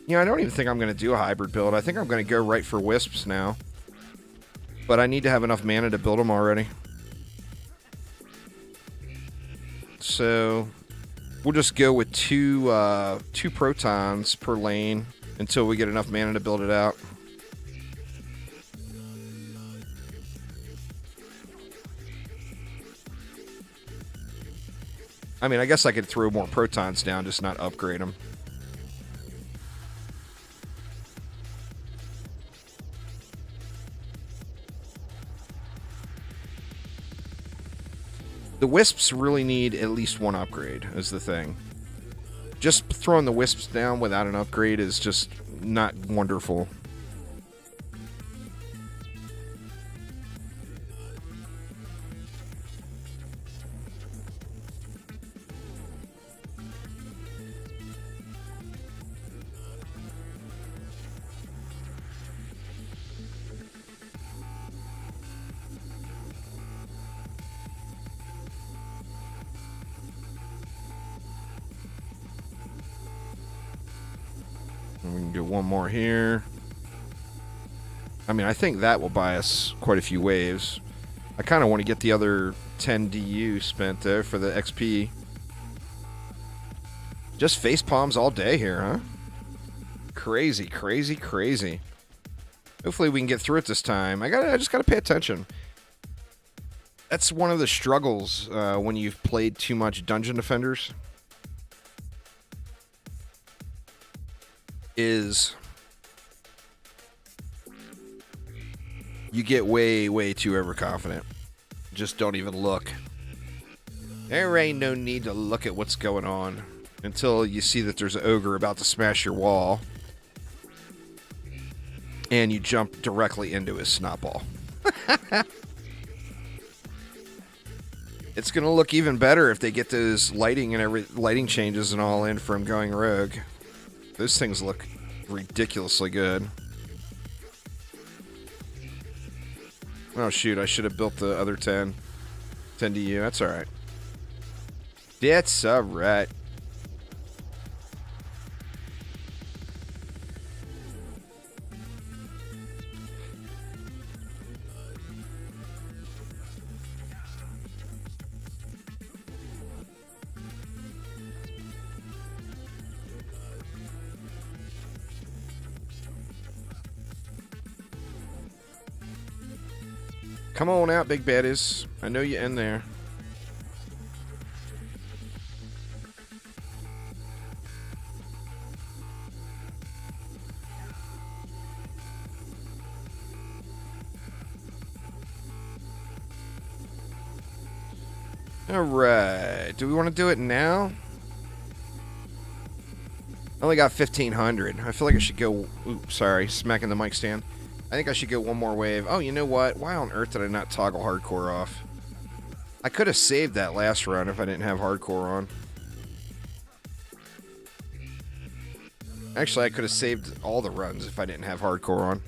You know, I don't even think I'm going to do a hybrid build. I think I'm going to go right for wisps now. But I need to have enough mana to build them already. So we'll just go with two protons per lane until we get enough mana to build it out. I mean, I guess I could throw more protons down, just not upgrade them. The wisps really need at least one upgrade, is the thing. Just throwing the wisps down without an upgrade is just not wonderful. We can do one more here. I mean, I think that will buy us quite a few waves. I kind of want to get the other 10 DU spent there for the XP. Just face palms all day here, huh? Crazy, crazy, crazy. Hopefully we can get through it this time. I just gotta pay attention. That's one of the struggles when you've played too much Dungeon Defenders. Is you get way too overconfident. Just don't even look. There ain't no need to look at what's going on until you see that there's an ogre about to smash your wall and you jump directly into his snot ball. It's gonna look even better if they get those lighting changes and all in from going rogue. Those things look ridiculously good. Oh, shoot. I should have built the other 10 DU. That's all right. That's all right. Come on out, big baddies. I know you're in there. Alright. Do we want to do it now? I only got 1,500. I feel like I should go... Oops, sorry. Smacking the mic stand. I think I should go one more wave. Oh, you know what? Why on earth did I not toggle hardcore off? I could have saved that last run if I didn't have hardcore on. Actually, I could have saved all the runs if I didn't have hardcore on.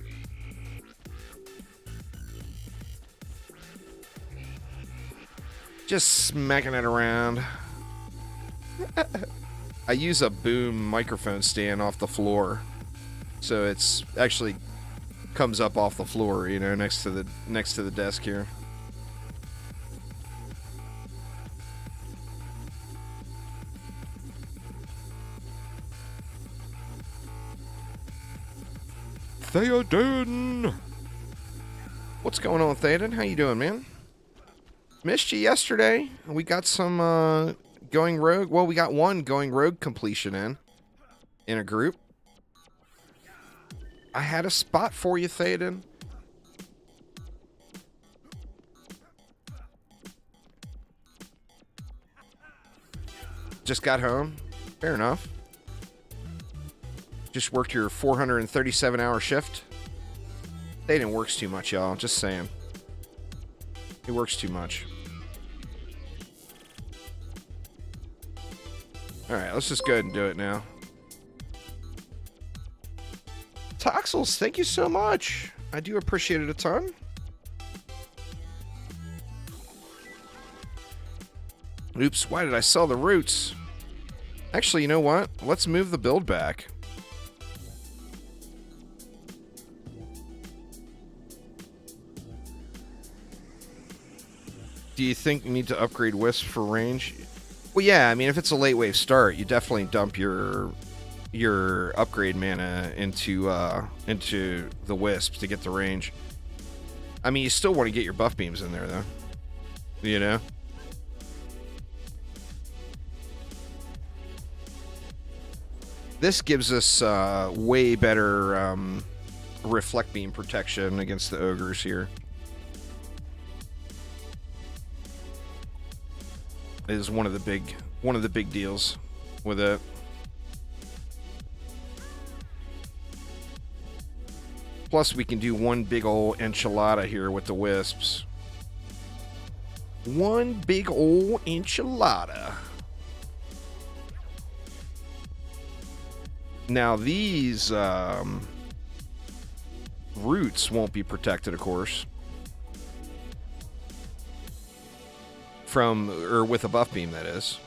Just smacking it around. I use a boom microphone stand off the floor, so it's actually comes up off the floor, you know, next to the desk here. Theoden! What's going on, Theoden? How you doing, man? Missed you yesterday. We got some going rogue. Well, we got one going rogue completion in a group. I had a spot for you, Theoden. Just got home. Fair enough. Just worked your 437-hour shift. Theoden works too much, y'all. Just saying. He works too much. Alright, let's just go ahead and do it now. Toxels, thank you so much. I do appreciate it a ton. Oops, why did I sell the roots? Actually, you know what? Let's move the build back. Do you think you need to upgrade Wisp for range? Well, yeah, I mean, if it's a late wave start, you definitely dump your upgrade mana into the Wisps to get the range. I mean, you still want to get your buff beams in there, though. You know? This gives us way better reflect beam protection against the ogres here. Is one of the big deals with it. Plus, we can do one big ol' enchilada here with the wisps. One big ol' enchilada. Now, these roots won't be protected, of course. From, or with a buff beam, that is.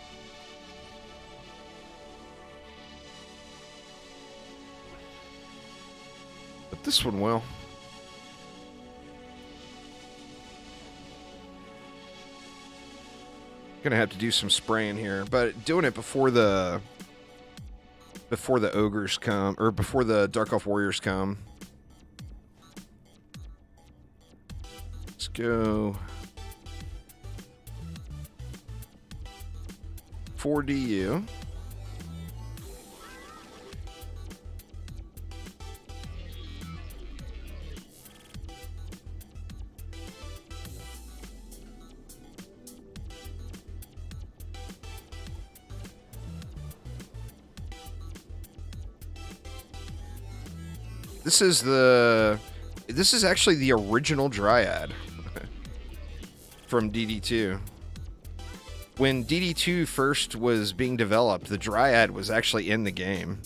But this one will. Gonna have to do some spraying here, but doing it before the ogres come, or before the Dark Elf Warriors come. Let's go 4DU. This is actually the original Dryad from DD2. When DD2 first was being developed, the Dryad was actually in the game.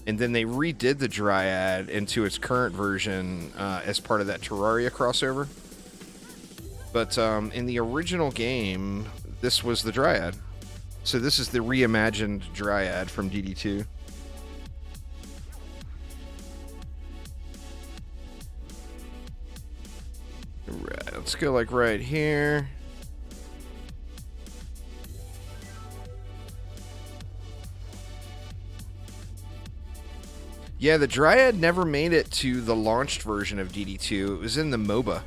And then they redid the Dryad into its current version as part of that Terraria crossover. But in the original game, this was the Dryad. So this is the reimagined Dryad from DD2. Alright, let's go like right here. Yeah, the Dryad never made it to the launched version of DD2. It was in the MOBA.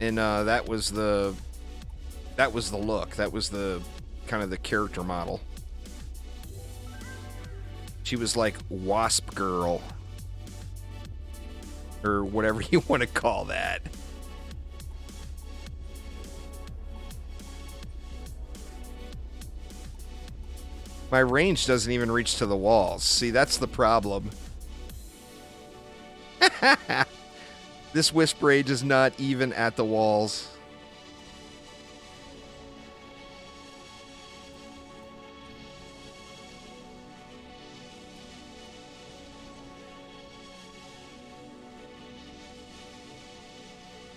And that was the look. That was the kind of the character model. She was like Wasp Girl. Or whatever you want to call that. My range doesn't even reach to the walls. See, that's the problem. This Wisp Rage is not even at the walls.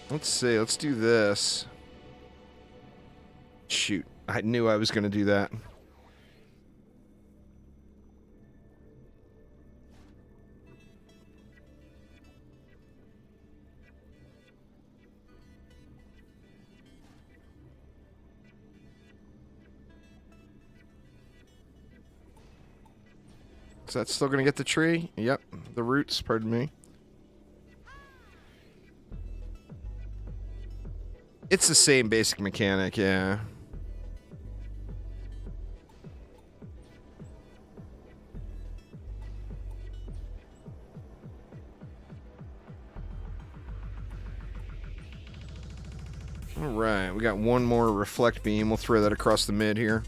Let's see. Let's do this. Shoot. I knew I was going to do that. Is that still going to get the tree? Yep. The roots, pardon me. It's the same basic mechanic, yeah. Alright, we got one more reflect beam. We'll throw that across the mid here.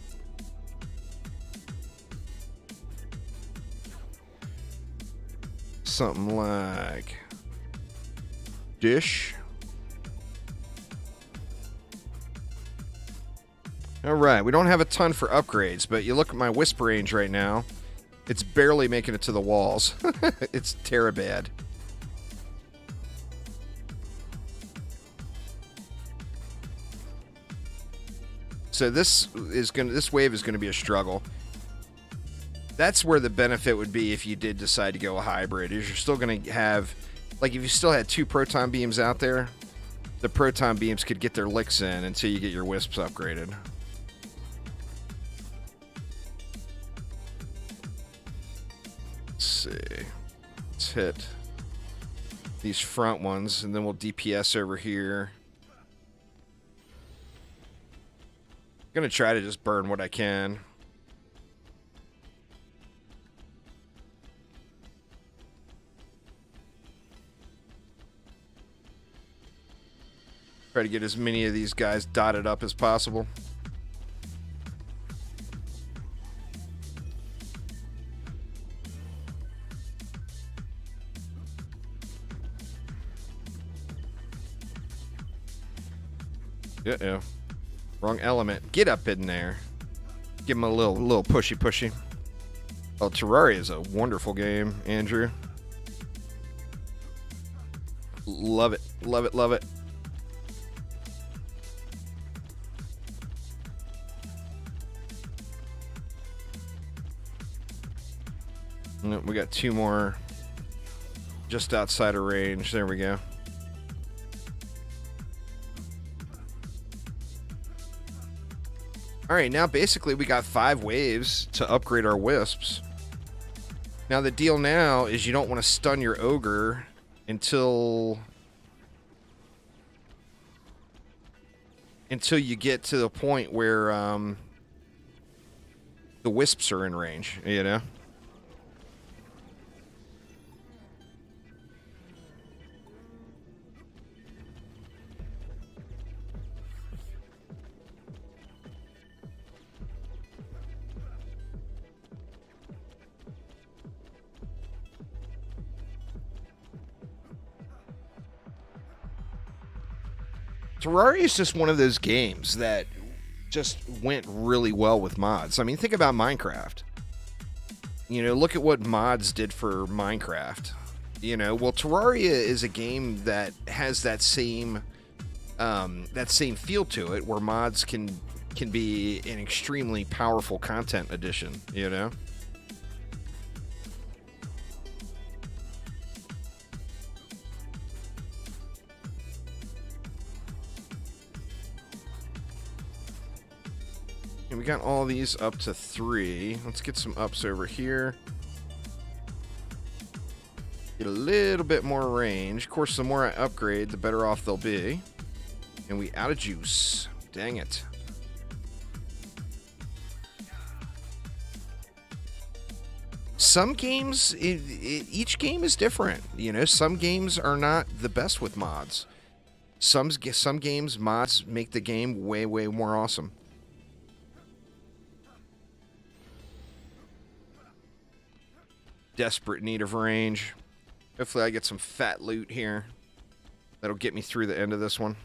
Something like dish. Alright, we don't have a ton for upgrades, but you look at my Wisp range right now, it's barely making it to the walls. It's terabad. So this wave is gonna be a struggle. That's where the benefit would be if you did decide to go a hybrid, is you're still gonna have, like if you still had 2 proton beams out there, the proton beams could get their licks in until you get your Wisps upgraded. Let's see. Let's hit these front ones, and then we'll DPS over here. I'm gonna try to just burn what I can. Try to get as many of these guys dotted up as possible. Uh-oh. Wrong element. Get up in there. Give him a little pushy. Oh, Terraria is a wonderful game, Andrew. Love it. Love it. Love it. Nope, we got 2 more just outside of range. There we go. Alright, now basically we got 5 waves to upgrade our Wisps. Now the deal now is you don't want to stun your Ogre until you get to the point where the Wisps are in range, you know? Terraria is just one of those games that just went really well with mods. I mean, think about Minecraft. You know, look at what mods did for Minecraft. You know, well, Terraria is a game that has that same feel to it, where mods can be an extremely powerful content addition. You know. We got all these up to 3. Let's get some ups over here. Get a little bit more range. Of course, the more I upgrade, the better off they'll be. And we out of juice. Dang it. Some games, each game is different. You know, some games are not the best with mods. Some games, mods make the game way, way more awesome. Desperate need of range. Hopefully I get some fat loot here. That'll get me through the end of this one.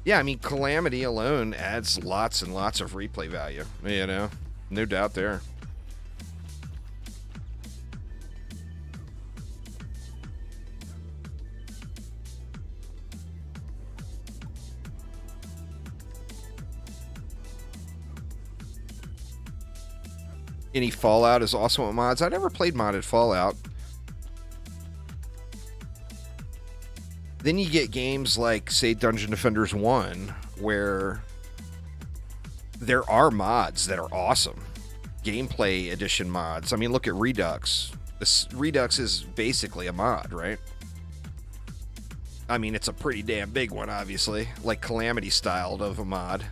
Yeah, I mean, Calamity alone adds lots and lots of replay value, you know? No doubt there. Any Fallout is awesome with mods. I never played modded Fallout. Then you get games like, say, Dungeon Defenders 1, where there are mods that are awesome. Gameplay edition mods. I mean, look at Redux. Redux is basically a mod, right? I mean, it's a pretty damn big one, obviously. Like Calamity styled of a mod.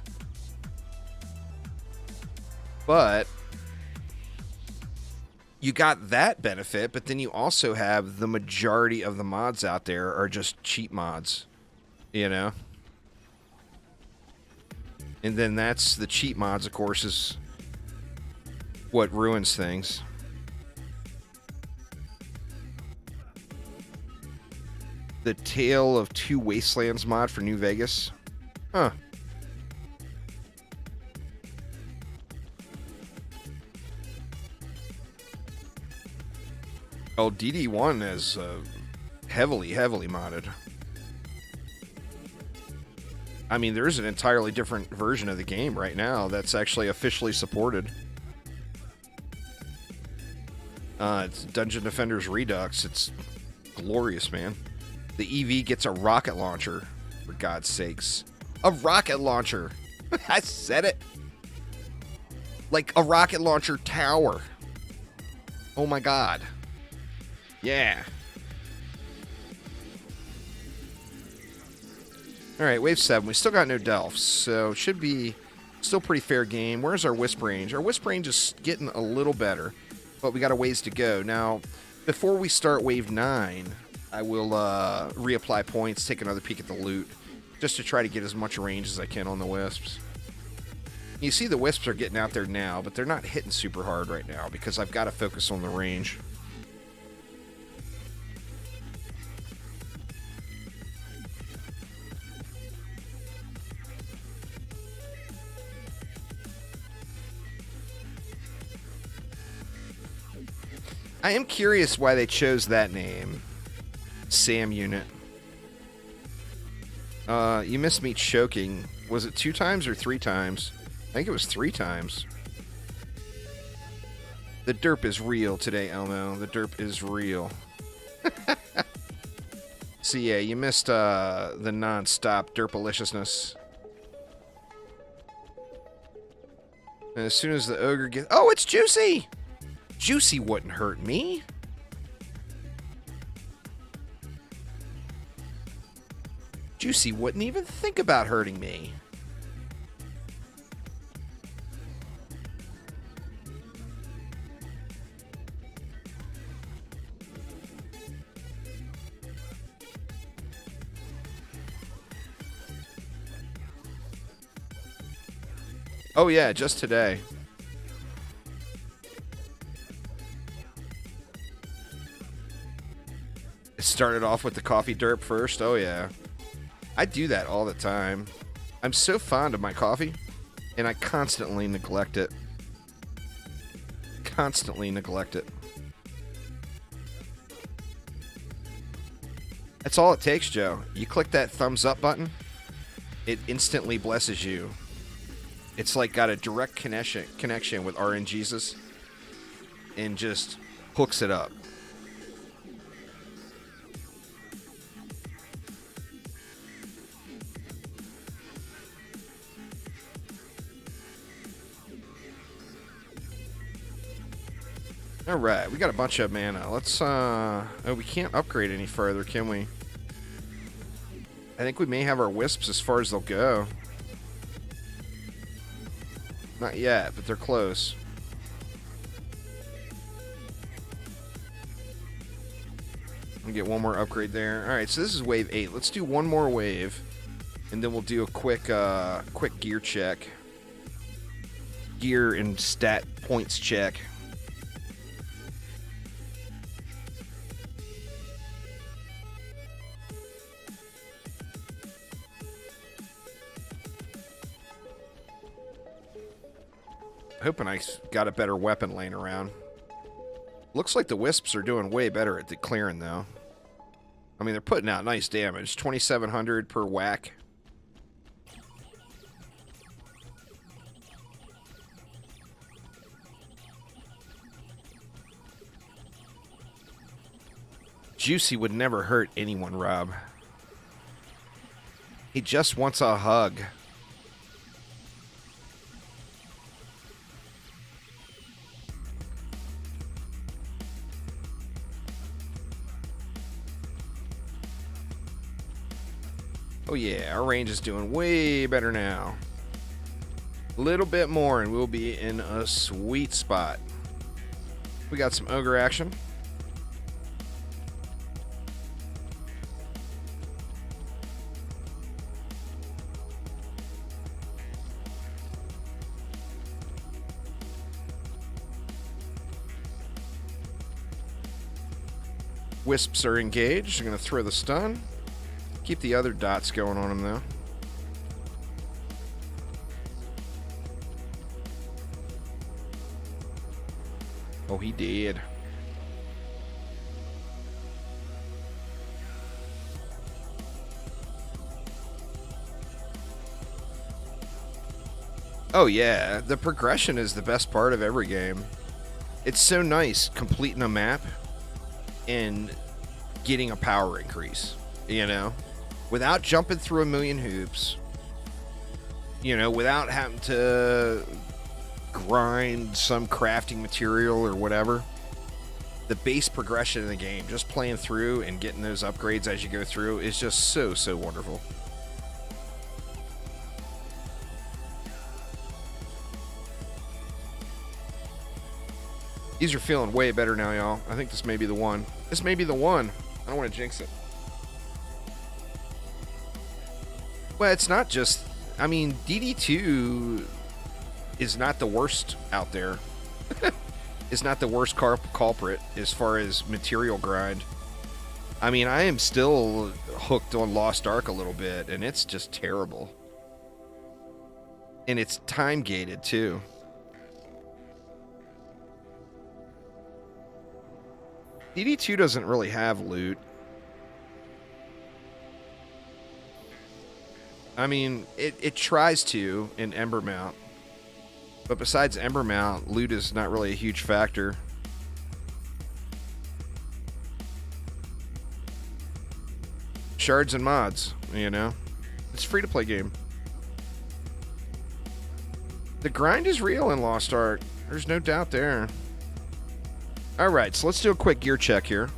But you got that benefit, but then you also have the majority of the mods out there are just cheap mods, you know? And then that's the cheap mods, of course, is what ruins things. The Tale of Two Wastelands mod for New Vegas. Huh. Oh, DD1 is heavily modded. I mean, there's an entirely different version of the game right now that's actually officially supported. It's Dungeon Defenders Redux. It's glorious, man. The EV gets a rocket launcher, for God's sakes. A rocket launcher! I said it! Like a rocket launcher tower. Oh my God. Yeah. Alright, Wave 7. We still got no Delphs, so should be still pretty fair game. Where's our Wisp range? Our Wisp range is getting a little better, but we got a ways to go. Now, before we start Wave 9, I will reapply points, take another peek at the loot, just to try to get as much range as I can on the Wisps. You see the Wisps are getting out there now, but they're not hitting super hard right now because I've got to focus on the range. I am curious why they chose that name. Sam Unit. You missed me choking. Was it 2 times or 3 times? I think it was 3 times. The derp is real today, Elmo. The derp is real. So yeah, you missed the non-stop derpaliciousness. And as soon as the ogre gets... Oh, it's Juicy! Juicy wouldn't hurt me. Juicy wouldn't even think about hurting me. Oh yeah, just today. Started off with the coffee derp first. Oh yeah, I do that all the time. I'm so fond of my coffee, and I constantly neglect it. Constantly neglect it. That's all it takes, Joe. You click that thumbs up button, it instantly blesses you. It's like got a direct connection with RNGesus, and just hooks it up. All right, we got a bunch of mana. Let's, oh, we can't upgrade any further, can we? I think we may have our wisps as far as they'll go. Not yet, but they're close. We'll get one more upgrade there. All right, so this is wave 8. Let's do one more wave, and then we'll do a quick gear check. Gear and stat points check. Hoping I got a better weapon laying around. Looks like the wisps are doing way better at the clearing, though. I mean, they're putting out nice damage. 2,700 per whack. Juicy would never hurt anyone, Rob. He just wants a hug. Oh yeah, our range is doing way better now. A little bit more and we'll be in a sweet spot. We got some ogre action. Wisps are engaged. I'm going to throw the stun. Keep the other dots going on him, though. Oh, he did. Oh, yeah. The progression is the best part of every game. It's so nice completing a map and getting a power increase, you know? Without jumping through a million hoops, you know, without having to grind some crafting material or whatever. The base progression in the game, just playing through and getting those upgrades as you go through, is just so, so wonderful. These are feeling way better now, y'all. I think this may be the one. This may be the one. I don't want to jinx it. Well, it's not just... I mean, DD2 is not the worst out there. It's not the worst culprit as far as material grind. I mean, I am still hooked on Lost Ark a little bit, and it's just terrible. And it's time-gated, too. DD2 doesn't really have loot. I mean, it tries to in Embermount. But besides Embermount, loot is not really a huge factor. Shards and mods, you know? It's a free-to-play game. The grind is real in Lost Ark. There's no doubt there. Alright, so let's do a quick gear check here.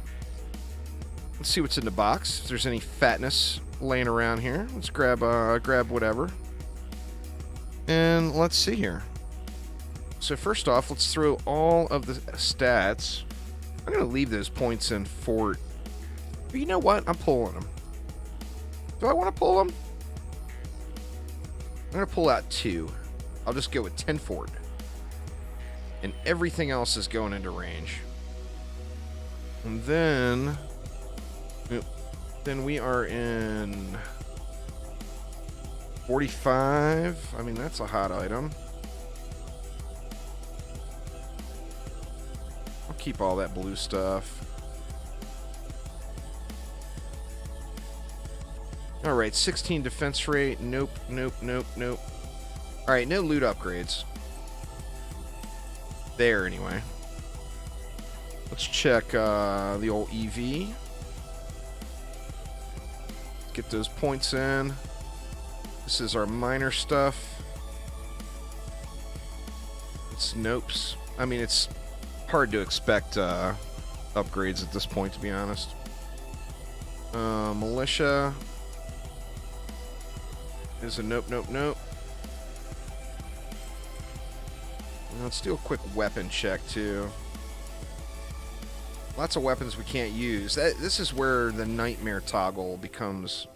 Let's see what's in the box. If there's any fatness laying around here. Let's grab whatever. And let's see here. So first off, let's throw all of the stats. I'm going to leave those points in fort. But you know what? I'm pulling them. Do I want to pull them? I'm going to pull out 2. I'll just go with 10 fort. And everything else is going into range. And then we are in 45. I mean, that's a hot item. I'll keep all that blue stuff. All right, 16 defense rate. Nope, nope, nope, nope. All right, no loot upgrades. There, anyway. Let's check the old EV. Get those points in. This is our minor stuff. It's nopes. I mean, it's hard to expect upgrades at this point, to be honest. Militia is a nope, nope, nope. Let's do a quick weapon check, too. Lots of weapons we can't use. This is where the nightmare toggle becomes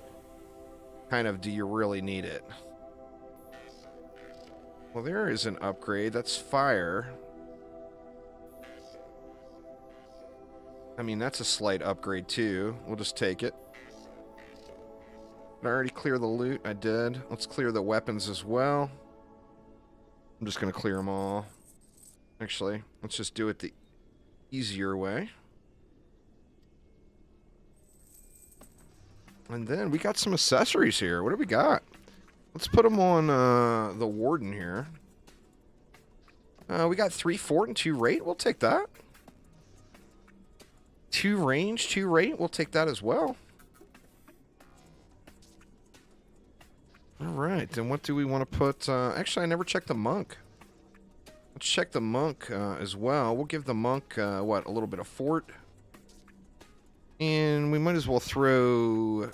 kind of, do you really need it? Well, there is an upgrade. That's fire. I mean, that's a slight upgrade, too. We'll just take it. Did I already clear the loot? I did. Let's clear the weapons as well. I'm just going to clear them all. Actually, let's just do it the easier way. And then we got some accessories here. What do we got? Let's put them on the Warden here. We got 3 fort and 2 rate. We'll take that. 2 range, 2 rate. We'll take that as well. All right. Then what do we want to put? Actually, I never checked the monk. Let's check the monk as well. We'll give the monk, what, a little bit of fort. And we might as well throw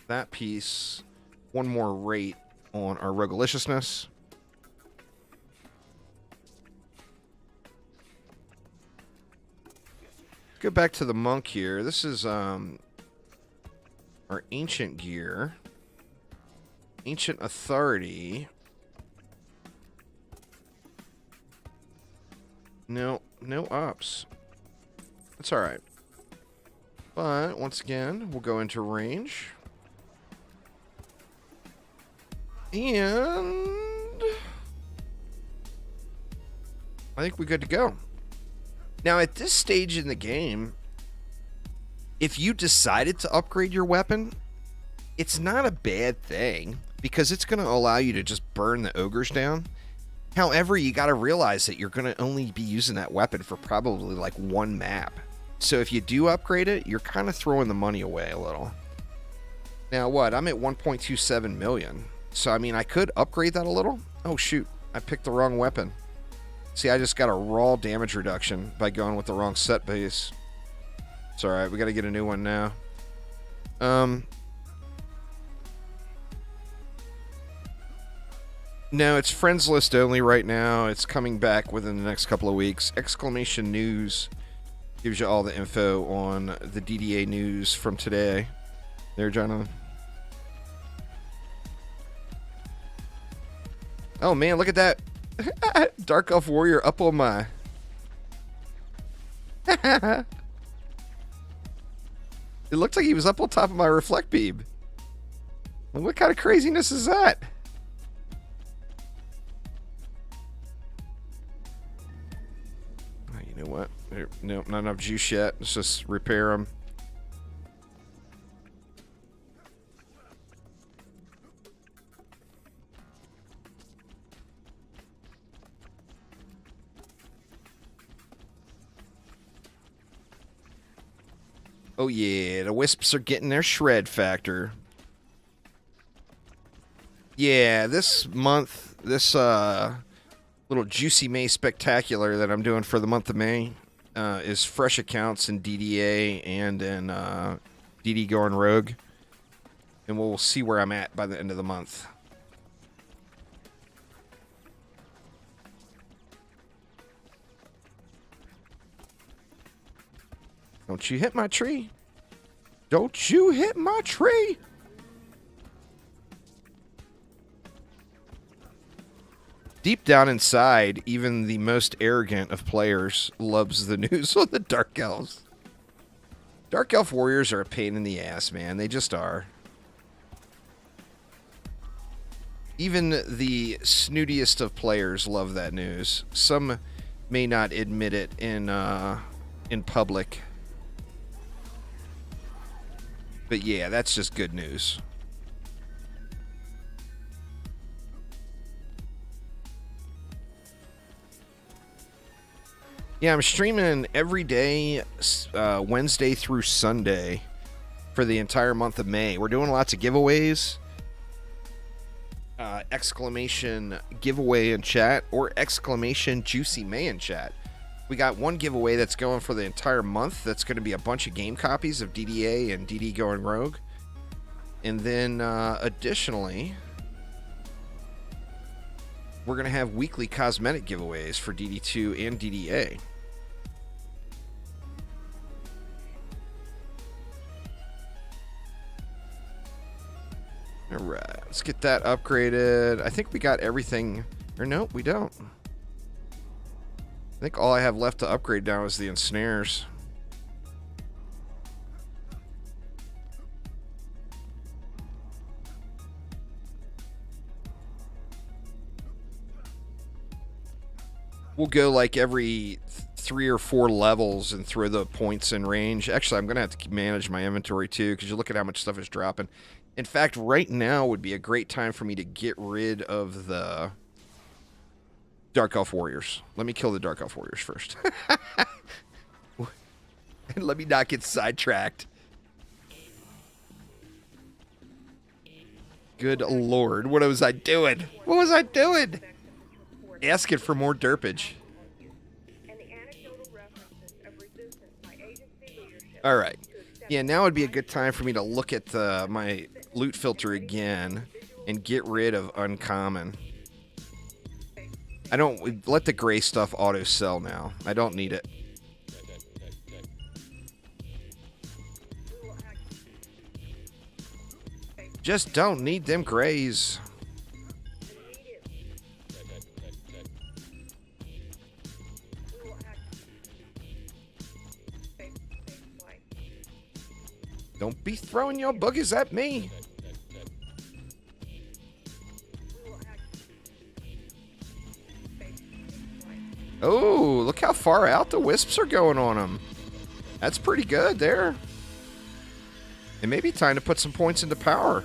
that piece, 1 more rate on our rogueliciousness. Go back to the monk here. This is our ancient gear. Ancient authority. No ups. That's alright. But, once again, we'll go into range. And I think we're good to go. Now, at this stage in the game, if you decided to upgrade your weapon, it's not a bad thing, because it's going to allow you to just burn the ogres down. However, you got to realize that you're going to only be using that weapon for probably like 1 map. So if you do upgrade it, you're kind of throwing the money away a little. Now what? I'm at 1.27 million. So, I mean, I could upgrade that a little. Oh, shoot. I picked the wrong weapon. See, I just got a raw damage reduction by going with the wrong set base. It's alright. We got to get a new one now. No, it's friends list only right now. It's coming back within the next couple of weeks. Exclamation News gives you all the info on the DDA news from today. There, Jonathan. Oh, man, look at that. Dark Elf Warrior up on my... It looked like he was up on top of my reflect beam. What kind of craziness is that? You know what? Nope, not enough juice yet. Let's just repair them. Oh yeah, the wisps are getting their shred factor. Yeah, this month, this little Juicy May Spectacular that I'm doing for the month of May is fresh accounts in DDA and in DD going rogue. And we'll see where I'm at by the end of the month. Don't you hit my tree. Don't you hit my tree. Deep down inside, even the most arrogant of players loves the news on the Dark Elves. Dark Elf Warriors are a pain in the ass, man. They just are. Even the snootiest of players love that news. Some may not admit it in public. But yeah, that's just good news. Yeah, I'm streaming every day, Wednesday through Sunday for the entire month of May. We're doing lots of giveaways. Exclamation giveaway in chat or exclamation Juicy May in chat. We got one giveaway that's going for the entire month. That's going to be a bunch of game copies of DDA and DD Going Rogue. And then additionally, we're going to have weekly cosmetic giveaways for DD2 and DDA. All right, let's get that upgraded. I think we got everything. Or no, we don't. I think all I have left to upgrade now is the ensnares. We'll go like every 3 or 4 levels and throw the points in range. Actually, I'm going to have to manage my inventory too, because you look at how much stuff is dropping. In fact, right now would be a great time for me to get rid of the Dark Elf Warriors. Let me kill the Dark Elf Warriors first. And let me not get sidetracked. Good Lord, what was I doing? What was I doing? Asking for more derpage. All right. Yeah, now would be a good time for me to look at my loot filter again and get rid of uncommon. I don't let the gray stuff auto sell now. I don't need it. Just don't need them grays. Don't be throwing your boogers at me. Oh, look how far out the wisps are going on them. That's pretty good there. It may be time to put some points into power.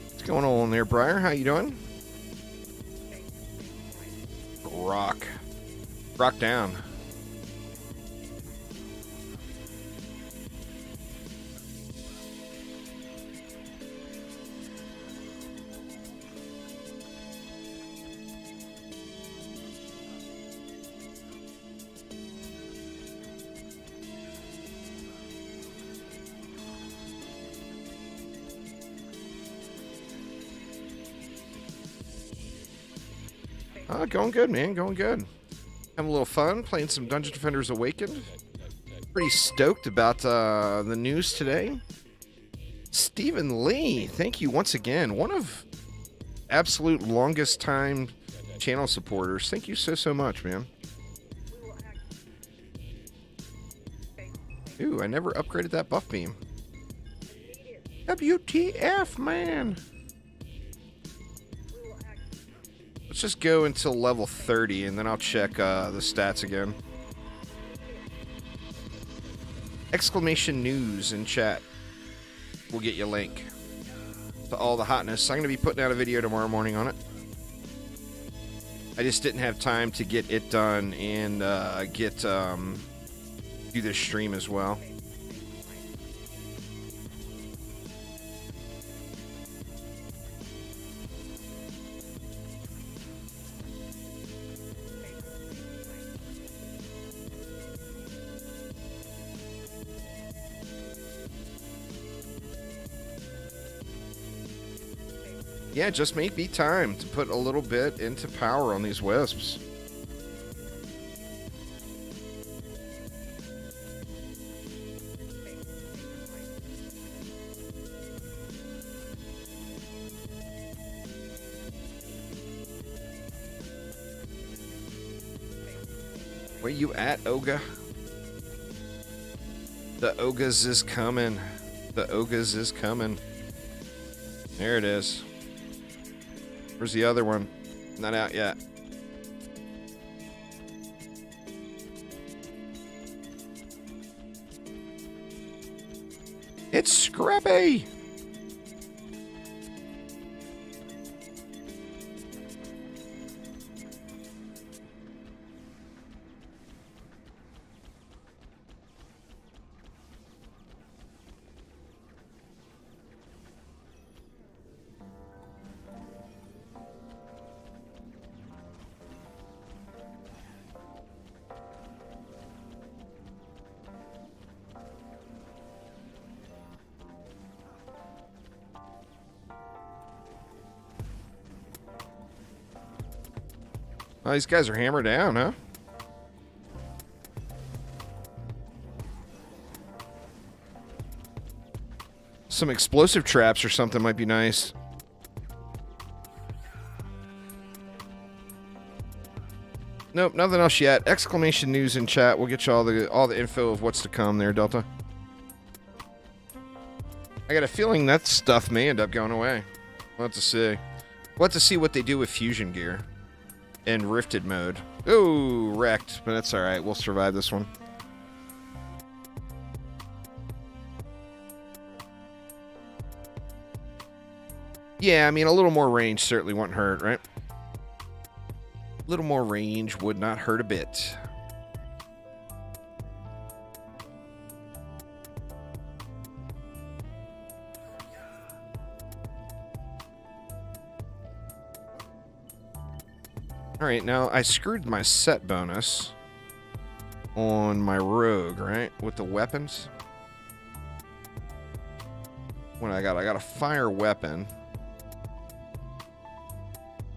What's going on there, Briar? How you doing? Rock down. Going good, man. Going good. Having a little fun playing some Dungeon Defenders Awakened. Pretty stoked about the news today. Stephen Lee, thank you once again. One of absolute longest time channel supporters. Thank you so much, man. Ooh, I never upgraded that buff beam. WTF, man. Let's just go until level 30, and then I'll check the stats again. Exclamation news in chat. We'll get you a link to all the hotness. I'm going to be putting out a video tomorrow morning on it. I just didn't have time to get it done and do this stream as well. Yeah, just may be time to put a little bit into power on these wisps. Where you at, Oga? The Ogas is coming. The Ogas is coming. There it is. Where's the other one? Not out yet. It's Scrappy! Oh, these guys are hammered down, huh? Some explosive traps or something might be nice. Nope, nothing else yet. Exclamation news in chat. We'll get you all the info of what's to come there, Delta. I got a feeling that stuff may end up going away. We'll have to see. We'll have to see what they do with fusion gear. In rifted mode. Ooh, wrecked. But that's alright. We'll survive this one. Yeah, I mean, a little more range certainly wouldn't hurt, right? A little more range would not hurt a bit. Alright, now I screwed my set bonus on my rogue, right? With the weapons. What I got? I got a fire weapon.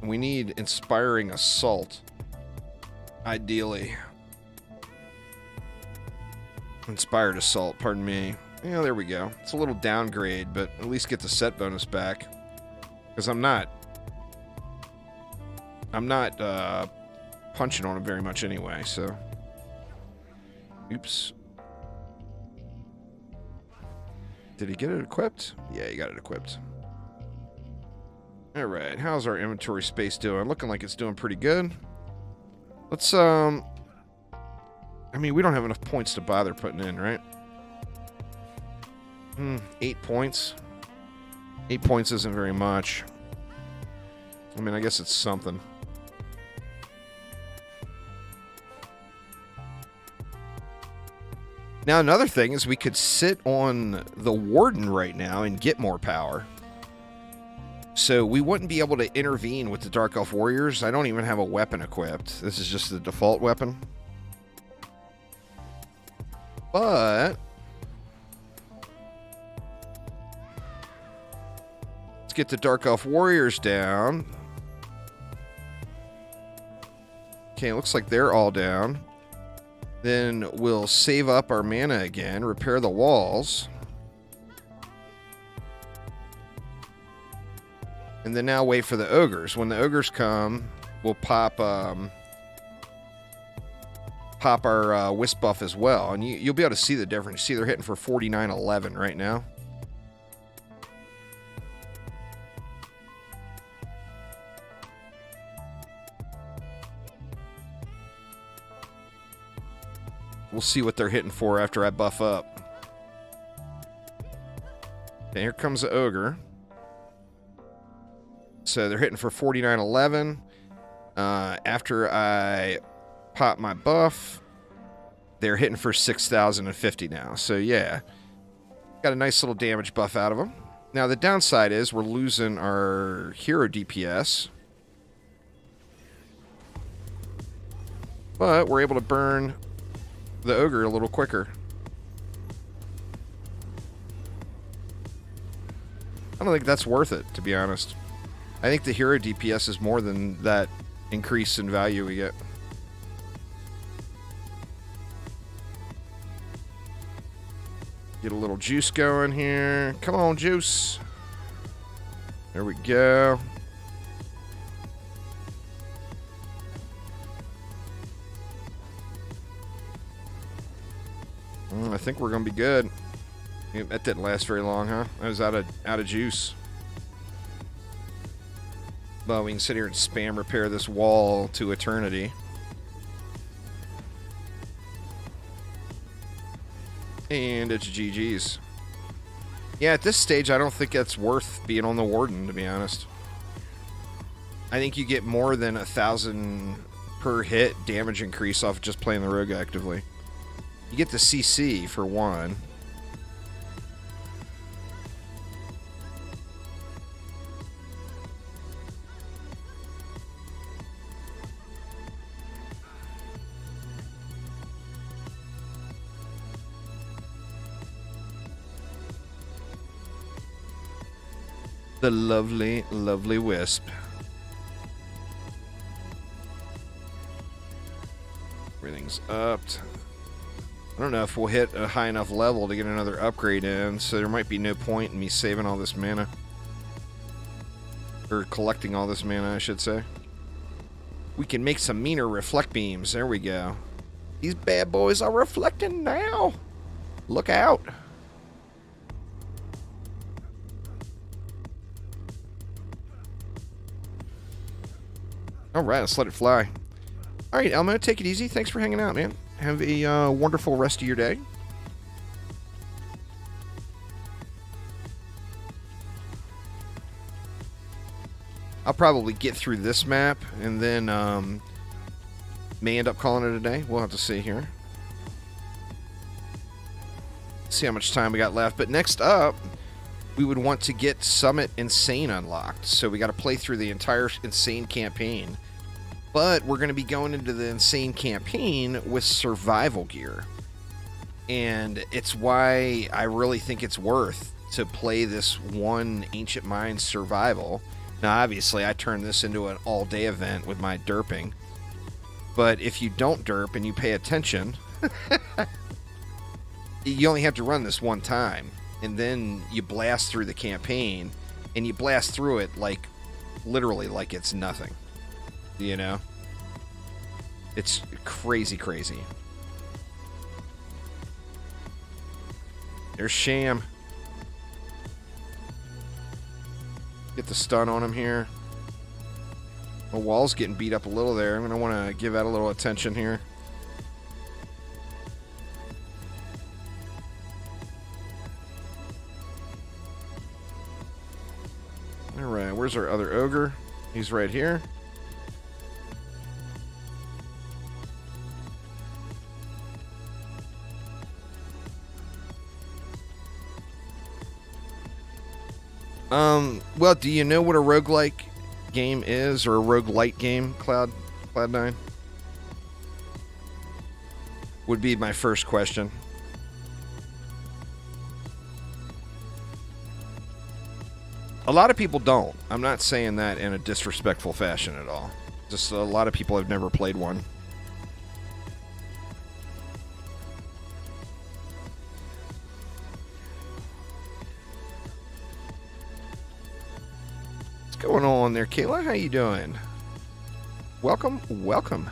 We need inspiring assault. Ideally. Inspired assault, pardon me. Yeah, there we go. It's a little downgrade, but at least get the set bonus back. Because I'm not punching on him very much anyway, so. Oops. Did he get it equipped? Yeah, he got it equipped. Alright, how's our inventory space doing? Looking like it's doing pretty good. Let's, I mean, we don't have enough points to bother putting in, right? 8 points. 8 points isn't very much. I mean, I guess it's something. Now, another thing is we could sit on the Warden right now and get more power. So we wouldn't be able to intervene with the Dark Elf Warriors. I don't even have a weapon equipped. This is just the default weapon. But let's get the Dark Elf Warriors down. Okay, it looks like they're all down. Then we'll save up our mana again, repair the walls. And then now wait for the ogres. When the ogres come, we'll pop our wisp buff as well. And you'll be able to see the difference. See, they're hitting for 4911 right now. We'll see what they're hitting for after I buff up. Okay, here comes the ogre. So they're hitting for 4911. After I pop my buff, they're hitting for 6050 now. So yeah, got a nice little damage buff out of them. Now the downside is we're losing our hero DPS. But we're able to burn the ogre a little quicker. I don't think that's worth it, to be honest. I think the hero DPS is more than that increase in value we get. Get a little juice going here. Come on, juice. There we go. I think we're gonna be good. That didn't last very long, huh? I was out of juice. Well, we can sit here and spam repair this wall to eternity. And it's GG's. Yeah, at this stage, I don't think it's worth being on the Warden, to be honest. I think you get more than 1,000 per hit damage increase off just playing the Rogue actively. You get the CC for one. The lovely, lovely Wisp. Everything's upped. I don't know if we'll hit a high enough level to get another upgrade in, so there might be no point in me saving all this mana. Or collecting all this mana, I should say. We can make some meaner reflect beams. There we go. These bad boys are reflecting now. Look out. Alright, let's let it fly. Alright, Elmo, take it easy. Thanks for hanging out, man. Have a wonderful rest of your day. I'll probably get through this map and then may end up calling it a day. We'll have to see here. See how much time we got left. But next up, we would want to get Summit Insane unlocked. So we got to play through the entire Insane campaign. But we're going to be going into the Insane campaign with survival gear. And it's why I really think it's worth to play this one Ancient Mines survival. Now, obviously, I turned this into an all-day event with my derping. But if you don't derp and you pay attention, you only have to run this one time. And then you blast through the campaign, and you blast through it like, literally like it's nothing. You know? It's crazy, crazy. There's Sham. Get the stun on him here. The wall's getting beat up a little there. I'm going to want to give that a little attention here. Alright, where's our other ogre? He's right here. Well, do you know what a roguelike game is, or a roguelite game, Cloud9? Would be my first question. A lot of people don't. I'm not saying that in a disrespectful fashion at all. Just a lot of people have never played one. What's going on there, Kayla? How you doing? Welcome, welcome.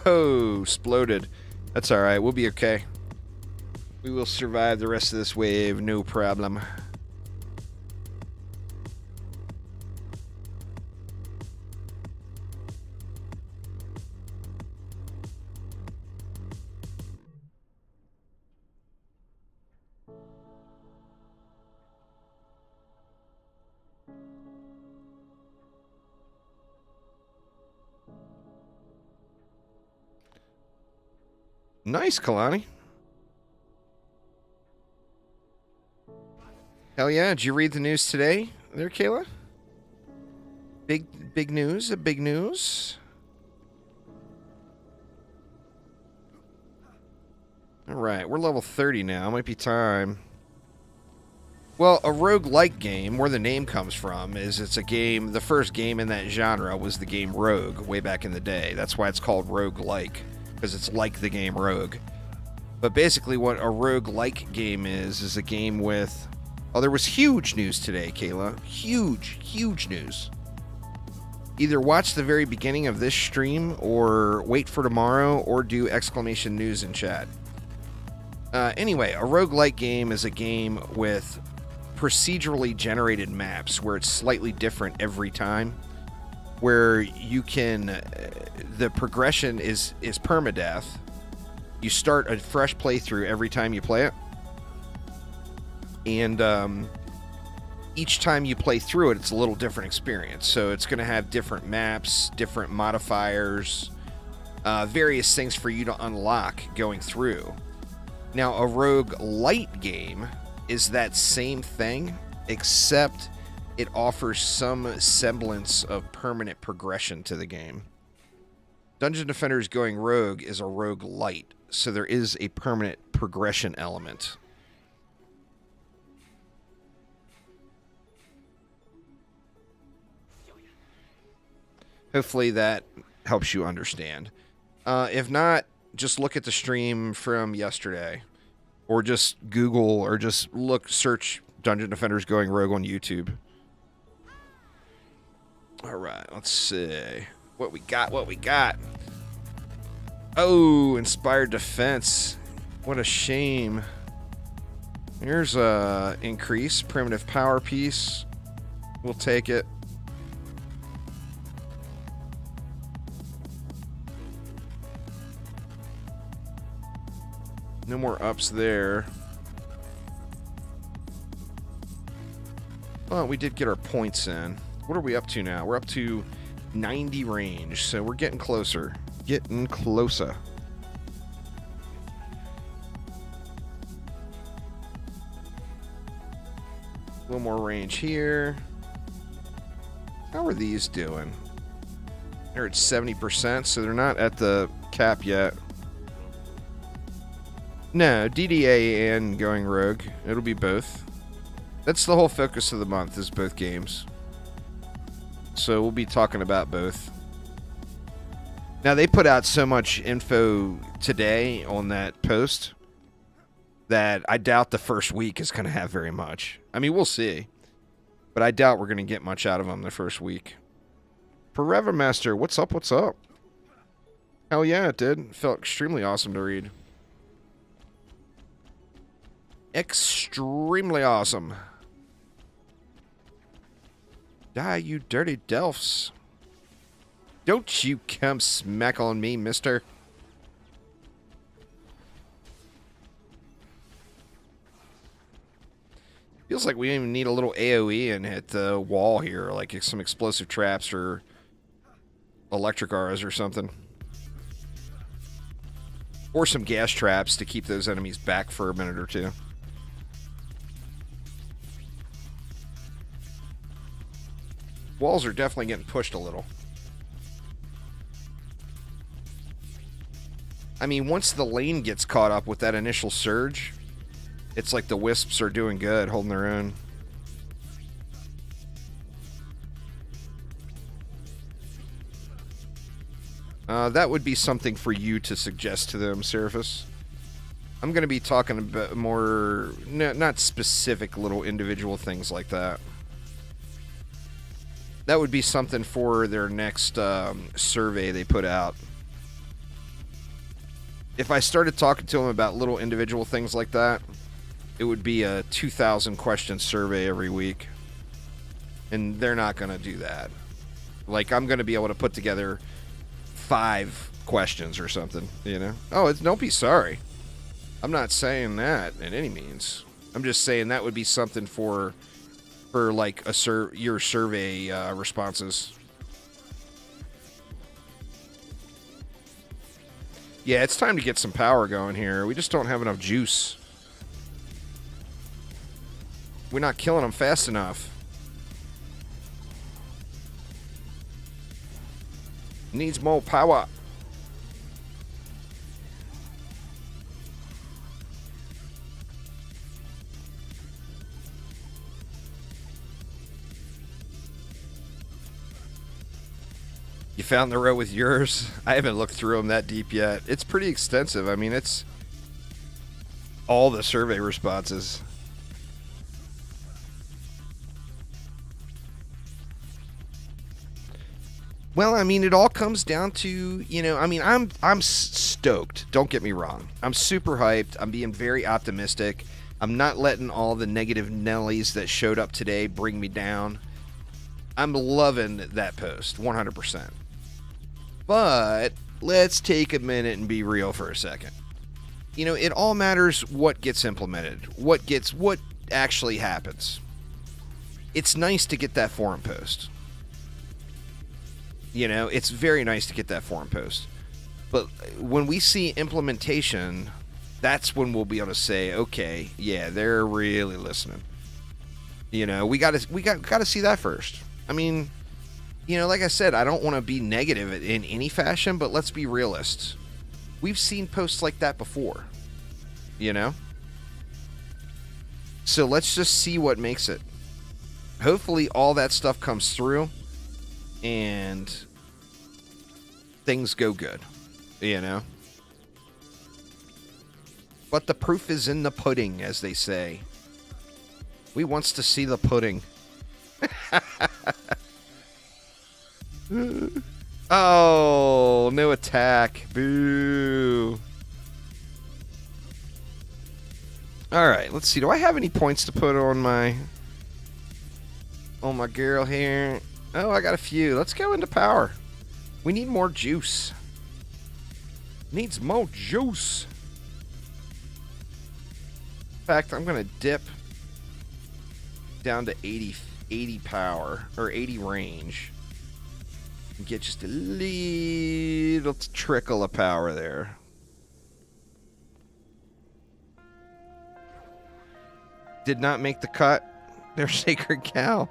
Oh, exploded. That's alright, we'll be okay. We will survive the rest of this wave, no problem. Nice, Kalani. Hell yeah, did you read the news today there, Kayla? Big news, big news. Alright, we're level 30 now. Might be time. Well, a roguelike game, where the name comes from, is it's a game, the first game in that genre was the game Rogue, way back in the day. That's why it's called roguelike, because it's like the game Rogue. But basically what a roguelike game is a game with... Oh, there was huge news today, Kayla. Huge news. Either watch the very beginning of this stream, or wait for tomorrow, or do exclamation news in chat. Anyway, a roguelike game is a game with procedurally generated maps where it's slightly different every time, where you can the progression is permadeath. You start a fresh playthrough every time you play it, and each time you play through it, it's a little different experience. So it's going to have different maps, different modifiers, various things for you to unlock going through. Now, a rogue light game is that same thing, except it offers some semblance of permanent progression to the game. Dungeon Defenders Going Rogue is a rogue light, so there is a permanent progression element. Hopefully that helps you understand. If not, just look at the stream from yesterday, or just Google, or just search Dungeon Defenders Going Rogue on YouTube. All right, let's see what we got. Oh, Inspired Defense. What a shame. Here's a increase, primitive power piece. We'll take it. No more ups there. Oh, we did get our points in. What are we up to now? We're up to 90 range, so we're getting closer. Getting closer. A little more range here. How are these doing? They're at 70%, so they're not at the cap yet. No, DDA and Going Rogue. It'll be both. That's the whole focus of the month, is both games. So we'll be talking about both. Now, they put out so much info today on that post that I doubt the first week is going to have very much. I mean, we'll see. But I doubt we're going to get much out of them the first week. Forever Master, what's up, what's up? Hell yeah, it did. It felt extremely awesome to read. Extremely awesome. Die, you dirty delfs. Don't you come smack on me, mister. Feels like we even need a little AoE and hit the wall here, like some explosive traps or electric arrows or something. Or some gas traps to keep those enemies back for a minute or two. Walls are definitely getting pushed a little. I mean, once the lane gets caught up with that initial surge, it's like the Wisps are doing good, holding their own. That would be something for you to suggest to them, Seraphis. I'm going to be talking about more, not specific little individual things like that. That would be something for their next survey they put out. If I started talking to them about little individual things like that, it would be a 2,000 question survey every week. And they're not going to do that. Like, I'm going to be able to put together 5 questions or something, you know? Oh, don't be sorry. I'm not saying that in any means. I'm just saying that would be something for like your survey responses. Yeah, it's time to get some power going here. We just don't have enough juice. We're not killing them fast enough. Needs more power. You found the row with yours? I haven't looked through them that deep yet. It's pretty extensive. I mean, it's all the survey responses. Well, I mean, it all comes down to, you know, I mean, I'm stoked. Don't get me wrong. I'm super hyped. I'm being very optimistic. I'm not letting all the negative Nellies that showed up today bring me down. I'm loving that post, 100%. But let's take a minute and be real for a second. You know, it all matters what gets implemented, what actually happens. It's nice to get that forum post. You know, it's very nice to get that forum post. But when we see implementation, that's when we'll be able to say, okay, yeah, they're really listening. You know, we got to see that first. I mean, you know, like I said, I don't want to be negative in any fashion, but let's be realists. We've seen posts like that before, you know? So let's just see what makes it. Hopefully all that stuff comes through and things go good, you know? But the proof is in the pudding, as they say. We wants to see the pudding. Oh, no attack. Boo. Alright, let's see. Do I have any points to put on my girl here? Oh, I got a few. Let's go into power. We need more juice. Needs more juice. In fact, I'm going to dip down to 80 power, or 80 range. And get just a little trickle of power there. Did not make the cut. Their sacred cow.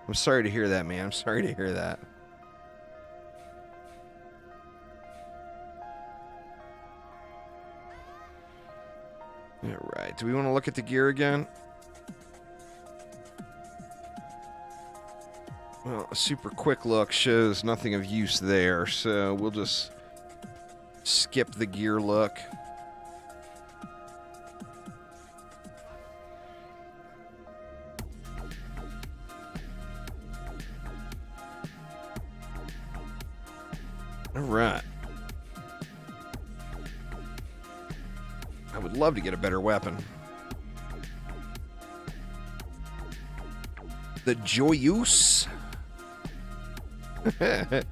I'm sorry to hear that, man. I'm sorry to hear that. All right. Do we want to look at the gear again? Well, a super quick look shows nothing of use there, so we'll just skip the gear look. All right. I would love to get a better weapon. The Joyous. Man,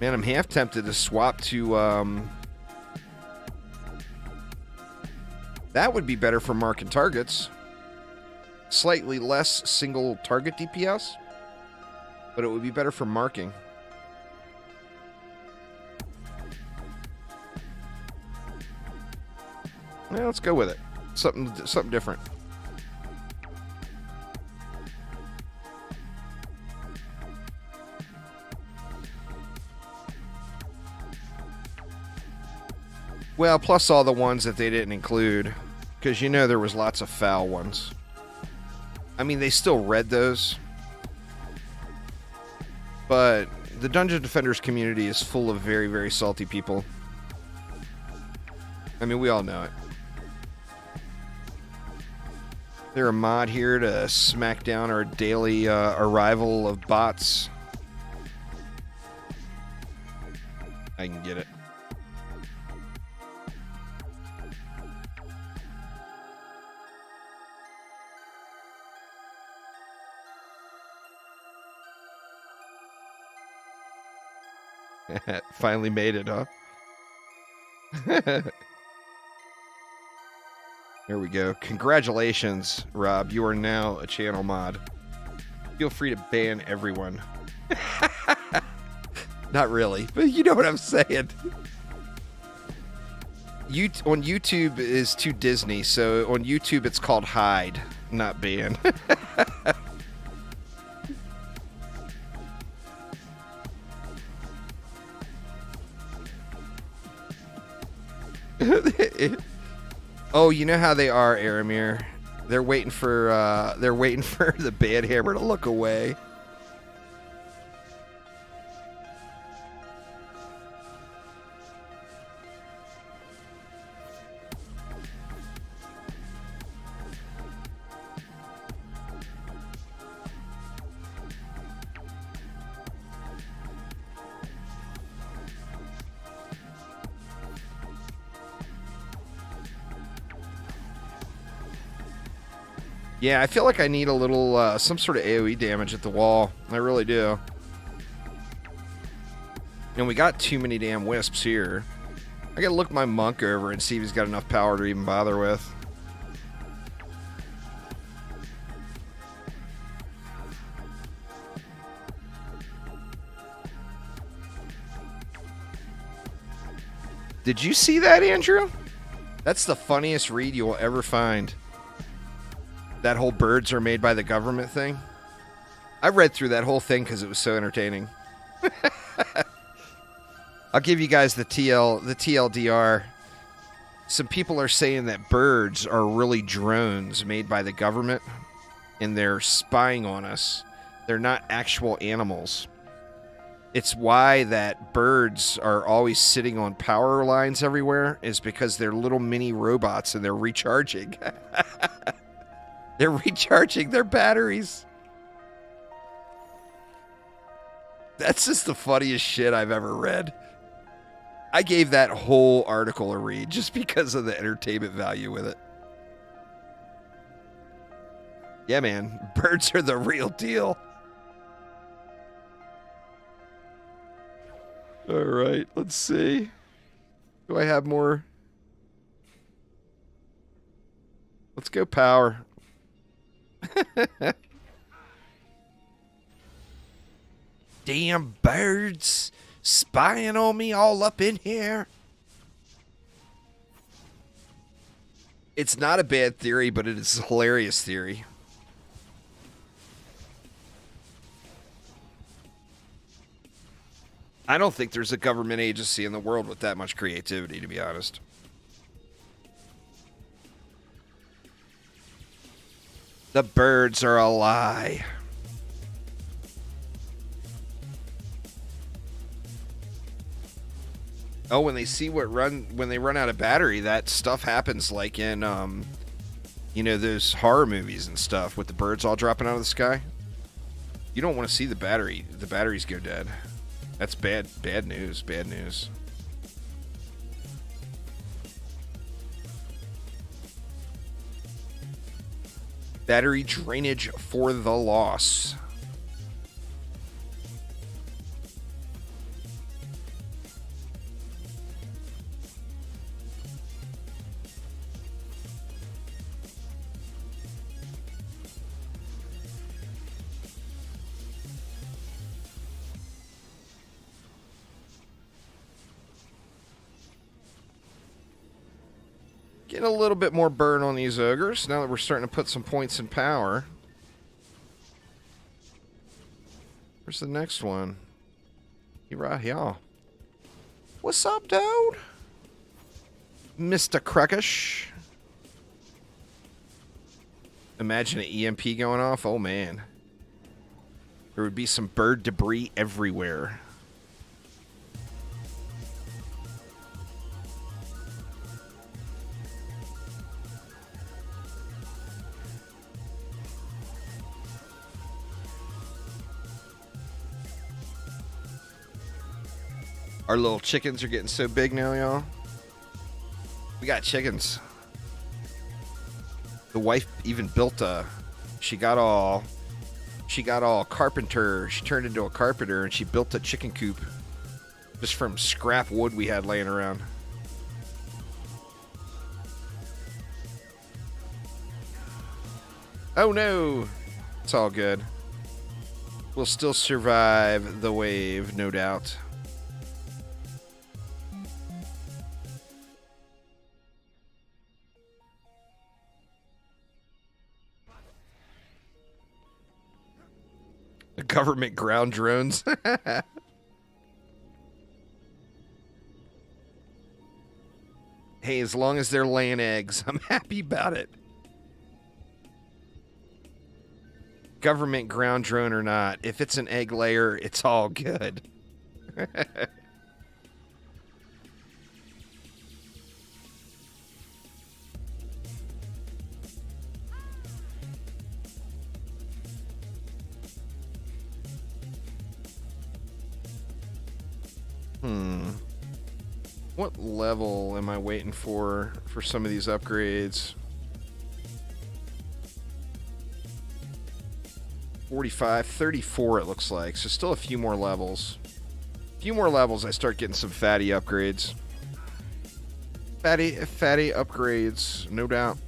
I'm half tempted to swap to, that would be better for marking targets. Slightly less single target DPS, but it would be better for marking. Yeah, let's go with it. Something different. Well, plus all the ones that they didn't include, because you know there was lots of foul ones. I mean, they still read those, but the Dungeon Defenders community is full of very, very salty people. I mean, we all know it. They're a mod here to smack down our daily arrival of bots. I can get it. Finally made it, huh? There we go. Congratulations, Rob. You are now a channel mod. Feel free to ban everyone. Not really, but you know what I'm saying. On YouTube is too Disney, so on YouTube it's called hide, not ban. Oh, you know how they are, Aramir. They're waiting for the bad hammer to look away. Yeah, I feel like I need a little, some sort of AoE damage at the wall. I really do. And we got too many damn wisps here. I gotta look my monk over and see if he's got enough power to even bother with. Did you see that, Andrew? That's the funniest read you will ever find. That whole birds are made by the government thing. I read through that whole thing because it was so entertaining. I'll give you guys the TLDR. Some people are saying that birds are really drones made by the government, and they're spying on us. They're not actual animals. It's why that birds are always sitting on power lines everywhere, is because they're little mini robots and they're recharging. They're recharging their batteries. That's just the funniest shit I've ever read. I gave that whole article a read just because of the entertainment value with it. Yeah, man. Birds are the real deal. All right, let's see. Do I have more? Let's go power. Damn birds spying on me all up in here. It's not a bad theory, but it is a hilarious theory. I don't think there's a government agency in the world with that much creativity, to be honest. The birds are a lie. Oh, when they see when they run out of battery, that stuff happens like in, you know, those horror movies and stuff with the birds all dropping out of the sky. You don't want to see the battery. The batteries go dead. That's bad news. Bad news. Battery drainage for the loss. Getting a little bit more burn on these ogres now that we're starting to put some points in power. Where's the next one? He right here. What's up, dude? Mr. Kruckish. Imagine an EMP going off. Oh, man. There would be some bird debris everywhere. Our little chickens are getting so big now, y'all. We got chickens. The wife even built a... She got all carpenter. She turned into a carpenter and she built a chicken coop just from scrap wood we had laying around. Oh no! It's all good. We'll still survive the wave, no doubt. The government ground drones. Hey, as long as they're laying eggs, I'm happy about it. Government ground drone or not, if it's an egg layer, it's all good. What level am I waiting for some of these upgrades? 45, 34 it looks like. So still a few more levels. A few more levels, I start getting some fatty upgrades. Fatty upgrades, no doubt.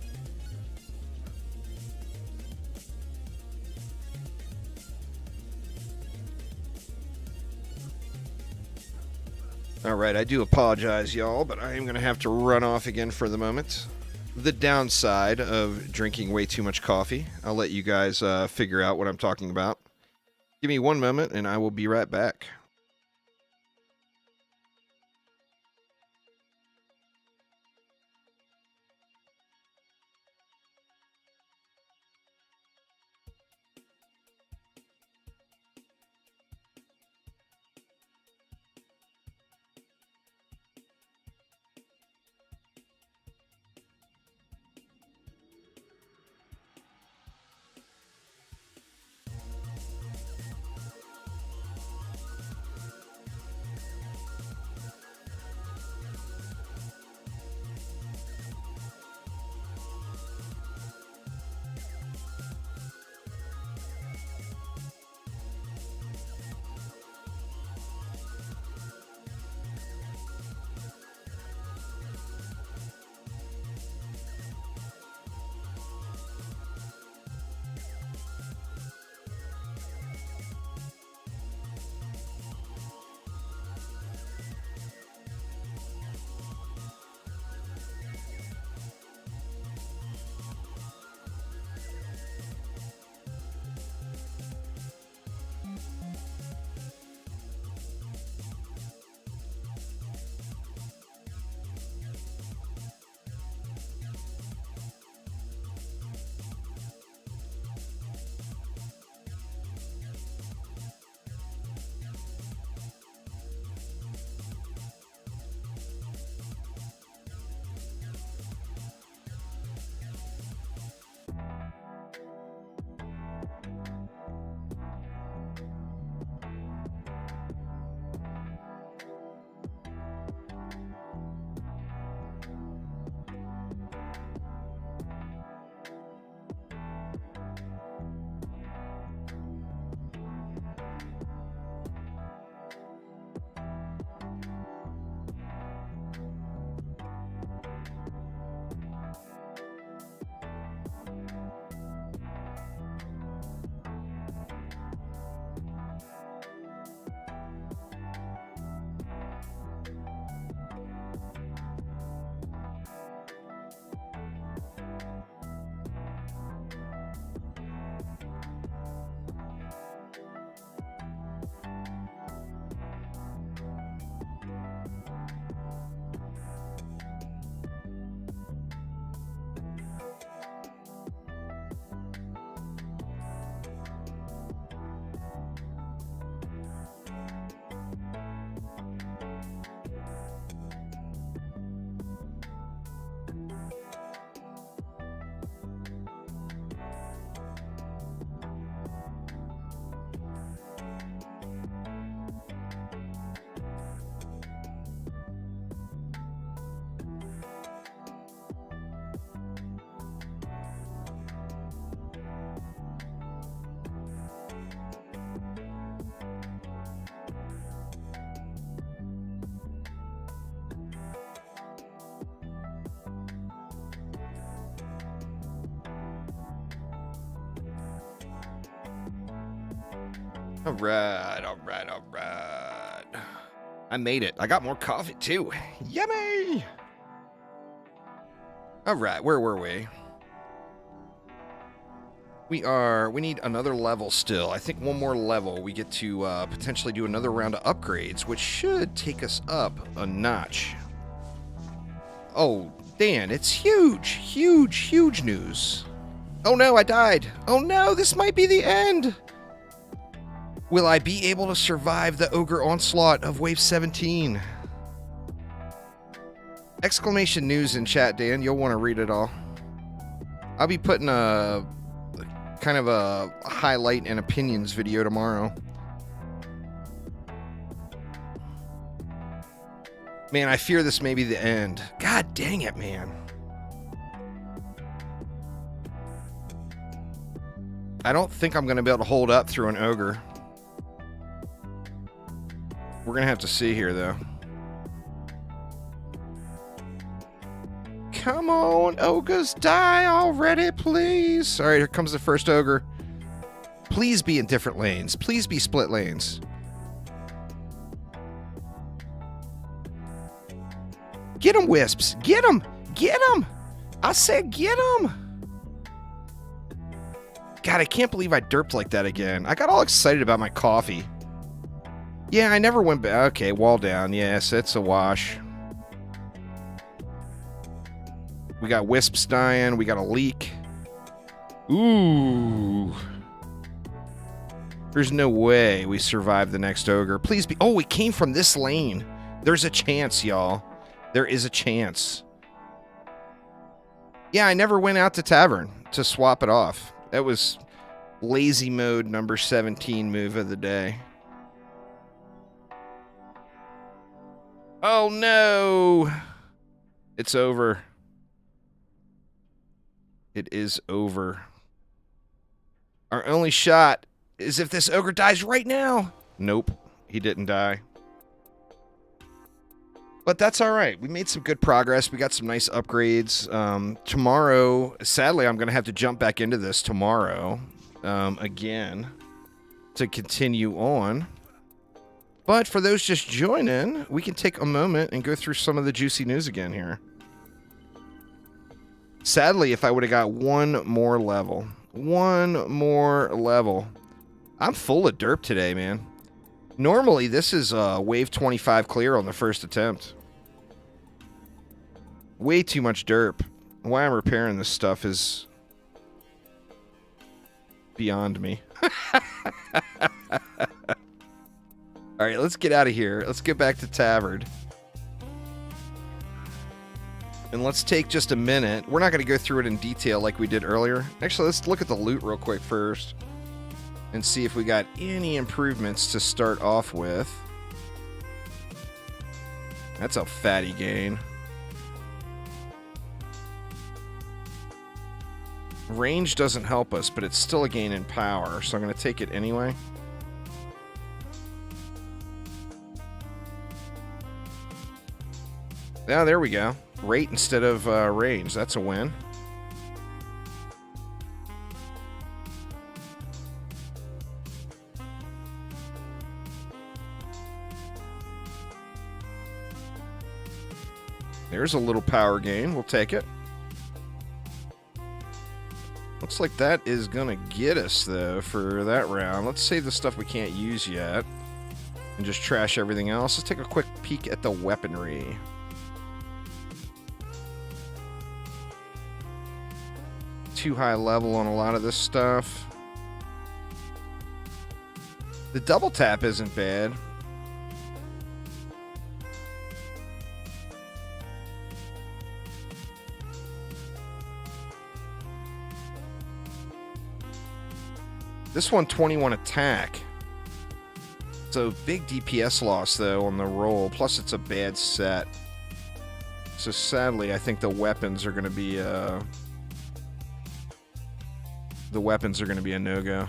Alright, I do apologize, y'all, but I am going to have to run off again for the moment. The downside of drinking way too much coffee. I'll let you guys figure out what I'm talking about. Give me one moment, and I will be right back. All right. I made it. I got more coffee, too. Yummy! All right, where were we? We need another level still. I think one more level. We get to potentially do another round of upgrades, which should take us up a notch. Oh, Dan, it's huge, huge news. Oh no, I died. Oh no, this might be the end. Will I be able to survive the ogre onslaught of Wave 17? Exclamation news in chat, Dan. You'll want to read it all. I'll be putting a kind of a highlight and opinions video tomorrow. Man, I fear this may be the end. God dang it, man. I don't think I'm going to be able to hold up through an ogre. We're going to have to see here, though. Come on, ogres, die already, please. All right, here comes the first ogre. Please be in different lanes. Please be split lanes. Get him, Wisps. Get him. Get him. I said get him. God, I can't believe I derped like that again. I got all excited about my coffee. Yeah, I never went back. Okay, wall down. Yes, it's a wash. We got Wisps dying. We got a leak. Ooh. There's no way we survive the next ogre. Please be... Oh, it came from this lane. There's a chance, y'all. There is a chance. Yeah, I never went out to Tavern to swap it off. That was lazy mode number 17 move of the day. Oh, no. It's over. It is over. Our only shot is if this ogre dies right now. Nope, he didn't die. But that's all right. We made some good progress. We got some nice upgrades. Tomorrow, sadly, I'm going to have to jump back into this tomorrow again to continue on. But for those just joining, we can take a moment and go through some of the juicy news again here. Sadly, if I would have got one more level. I'm full of derp today, man. Normally, this is wave 25 clear on the first attempt. Way too much derp. Why I'm repairing this stuff is beyond me. All right, let's get out of here. Let's get back to Tavern. And let's take just a minute. We're not going to go through it in detail like we did earlier. Actually, let's look at the loot real quick first and see if we got any improvements to start off with. That's a fatty gain. Range doesn't help us, but it's still a gain in power, so I'm going to take it anyway. Yeah, there we go. Rate instead of range. That's a win. There's a little power gain. We'll take it. Looks like that is going to get us, though, for that round. Let's save the stuff we can't use yet and just trash everything else. Let's take a quick peek at the weaponry. Too high level on a lot of this stuff. The double tap isn't bad. This one, 21 attack. So big DPS loss, though, on the roll. Plus, it's a bad set. So sadly, I think the weapons are going to be... The weapons are going to be a no-go.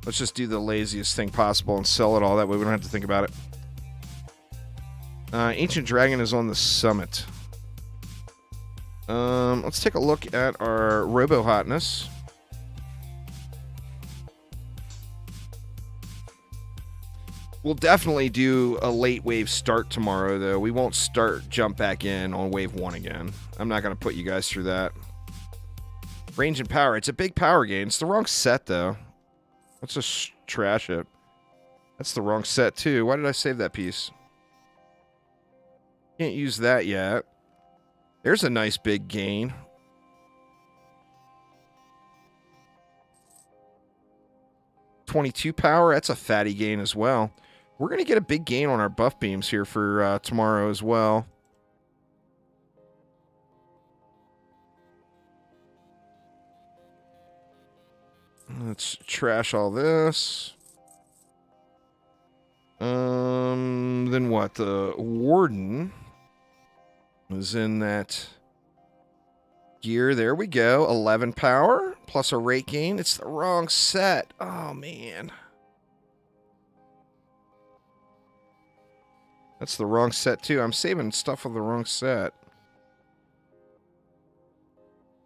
Let's just do the laziest thing possible and sell it all. That way we don't have to think about it. Ancient Dragon is on the summit. Let's take a look at our Robo Hotness. We'll definitely do a late wave start tomorrow, though. We won't jump back in on wave 1 again. I'm not going to put you guys through that. Range and power. It's a big power gain. It's the wrong set, though. Let's just trash it. That's the wrong set, too. Why did I save that piece? Can't use that yet. There's a nice big gain. .22 power. That's a fatty gain as well. We're going to get a big gain on our buff beams here for tomorrow as well. Let's trash all this. Then what? The Warden is in that Gear, there we go. 11 power plus a rate gain. It's the wrong set. Oh, man. That's the wrong set, too. I'm saving stuff on the wrong set.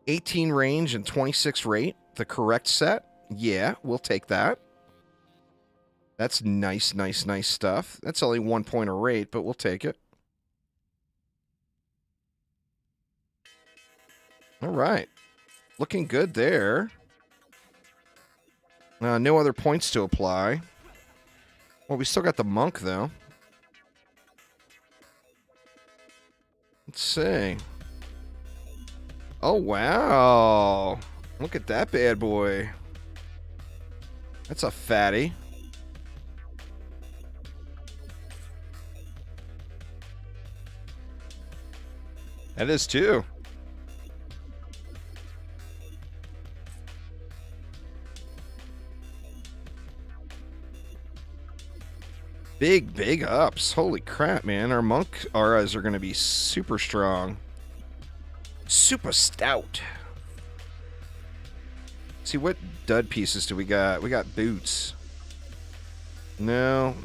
18 range and 26 rate. The correct set. Yeah, we'll take that. That's nice, nice, nice stuff. That's only 1 point of rate, but we'll take it. All right. Looking good there. No other points to apply. Well, we still got the monk, though. Let's see. Oh, wow. Look at that bad boy. That's a fatty. That is, too. Big ups. Holy crap, man. Our monk auras are going to be super strong. Super stout. See, what dud pieces do we got? We got boots. No.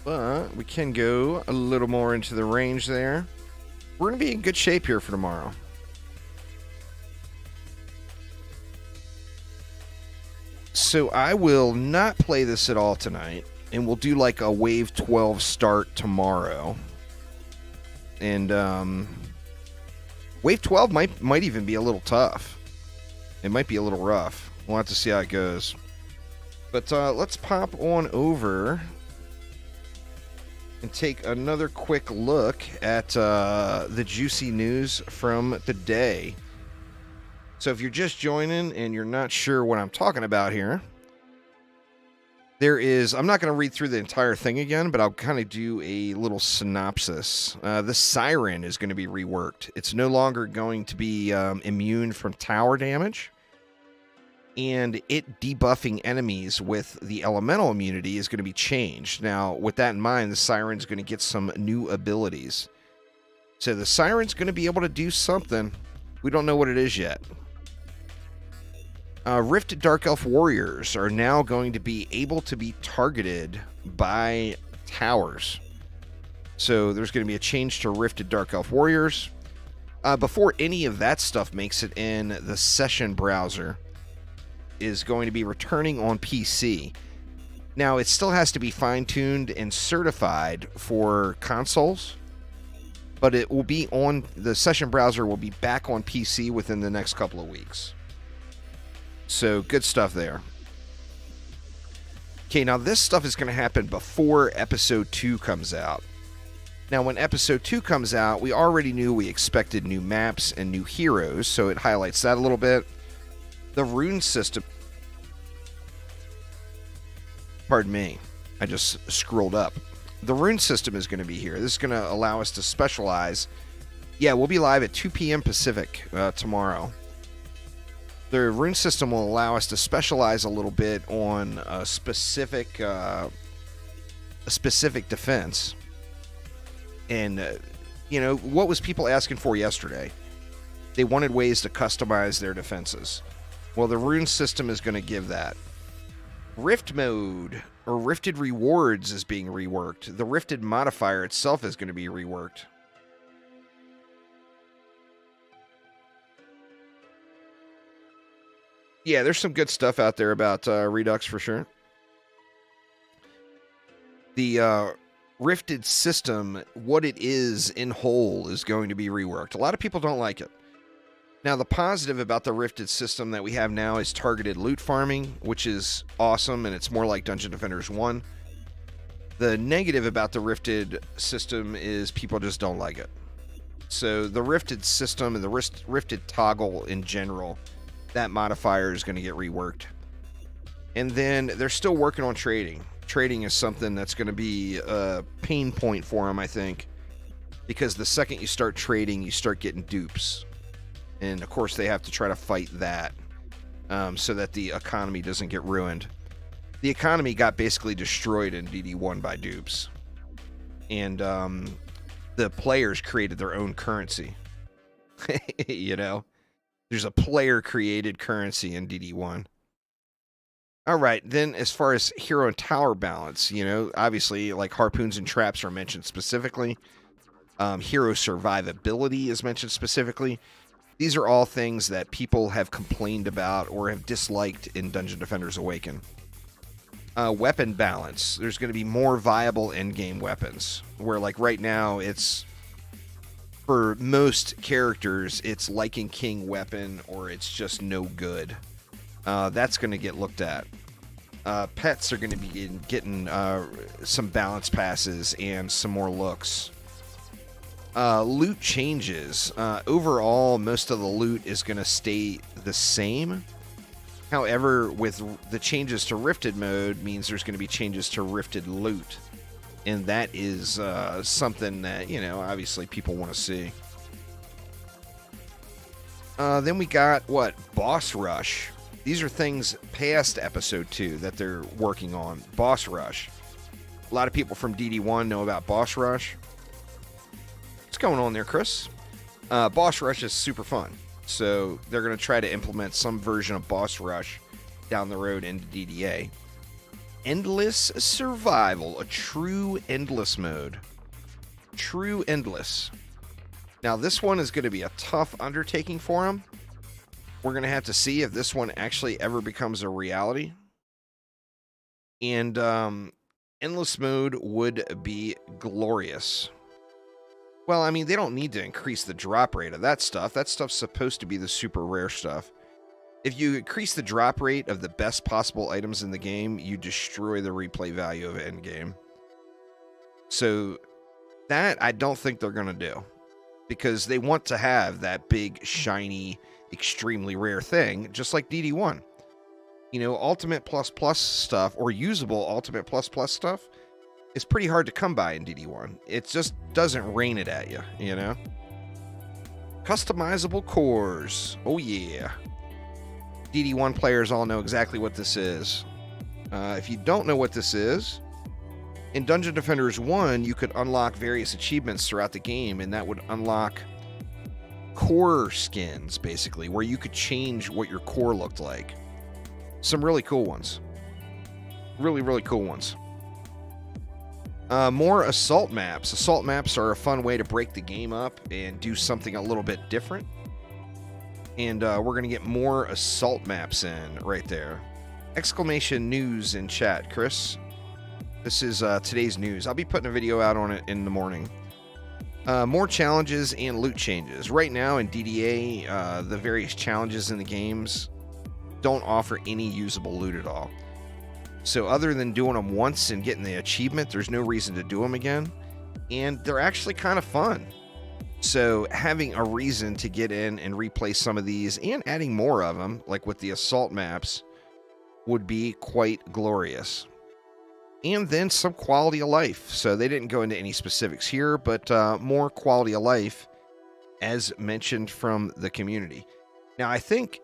But we can go a little more into the range there. We're going to be in good shape here for tomorrow. So I will not play this at all tonight, and we'll do like a Wave 12 start tomorrow. And Wave 12 might even be a little tough. It might be a little rough. We'll have to see how it goes. But let's pop on over and take another quick look at the juicy news from the day. So if you're just joining and you're not sure what I'm talking about here, I'm not going to read through the entire thing again, but I'll kind of do a little synopsis. The Siren is going to be reworked. It's no longer going to be immune from tower damage, and it debuffing enemies with the elemental immunity is going to be changed. Now, with that in mind, the Siren's going to get some new abilities. So the Siren's going to be able to do something. We don't know what it is yet. Rifted Dark Elf Warriors are now going to be able to be targeted by towers. So there's going to be a change to Rifted Dark Elf Warriors. Before any of that stuff makes it in, the session browser is going to be returning on PC. Now, it still has to be fine-tuned and certified for consoles, but it will be on, the session browser will be back on PC within the next couple of weeks. So, good stuff there. Okay, now this stuff is going to happen before Episode 2 comes out. Now, when Episode 2 comes out, we already knew we expected new maps and new heroes, so it highlights that a little bit. The rune system... Pardon me. I just scrolled up. The rune system is going to be here. This is going to allow us to specialize. Yeah, we'll be live at 2 p.m. Pacific tomorrow. The rune system will allow us to specialize a little bit on a specific defense. And, what was people asking for yesterday? They wanted ways to customize their defenses. Well, the rune system is going to give that. Rift mode, or Rifted Rewards, is being reworked. The Rifted modifier itself is going to be reworked. Yeah, there's some good stuff out there about Redux for sure. The Rifted system, what it is in whole, is going to be reworked. A lot of people don't like it. Now, the positive about the Rifted system that we have now is targeted loot farming, which is awesome, and it's more like Dungeon Defenders 1. The negative about the Rifted system is people just don't like it. So the Rifted system and the Rifted toggle in general, that modifier is going to get reworked. And then they're still working on trading. Trading is something that's going to be a pain point for them, I think, because the second you start trading, you start getting dupes. And, of course, they have to try to fight that so that the economy doesn't get ruined. The economy got basically destroyed in DD1 by dupes. and the players created their own currency. You know, there's a player created currency in DD1. All right, then as far as hero and tower balance, you know, obviously like harpoons and traps are mentioned specifically. Hero survivability is mentioned specifically. These are all things that people have complained about or have disliked in Dungeon Defenders Awaken. Weapon balance. There's going to be more viable endgame weapons, where like right now it's, for most characters, it's Lycan King weapon or it's just no good. That's going to get looked at. Pets are going to be getting some balance passes and some more looks. Loot changes. Overall, most of the loot is going to stay the same. However, with the changes to Rifted mode means there's going to be changes to Rifted loot. And that is something that, you know, obviously people want to see. Then we got, what? Boss Rush. These are things past Episode 2 that they're working on. Boss Rush. A lot of people from DD1 know about Boss Rush. What's going on there, Chris? Boss Rush is super fun. So they're going to try to implement some version of Boss Rush down the road into DDA. Endless Survival. A true endless mode. True endless. Now this one is going to be a tough undertaking for them. We're going to have to see if this one actually ever becomes a reality. And endless mode would be glorious. Well, I mean, they don't need to increase the drop rate of that stuff. That stuff's supposed to be the super rare stuff. If you increase the drop rate of the best possible items in the game, you destroy the replay value of endgame. So that I don't think they're going to do. Because they want to have that big, shiny, extremely rare thing, just like DD1. You know, Ultimate Plus Plus stuff, or usable Ultimate Plus Plus stuff, is pretty hard to come by in DD1. It just doesn't rain it at you, you know? Customizable cores. Oh, yeah. DD1 players all know exactly what this is. If you don't know what this is, in Dungeon Defenders 1, you could unlock various achievements throughout the game, and that would unlock core skins, basically, where you could change what your core looked like. Some really cool ones. Really, really cool ones. More assault maps. Assault maps are a fun way to break the game up and do something a little bit different. And we're going to get more assault maps in right there. Exclamation news in chat, Chris. This is today's news. I'll be putting a video out on it in the morning. More challenges and loot changes. Right now in DDA, the various challenges in the games don't offer any usable loot at all. So other than doing them once and getting the achievement, there's no reason to do them again. And they're actually kind of fun. So having a reason to get in and replay some of these and adding more of them, like with the assault maps, would be quite glorious. And then some quality of life. So they didn't go into any specifics here, but more quality of life as mentioned from the community. Now, I think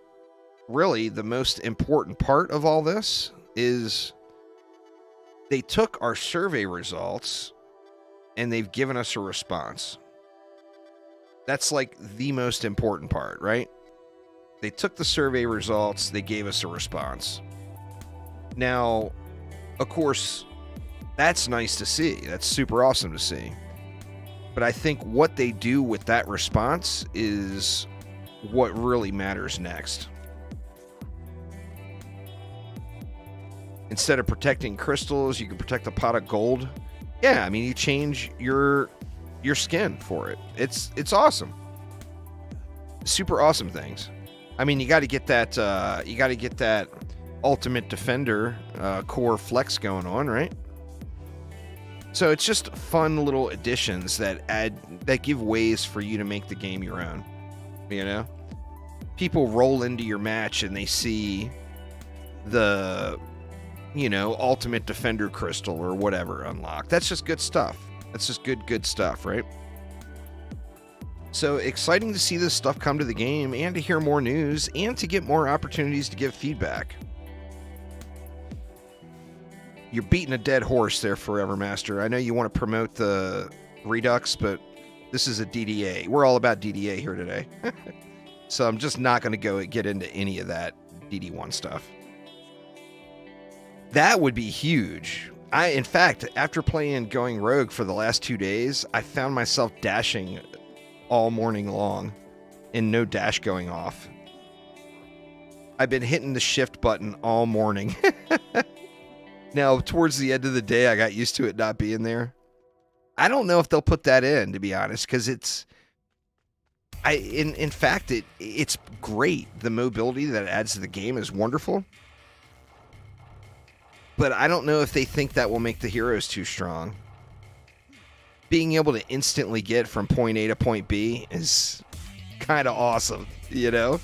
really the most important part of all this is they took our survey results and they've given us a response. That's like the most important part, right? They took the survey results, they gave us a response. Now, of course, that's nice to see. That's super awesome to see. But I think what they do with that response is what really matters next. Instead of protecting crystals, you can protect a pot of gold. Yeah, I mean, you change your skin for it. It's awesome. Super awesome things. I mean, you got to get that Ultimate Defender core flex going on, right? So it's just fun little additions that give ways for you to make the game your own. You know, people roll into your match and they see the, you know, Ultimate Defender crystal or whatever unlocked. That's just good stuff. That's just good stuff, right? So exciting to see this stuff come to the game and to hear more news and to get more opportunities to give feedback. You're beating a dead horse there, Forever Master. I know you want to promote the Redux, but this is a DDA. We're all about DDA here today. So I'm just not going to get into any of that DD1 stuff. That would be huge. In fact, after playing Going Rogue for the last 2 days, I found myself dashing all morning long and no dash going off. I've been hitting the shift button all morning. Now, towards the end of the day, I got used to it not being there. I don't know if they'll put that in, to be honest, because in fact, it's great. The mobility that it adds to the game is wonderful. But I don't know if they think that will make the heroes too strong. Being able to instantly get from point A to point B is kind of awesome, you know?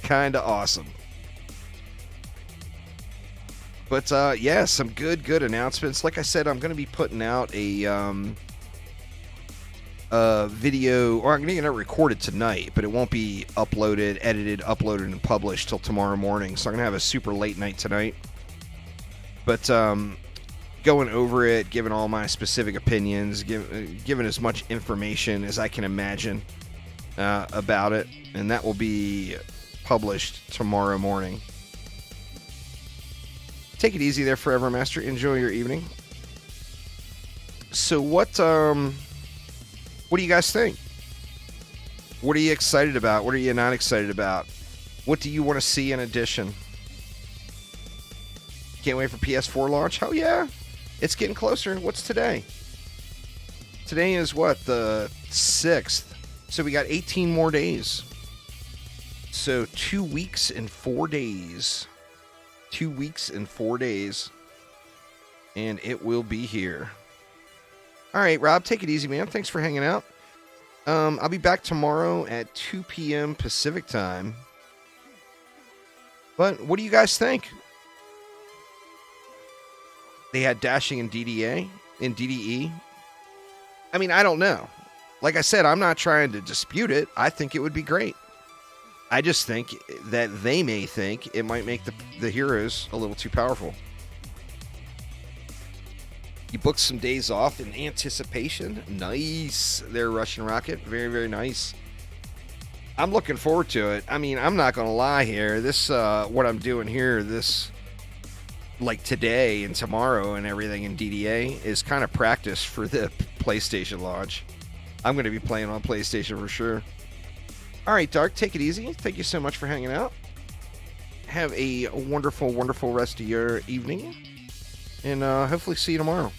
Kind of awesome. But, yeah, some good announcements. Like I said, I'm going to be putting out a video, or I'm going to get it recorded tonight, but it won't be edited, uploaded, and published till tomorrow morning. So I'm going to have a super late night tonight. But going over it, giving all my specific opinions, giving as much information as I can imagine about it. And that will be published tomorrow morning. Take it easy there, Forever Master. Enjoy your evening. So what do you guys think? What are you excited about? What are you not excited about? What do you want to see in addition? Can't wait for PS4 launch? Hell yeah. It's getting closer. What's today? Today is what? The 6th. So we got 18 more days. So 2 weeks and 4 days. 2 weeks and 4 days. And it will be here. All right, Rob, take it easy, man. Thanks for hanging out. I'll be back tomorrow at 2 p.m. Pacific time. But what do you guys think? They had dashing in DDA, in DDE. I mean, I don't know. Like I said, I'm not trying to dispute it. I think it would be great. I just think that they may think it might make the heroes a little too powerful. You booked some days off in anticipation. Nice. There, Russian Rocket. Very, very nice. I'm looking forward to it. I mean, I'm not going to lie here. This, what I'm doing here, this, like today and tomorrow and everything in DDA is kind of practice for the PlayStation launch. I'm going to be playing on PlayStation for sure. All right, Dark, take it easy. Thank you so much for hanging out. Have a wonderful, wonderful rest of your evening. And hopefully see you tomorrow.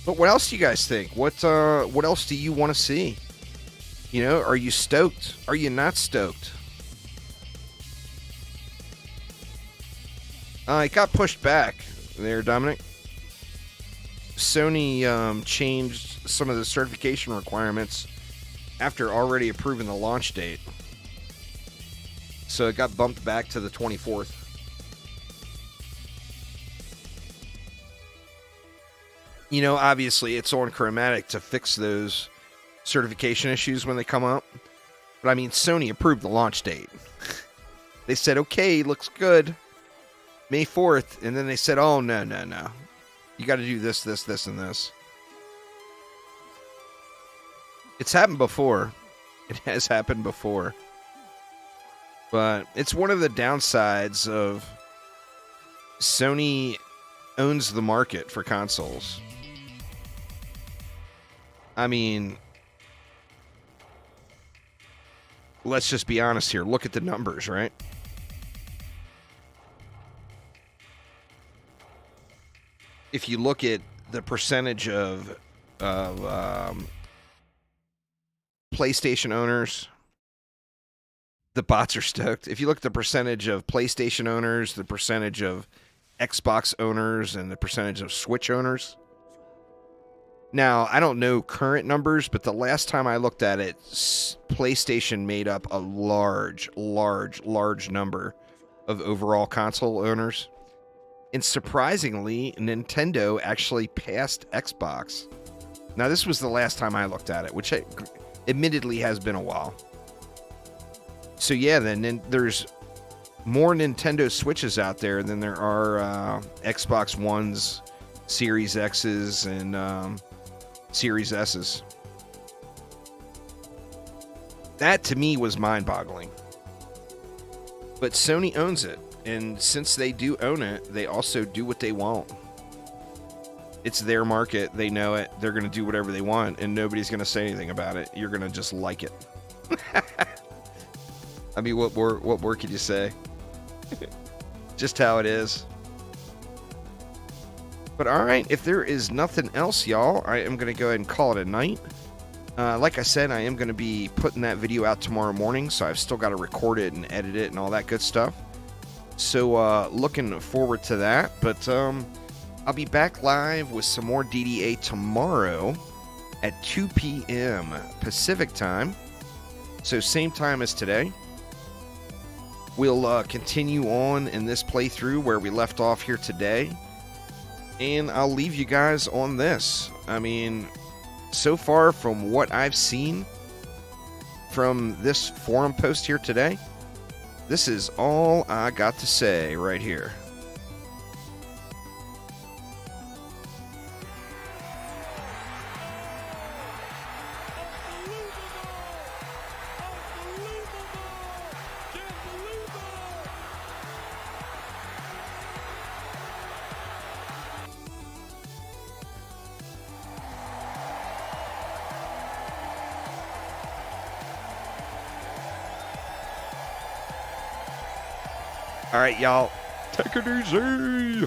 But what else do you guys think? What else do you want to see? You know, are you stoked? Are you not stoked? It got pushed back there, Dominic. Sony changed some of the certification requirements after already approving the launch date. So it got bumped back to the 24th. You know, obviously it's on Chromatic to fix those certification issues when they come up. But I mean, Sony approved the launch date. They said, okay, looks good. May 4th. And then they said, oh, no. You got to do this, and this. It's happened before. It has happened before. But it's one of the downsides of Sony owns the market for consoles. I mean, let's just be honest here. Look at the numbers, right? If you look at the percentage of PlayStation owners, the bots are stoked. If you look at the percentage of PlayStation owners, the percentage of Xbox owners, and the percentage of Switch owners. Now, I don't know current numbers, but the last time I looked at it, PlayStation made up a large number of overall console owners. And surprisingly, Nintendo actually passed Xbox. Now, this was the last time I looked at it, which admittedly has been a while. So yeah, then there's more Nintendo Switches out there than there are Xbox Ones, Series X's, and Series S's. That to me was mind-boggling. But Sony owns it, and since they do own it, they also do what they want. It's their market. They know it. They're going to do whatever they want, and nobody's going to say anything about it. You're going to just like it. I mean, what more could you say? Just how it is. But all right, if there is nothing else, y'all, I am going to go ahead and call it a night. Like I said, I am going to be putting that video out tomorrow morning, so I've still got to record it and edit it and all that good stuff. So looking forward to that. But I'll be back live with some more DDA tomorrow at 2 p.m. Pacific time. So same time as today. We'll continue on in this playthrough where we left off here today. And I'll leave you guys on this. I mean, so far from what I've seen from this forum post here today, this is all I got to say right here. All right, y'all. Take it easy.